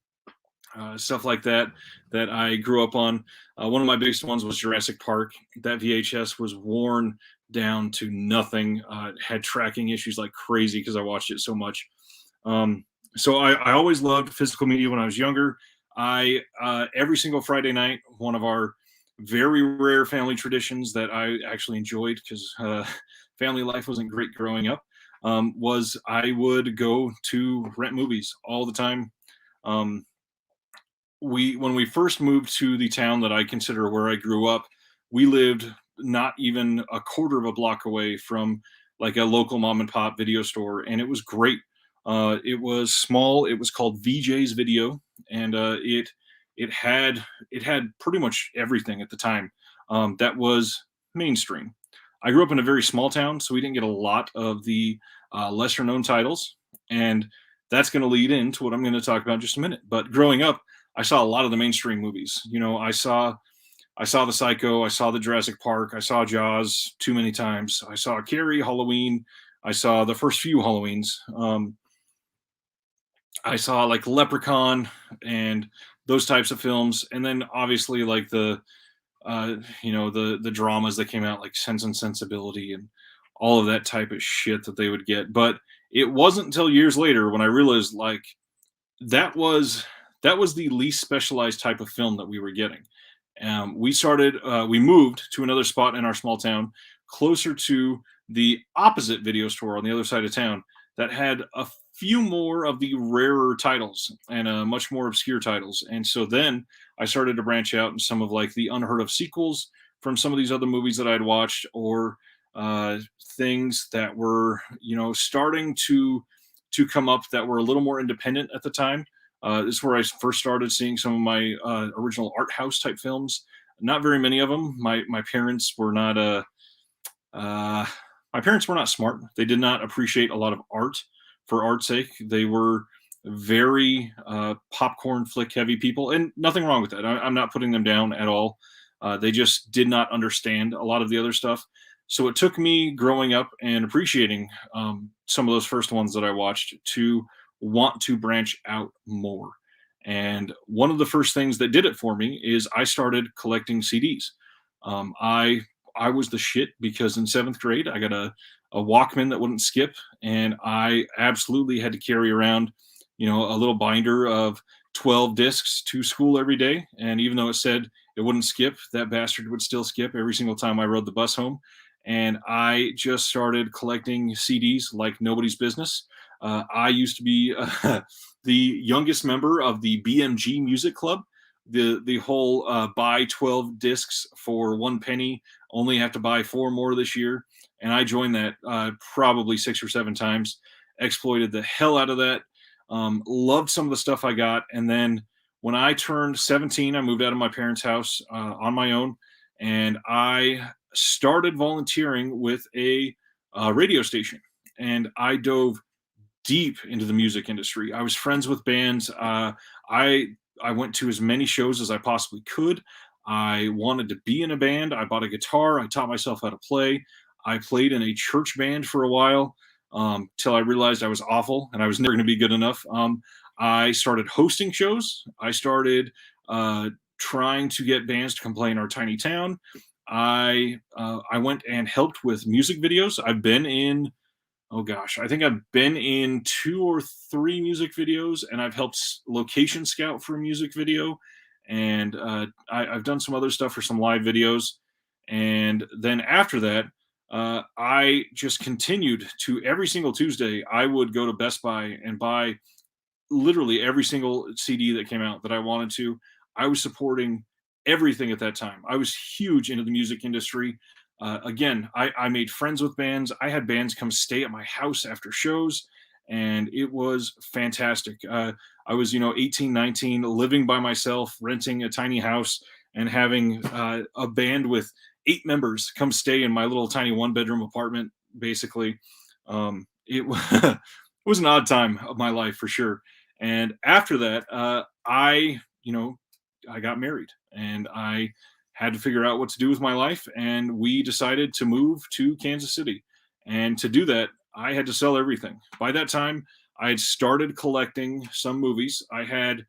stuff like that that I grew up on. One of my biggest ones was Jurassic Park. That VHS was worn down to nothing. It had tracking issues like crazy because I watched it so much. Um, so I always loved physical media when I was younger. I every single Friday night, one of our very rare family traditions that I actually enjoyed because family life wasn't great growing up, was I would go to rent movies all the time. Um, when we first moved to the town that I consider where I grew up, we lived not even a quarter of a block away from like a local mom and pop video store, and it was great. It was small. It was called VJ's Video, and it had pretty much everything at the time that was mainstream. I grew up in a very small town, so we didn't get a lot of the lesser known titles, and that's going to lead into what I'm going to talk about in just a minute. But growing up, I saw a lot of the mainstream movies. I saw the Psycho, I saw the Jurassic Park, I saw Jaws too many times. I saw Carrie, Halloween. I saw the first few Halloweens. I saw like Leprechaun and those types of films, and then obviously like the dramas that came out like Sense and Sensibility and all of that type of shit that they would get. But it wasn't until years later when I realized like that was that was the least specialized type of film that we were getting. We moved to another spot in our small town, closer to the opposite video store on the other side of town that had a few more of the rarer titles and much more obscure titles. And so then I started to branch out in some of like the unheard of sequels from some of these other movies that I'd watched, or uh, things that were starting to come up that were a little more independent at the time. This is where I first started seeing some of my original art house type films. Not very many of them. My parents were not uh, my parents were not smart. They did not appreciate a lot of art for art's sake. They were very popcorn flick heavy people, and nothing wrong with that. I'm not putting them down at all. They just did not understand a lot of the other stuff. So it took me growing up and appreciating some of those first ones that I watched to want to branch out more. And one of the first things that did it for me is I started collecting CDs. I was the shit because in seventh grade I got a Walkman that wouldn't skip, and I absolutely had to carry around, a little binder of 12 discs to school every day. And even though it said it wouldn't skip, that bastard would still skip every single time I rode the bus home. And I just started collecting CDs like nobody's business. I used to be the youngest member of the BMG Music Club. The whole buy 12 discs for 1 penny, only have to buy 4 more this year. And I joined that probably 6 or 7 times, exploited the hell out of that, loved some of the stuff I got. And then when I turned 17, I moved out of my parents' house on my own, and I started volunteering with a radio station. And I dove deep into the music industry. I was friends with bands. I I went to as many shows as I possibly could. I wanted to be in a band. I bought a guitar. I taught myself how to play. I played in a church band for a while. till I realized I was awful and I was never going to be good enough. I started hosting shows. I started trying to get bands to come play in our tiny town. I went and helped with music videos. I've been in, oh gosh, I think I've been in two or three music videos, and I've helped location scout for a music video, and I've done some other stuff for some live videos. And then after that, I just continued to every single Tuesday. I would go to Best Buy and buy literally every single CD that came out that I wanted to. I was supporting everything at that time. I was huge into the music industry. Again, I made friends with bands. I had bands come stay at my house after shows, and it was fantastic. I was, 18, 19, living by myself, renting a tiny house, and having a band with 8 members come stay in my little tiny one-bedroom apartment, basically. It was an odd time of my life for sure. And after that, I got married and I had to figure out what to do with my life. And we decided to move to Kansas City. And to do that, I had to sell everything. By that time, I had started collecting some movies. I had,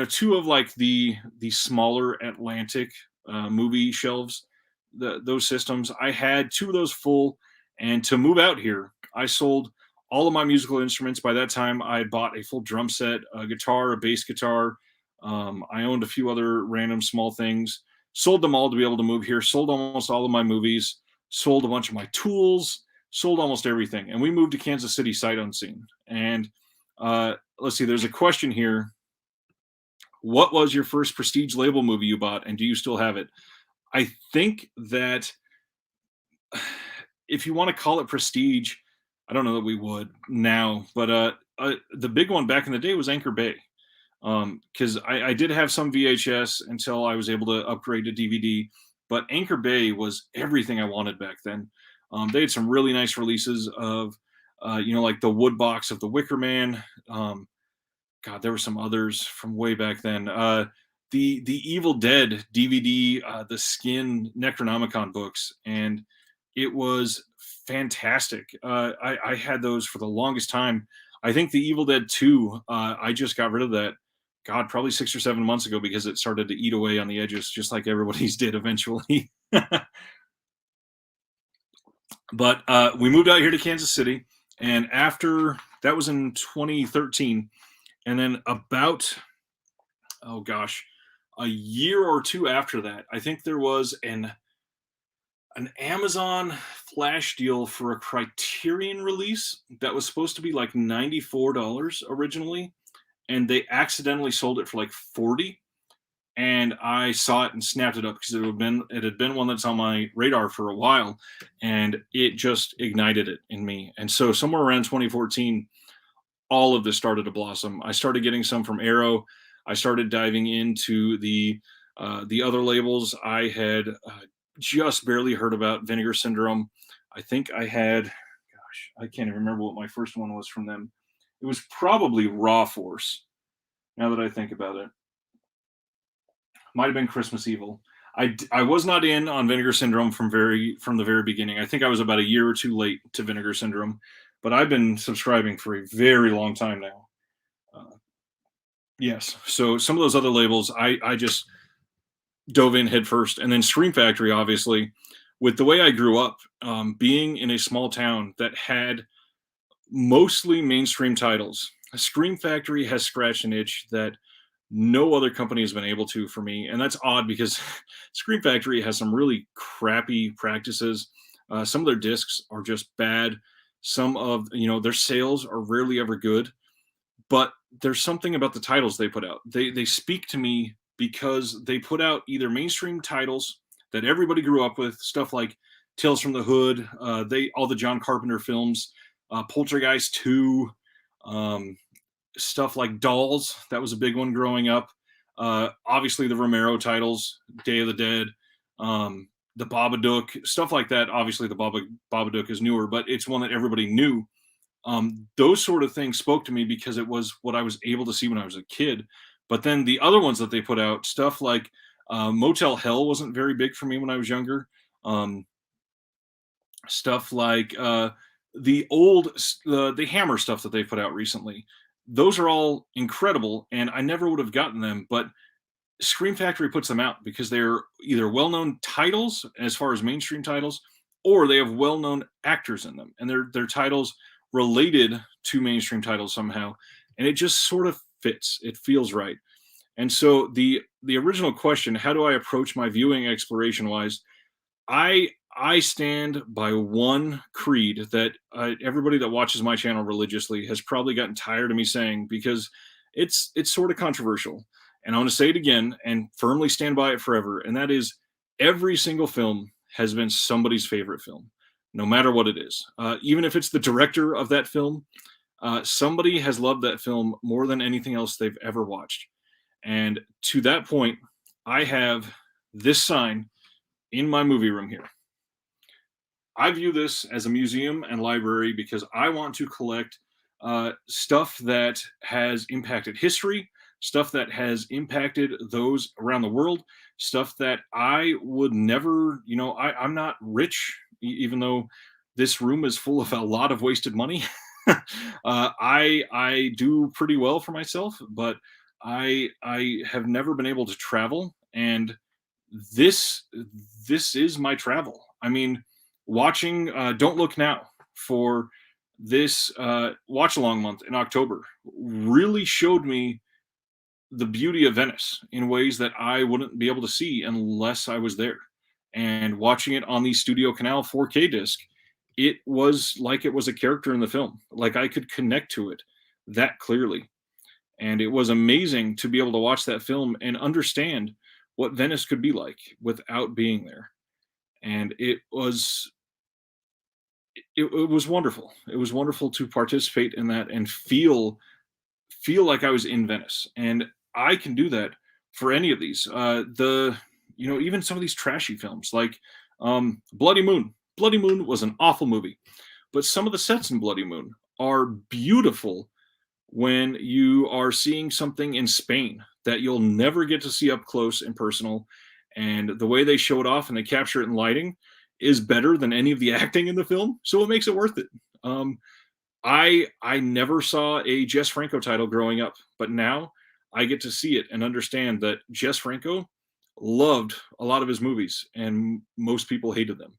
two of like the smaller Atlantic movie shelves, those systems. I had two of those full. And to move out here, I sold all of my musical instruments. By that time, I had bought a full drum set, a guitar, a bass guitar. I owned a few other random small things. Sold them all to be able to move here. Sold almost all of my movies. Sold a bunch of my tools. Sold almost everything. And we moved to Kansas City sight unseen. And let's see, there's a question here. What was your first prestige label movie you bought, and do you still have it? I think that if you want to call it prestige, I don't know that we would now, but the big one back in the day was Anchor Bay, because I did have some VHS until I was able to upgrade to DVD. But Anchor Bay was everything I wanted back then. They had some really nice releases of, like the wood box of The Wicker Man. God, there were some others from way back then. The Evil Dead DVD, the Skin Necronomicon books, and it was fantastic. I had those for the longest time. I think the Evil Dead 2, I just got rid of that, God, probably 6 or 7 months ago because it started to eat away on the edges, just like everybody's did eventually. But we moved out here to Kansas City, and after that was in 2013, and then about, oh gosh, a year or two after that, I think there was an Amazon flash deal for a Criterion release that was supposed to be like $94 originally, and they accidentally sold it for like 40. And I saw it and snapped it up because it had been one that's on my radar for a while, and it just ignited it in me. And so somewhere around 2014, all of this started to blossom. I started getting some from Arrow. I started diving into the other labels. I had just barely heard about Vinegar Syndrome. I think I had, gosh, I can't even remember what my first one was from them. It was probably Raw Force. Now that I think about it, might have been Christmas Evil. I was not in on Vinegar Syndrome from the very beginning. I think I was about a year or two late to Vinegar Syndrome, but I've been subscribing for a very long time now. Yes, so some of those other labels, I just dove in head first, and then Scream Factory, obviously, with the way I grew up, being in a small town that had mostly mainstream titles. Scream Factory has scratched an itch that no other company has been able to for me, and that's odd because Scream Factory has some really crappy practices. Some of their discs are just bad. Some of their sales are rarely ever good, but there's something about the titles they put out. They speak to me because they put out either mainstream titles that everybody grew up with, stuff like Tales from the Hood, all the John Carpenter films, Poltergeist 2, stuff like Dolls. That was a big one growing up. Obviously, the Romero titles, Day of the Dead, the Babadook, stuff like that. Obviously, the Babadook is newer, but it's one that everybody knew. Those sort of things spoke to me because it was what I was able to see when I was a kid. But then the other ones that they put out, stuff like Motel Hell wasn't very big for me when I was younger. Stuff like the old the Hammer stuff that they put out recently, those are all incredible, and I never would have gotten them, but Scream Factory puts them out because they're either well-known titles as far as mainstream titles, or they have well-known actors in them, and their titles related to mainstream titles somehow, and it just sort of fits. It feels right. And so the original question, how do I approach my viewing exploration wise? I stand by one creed that everybody that watches my channel religiously has probably gotten tired of me saying, because it's sort of controversial, and I want to say it again and firmly stand by it forever. And that is, every single film has been somebody's favorite film, no matter what it is. Even if it's the director of that film, somebody has loved that film more than anything else they've ever watched. And to that point, I have this sign in my movie room here. I view this as a museum and library because I want to collect stuff that has impacted history, stuff that has impacted those around the world, stuff that I would never, I'm not rich, even though this room is full of a lot of wasted money. I do pretty well for myself, but I have never been able to travel, and this this is my travel. I mean, watching Don't Look Now for this watch along month in October really showed me the beauty of Venice in ways that I wouldn't be able to see unless I was there. And watching it on the Studio Canal 4K disc, it was like it was a character in the film. Like I could connect to it that clearly. And it was amazing to be able to watch that film and understand what Venice could be like without being there. And it was wonderful. It was wonderful to participate in that and feel like I was in Venice. And I can do that for any of these. Even some of these trashy films like Bloody Moon. Bloody Moon was an awful movie, but some of the sets in Bloody Moon are beautiful when you are seeing something in Spain that you'll never get to see up close and personal. And the way they show it off and they capture it in lighting is better than any of the acting in the film. So it makes it worth it. I never saw a Jess Franco title growing up, but now I get to see it and understand that Jess Franco loved a lot of his movies and most people hated them.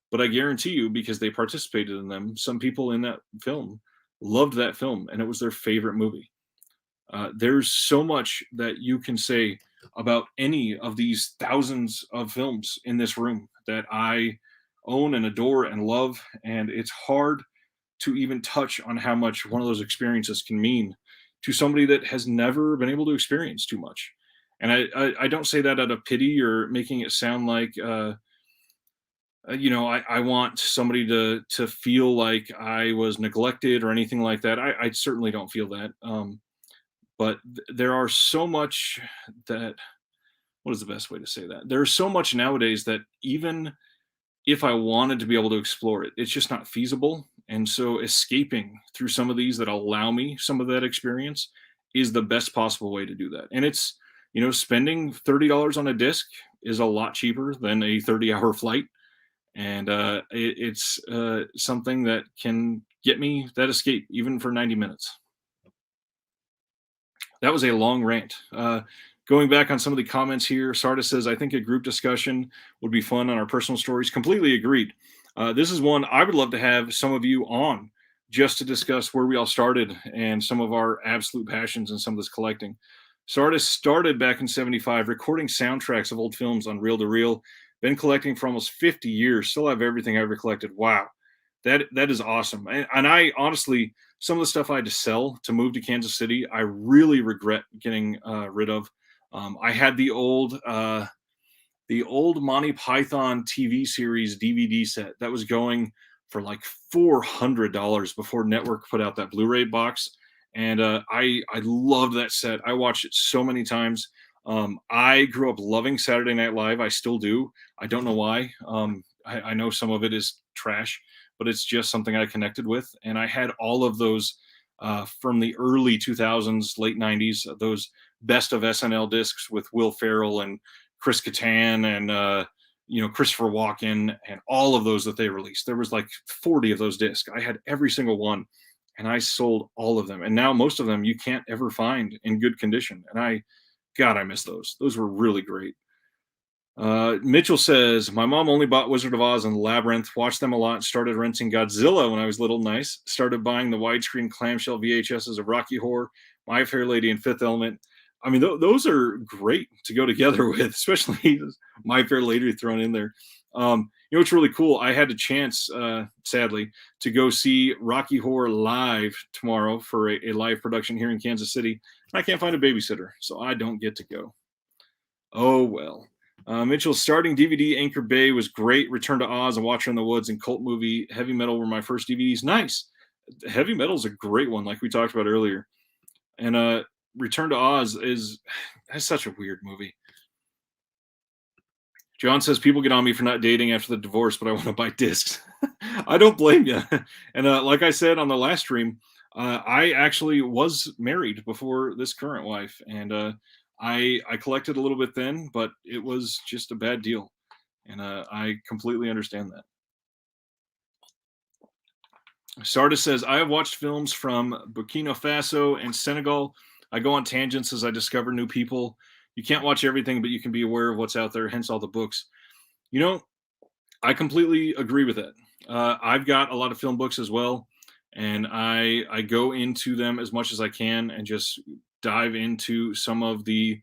But I guarantee you, because they participated in them, some people in that film loved that film and it was their favorite movie. There's so much that you can say about any of these thousands of films in this room that I own and adore and love. And it's hard to even touch on how much one of those experiences can mean to somebody that has never been able to experience too much. And I don't say that out of pity or making it sound like, I want somebody to feel like I was neglected or anything like that. I certainly don't feel that. But there are so much that, what is the best way to say that? There's so much nowadays that even if I wanted to be able to explore it, it's just not feasible. And so escaping through some of these that allow me some of that experience is the best possible way to do that. And it's, spending $30 on a disc is a lot cheaper than a 30-hour flight. And it's something that can get me that escape even for 90 minutes. That was a long rant. Going back on some of the comments here, Sardis says, I think a group discussion would be fun on our personal stories. Completely agreed. This is one I would love to have some of you on just to discuss where we all started and some of our absolute passions and some of this collecting. Sardis started back in 75, recording soundtracks of old films on reel to reel. Been collecting for almost 50 years. Still have everything I ever collected. Wow. That is awesome. And I honestly, some of the stuff I had to sell to move to Kansas City, I really regret getting rid of. I had the old Monty Python TV series DVD set that was going for like $400 before Network put out that Blu-ray box, and I loved that set. I watched it so many times. I grew up loving Saturday Night Live. I still do. I don't know why. I know some of it is trash, but it's just something I connected with. And I had all of those from the early 2000s, late 90s, those best of SNL discs with Will Ferrell and Chris Kattan and Christopher Walken and all of those that they released. There was like 40 of those discs. I had every single one, and I sold all of them. And now most of them you can't ever find in good condition. And God, I miss those. Those were really great. Mitchell says, my mom only bought Wizard of Oz and Labyrinth, watched them a lot, started renting Godzilla when I was little. Nice. Started buying the widescreen clamshell VHSs of Rocky Horror, My Fair Lady, and Fifth Element. I mean, those are great to go together with, especially My Fair Lady thrown in there. It's really cool. I had a chance, sadly, to go see Rocky Horror live tomorrow for a live production here in Kansas City. I can't find a babysitter, so I don't get to go. Oh, well. Mitchell's starting DVD Anchor Bay was great. Return to Oz and Watcher in the Woods and Cult Movie. Heavy Metal were my first DVDs. Nice. Heavy Metal's a great one, like we talked about earlier. And Return to Oz that's such a weird movie. John says people get on me for not dating after the divorce, but I want to buy discs. I don't blame you. And like I said on the last stream, I actually was married before this current wife, and I collected a little bit then, but it was just a bad deal, and I completely understand that. Sardis says, I have watched films from Burkina Faso and Senegal. I go on tangents as I discover new people. You can't watch everything, but you can be aware of what's out there, hence all the books. I completely agree with that. I've got a lot of film books as well, and I go into them as much as I can and just dive into some of the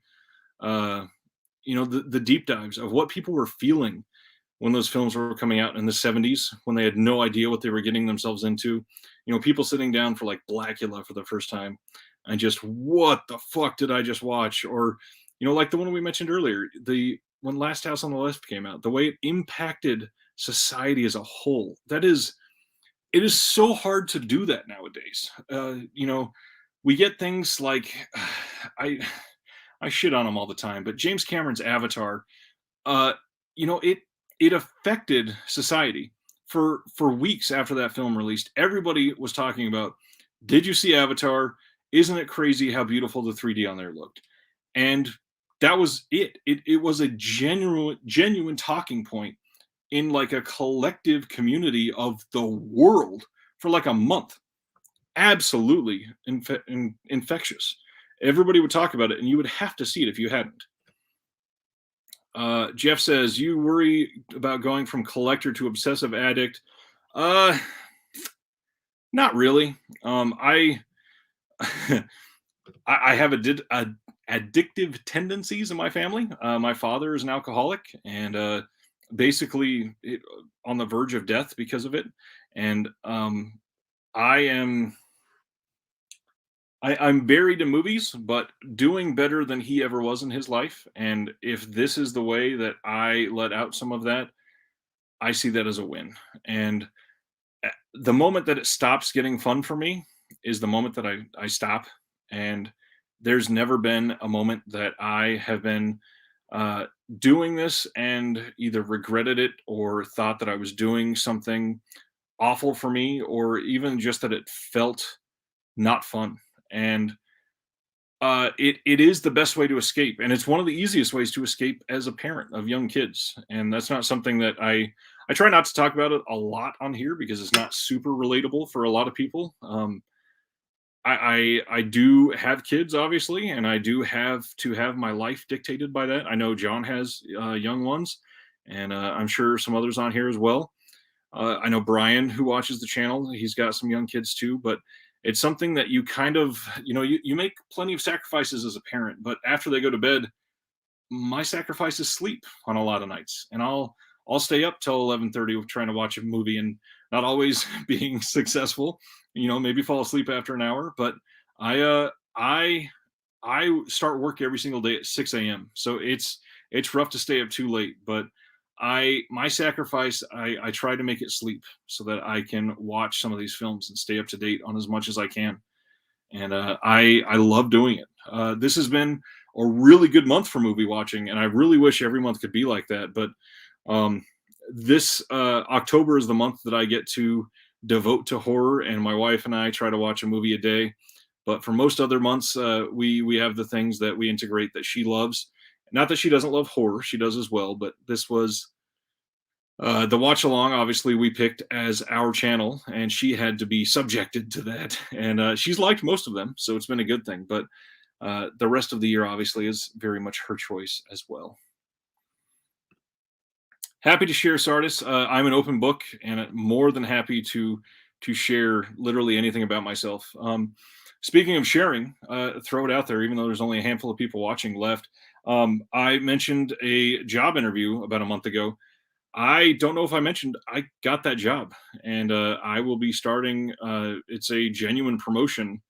the deep dives of what people were feeling when those films were coming out in the 70s, when they had no idea what they were getting themselves into. People sitting down for like Blackula for the first time and just, what the fuck did I just watch? Or like the one we mentioned earlier, when Last House on the Left came out, the way it impacted society as a whole. It is so hard to do that nowadays. We get things like I shit on him all the time, but James Cameron's Avatar, it affected society for weeks after that film released. Everybody was talking about, did you see Avatar? Isn't it crazy how beautiful the 3D on there looked? And that was it. It was a genuine talking point in like a collective community of the world for like a month. Absolutely infectious. Everybody would talk about it, and you would have to see it if you hadn't. Jeff says, you worry about going from collector to obsessive addict. Not really. I have addictive tendencies in my family. My father is an alcoholic and basically on the verge of death because of it. And I'm buried in movies, but doing better than he ever was in his life. And if this is the way that I let out some of that, I see that as a win. And the moment that it stops getting fun for me is the moment that I stop. And there's never been a moment that I have been doing this and either regretted it or thought that I was doing something awful for me, or even just that it felt not fun. And it is the best way to escape, and it's one of the easiest ways to escape as a parent of young kids. And that's not something that I try not to talk about it a lot on here because it's not super relatable for a lot of people. I do have kids, obviously, and I do have to have my life dictated by that. I know John has young ones, and I'm sure some others on here as well. I know Brian, who watches the channel, he's got some young kids too, but it's something that you kind of, you make plenty of sacrifices as a parent, but after they go to bed, my sacrifice is sleep on a lot of nights. And I'll stay up till 11:30 trying to watch a movie and not always being successful, maybe fall asleep after an hour, but I start work every single day at 6 a.m. So it's rough to stay up too late, but my sacrifice, I try to make it sleep so that I can watch some of these films and stay up to date on as much as I can. And I love doing it. This has been a really good month for movie watching, and I really wish every month could be like that. But this October is the month that I get to devote to horror, and my wife and I try to watch a movie a day. But for most other months, we have the things that we integrate that she loves. Not that she doesn't love horror, she does as well, but this was The watch along, obviously, we picked as our channel, and she had to be subjected to that. And she's liked most of them, so it's been a good thing. But the rest of the year, obviously, is very much her choice as well. Happy to share, Sardis. I'm an open book, and more than happy to share literally anything about myself. Speaking of sharing, throw it out there. Even though there's only a handful of people watching left, I mentioned a job interview about a month ago. I don't know if I mentioned I got that job, and I will be starting. It's a genuine promotion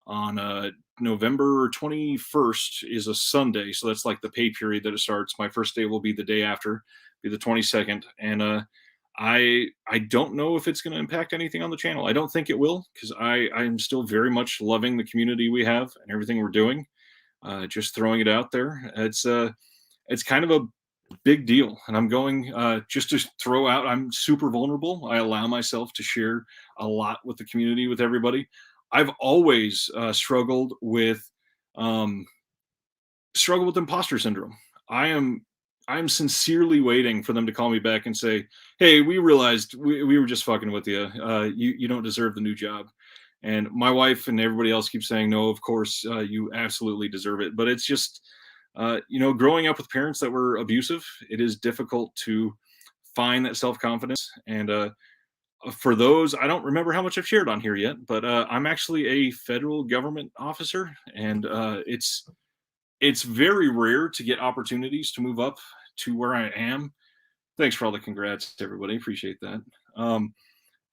on November 21st is a Sunday, so that's like the pay period that it starts. My first day will be the day after, be the 22nd, and I don't know if it's going to impact anything on the channel. I don't think it will because I'm still very much loving the community we have and everything we're doing. Just throwing it out there. It's kind of a big deal, and I'm going just to throw out. I'm super vulnerable. I allow myself to share a lot with the community, with everybody. I've always um, struggled with imposter syndrome. I am sincerely waiting for them to call me back and say, "Hey, we realized we were just fucking with you. You don't deserve the new job." And my wife and everybody else keeps saying, "No, of course you absolutely deserve it." But it's just, growing up with parents that were abusive, it is difficult to find that self confidence. And for those, I don't remember how much I've shared on here yet, but I'm actually a federal government officer, and it's very rare to get opportunities to move up to where I am. Thanks for all the congrats, everybody. Appreciate that. Um,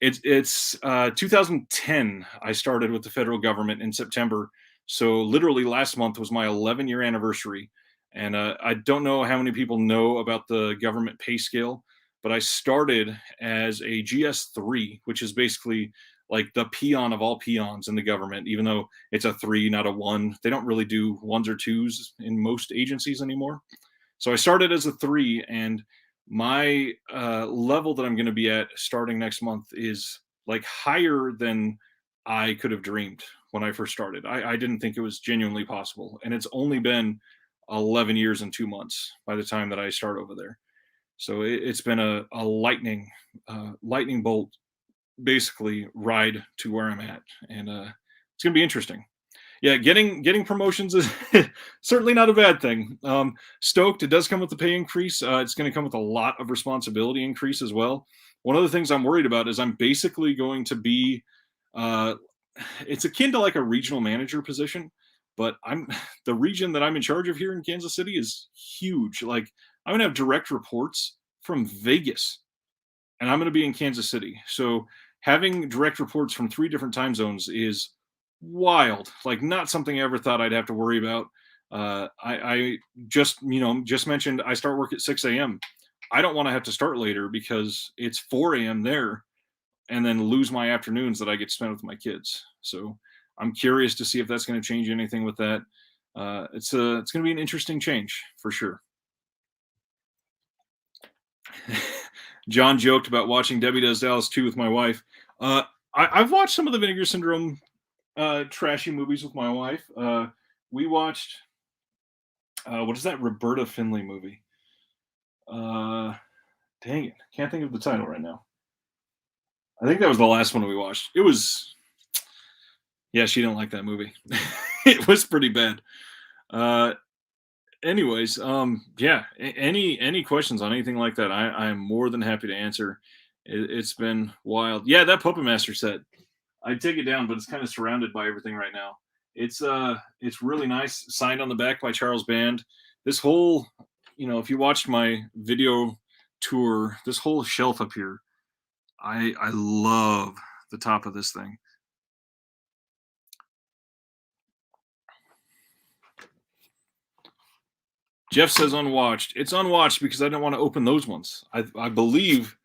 it's 2010. I started with the federal government in September, so literally last month was my 11-year anniversary. And I don't know how many people know about the government pay scale, but I started as a GS3, which is basically like the peon of all peons in the government. Even though it's a three, not a one, they don't really do ones or twos in most agencies anymore. So I started as a three, and my level that I'm going to be at starting next month is like higher than I could have dreamed when I first started. I didn't think it was genuinely possible, and it's only been 11 years and 2 months by the time that I start over there. So it's been a lightning bolt, basically ride to where I'm at, and it's going to be interesting. Yeah, getting promotions is certainly not a bad thing. Stoked, it does come with the pay increase. It's going to come with a lot of responsibility increase as well. One of the things I'm worried about is I'm basically going to be, uh, it's akin to like a regional manager position, but I'm the region that I'm in charge of here in Kansas City is huge. Like I'm going to have direct reports from Vegas, and I'm going to be in Kansas City. So having direct reports from three different time zones is wild. Like not something I ever thought I'd have to worry about. I just mentioned I start work at 6 a.m. I don't want to have to start later because it's 4 a.m. there, and then lose my afternoons that I get spent with my kids. So I'm curious to see if that's going to change anything with that. It's going to be an interesting change for sure. John joked about watching Debbie Does Dallas 2 with my wife. I've watched some of the Vinegar Syndrome trashy movies with my wife. We watched what is that Roberta Finley movie? Uh, Dang it, can't think of the title right now. I think that was the last one we watched. It was, yeah, she didn't like that movie. It was pretty bad. Uh, Anyways, yeah, any questions on anything like that, I am more than happy to answer. It's been wild. Yeah, that Puppet Master set. I'd take it down, but it's kind of surrounded by everything right now. It's really nice, signed on the back by Charles Band. This whole, if you watched my video tour, this whole shelf up here, I love the top of this thing. Jeff says unwatched. It's unwatched because I don't want to open those ones. I believe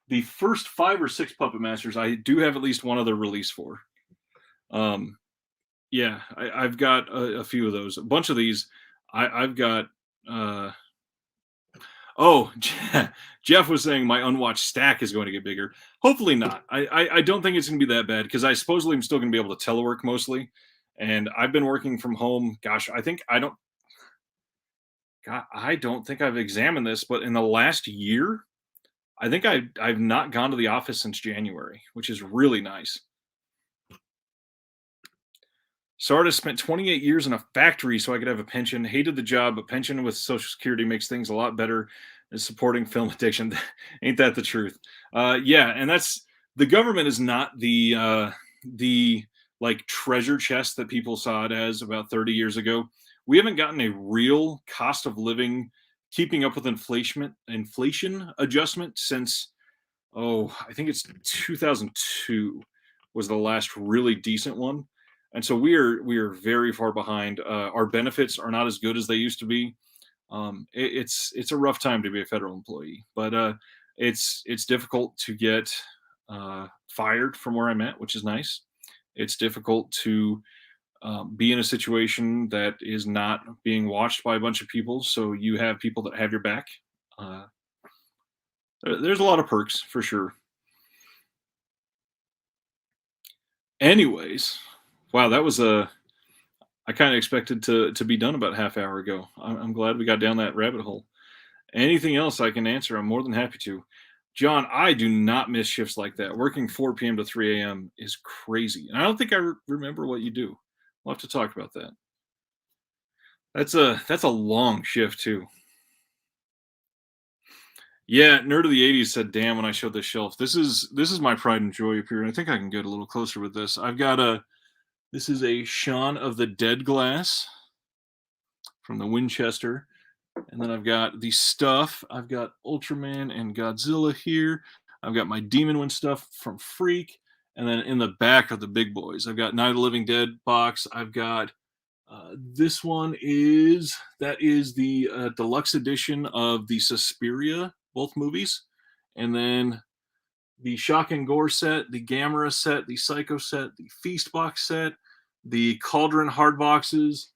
the first 5 or 6 Puppet Masters I do have at least one other release for. Um, yeah, I've got a few of those. A bunch of these, I've got. Oh, Jeff was saying my unwatched stack is going to get bigger. Hopefully not. I don't think it's going to be that bad because I supposedly am still going to be able to telework mostly, and I've been working from home. Gosh, I don't think I've examined this, but in the last year, I think I've not gone to the office since January, which is really nice. Sardis spent 28 years in a factory so I could have a pension. Hated the job, but pension with Social Security makes things a lot better than supporting film addiction. Ain't that the truth? Yeah, and that's the government is not the like treasure chest that people saw it as about 30 years ago. We haven't gotten a real cost of living keeping up with inflation adjustment since I think it's 2002 was the last really decent one, and so we are very far behind. Our benefits are not as good as they used to be. It's a rough time to be a federal employee, but it's difficult to get fired from where I'm at, which is nice. It's difficult to be in a situation that is not being watched by a bunch of people, so you have people that have your back. Uh, there's a lot of perks for sure. Anyways, wow, that was a. I kind of expected to be done about half hour ago. I'm glad we got down that rabbit hole. Anything else I can answer, I'm more than happy to. John, I do not miss shifts like that. Working 4 p.m. to 3 a.m. is crazy, and I don't think I remember what you do. We'll have to talk about that. That's a long shift too. Yeah, nerd of the '80s said, "Damn!" When I showed this shelf, this is my pride and joy up here, and I think I can get a little closer with this. I've got a This is a Shaun of the Dead glass from the Winchester. And then I've got the stuff. I've got Ultraman and Godzilla here. I've got my Demon One stuff from Freak. And then in the back of the big boys, I've got Night of the Living Dead box. I've got this one is the deluxe edition of the Suspiria, both movies. And then the Shock and Gore set, the Gamera set, the Psycho set, the Feast box set, the Cauldron hard boxes.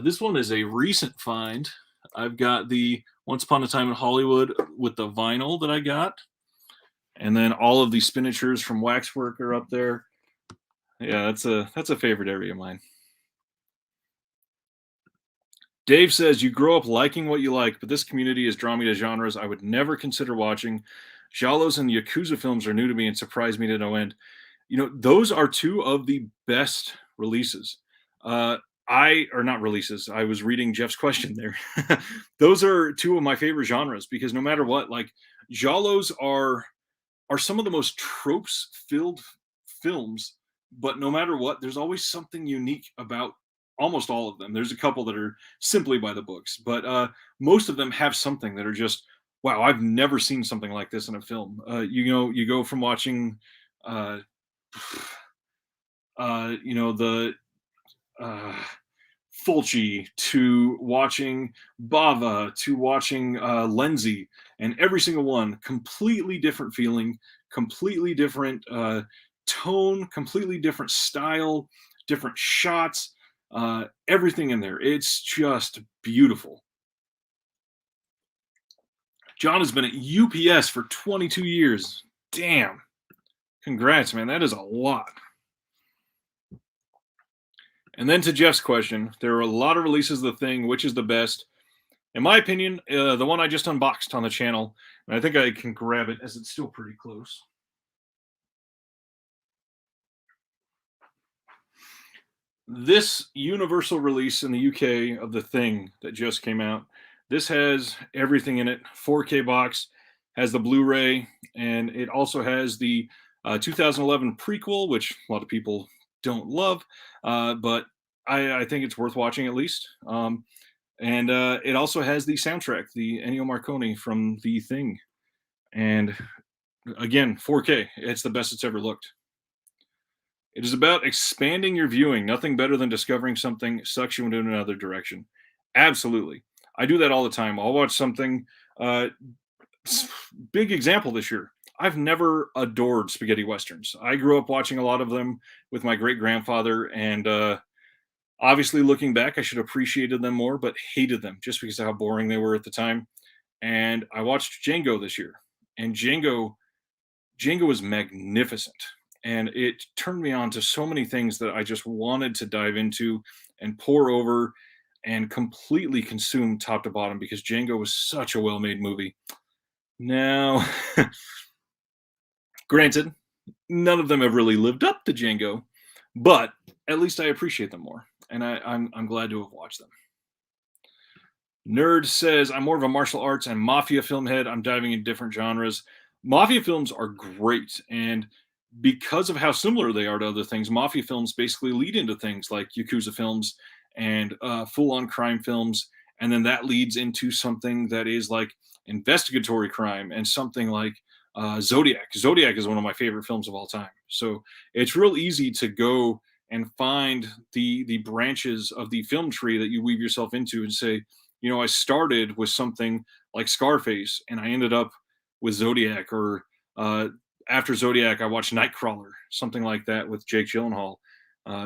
This one is a recent find. I've got the Once Upon a Time in Hollywood with the vinyl that I got, and then all of the spinatures from Waxwork are up there. Yeah, that's a favorite area of mine. Dave says you grow up liking what you like, but this community has drawn me to genres I would never consider watching. Jalos and Yakuza films are new to me and surprise me to no end. Those are two of the best releases. I Or not releases. I was reading Jeff's question there. Those are two of my favorite genres because no matter what, like Jalos are some of the most tropes filled films, but no matter what, there's always something unique about almost all of them. There's a couple that are simply by the books, but most of them have something that are just wow. I've never seen something like this in a film. You go from watching, uh, the uh, Fulci to watching Bava to watching Lenzi, and every single one completely different feeling, completely different tone, completely different style, different shots, everything in there. It's just beautiful. John has been at UPS for 22 years. Damn. Congrats, man. That is a lot. And then to Jeff's question, there are a lot of releases of the thing. Which is the best? In my opinion, the one I just unboxed on the channel, and I think I can grab it as it's still pretty close. This universal release in the UK of the thing that just came out, this has everything in it. 4K box, has the Blu-ray, and it also has the 2011 prequel, which a lot of people don't love, but I think it's worth watching at least. And it also has the soundtrack, the Ennio Morricone from The Thing. And again, 4K. It's the best it's ever looked. It is about expanding your viewing. Nothing better than discovering something sucks you into another direction. Absolutely. I do that all the time. I'll watch something. Uh, Big example this year. I've never adored spaghetti westerns. I grew up watching a lot of them with my great grandfather, and obviously, looking back, I should have appreciated them more, but hated them just because of how boring they were at the time. And I watched Django this year, and Django was magnificent, and it turned me on to so many things that I just wanted to dive into and pour over and completely consume top to bottom because Django was such a well-made movie. Now, granted, none of them have really lived up to Django, but at least I appreciate them more, and I'm glad to have watched them. Nerd says, I'm more of a martial arts and mafia film head. I'm diving in different genres. Mafia films are great. And because of how similar they are to other things, mafia films basically lead into things like Yakuza films and full on crime films. And then that leads into something that is like investigatory crime and something like Zodiac. Zodiac is one of my favorite films of all time. So it's real easy to go and find the branches of the film tree that you weave yourself into and say, I started with something like Scarface, and I ended up with Zodiac, or after Zodiac, I watched Nightcrawler, something like that with Jake Gyllenhaal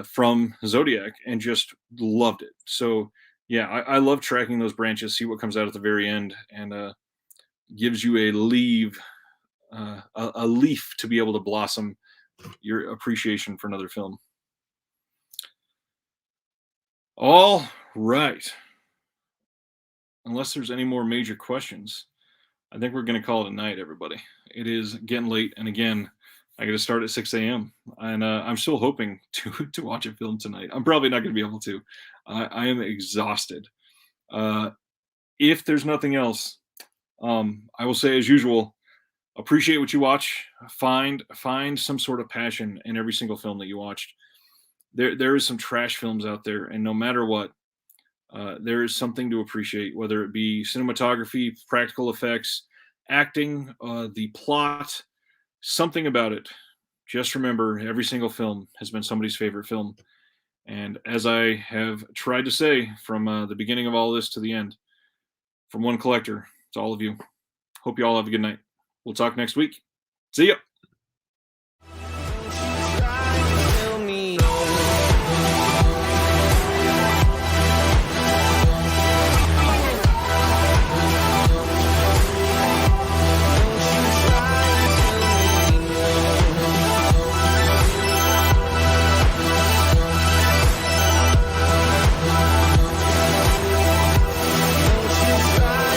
from Zodiac, and just loved it. So, yeah, I love tracking those branches, see what comes out at the very end, and gives you a leaf to be able to blossom your appreciation for another film. All right. Unless there's any more major questions, I think we're going to call it a night, everybody. It is getting late, and again, I got to start at 6 a.m. and I'm still hoping to watch a film tonight. I'm probably not going to be able to. I am exhausted. Uh, if there's nothing else, I will say as usual, appreciate what you watch. Find some sort of passion in every single film that you watched. There is some trash films out there, and no matter what, there is something to appreciate, whether it be cinematography, practical effects, acting, the plot, something about it. Just remember, every single film has been somebody's favorite film. And as I have tried to say from the beginning of all this to the end, from one collector to all of you, hope you all have a good night. We'll talk next week. See ya.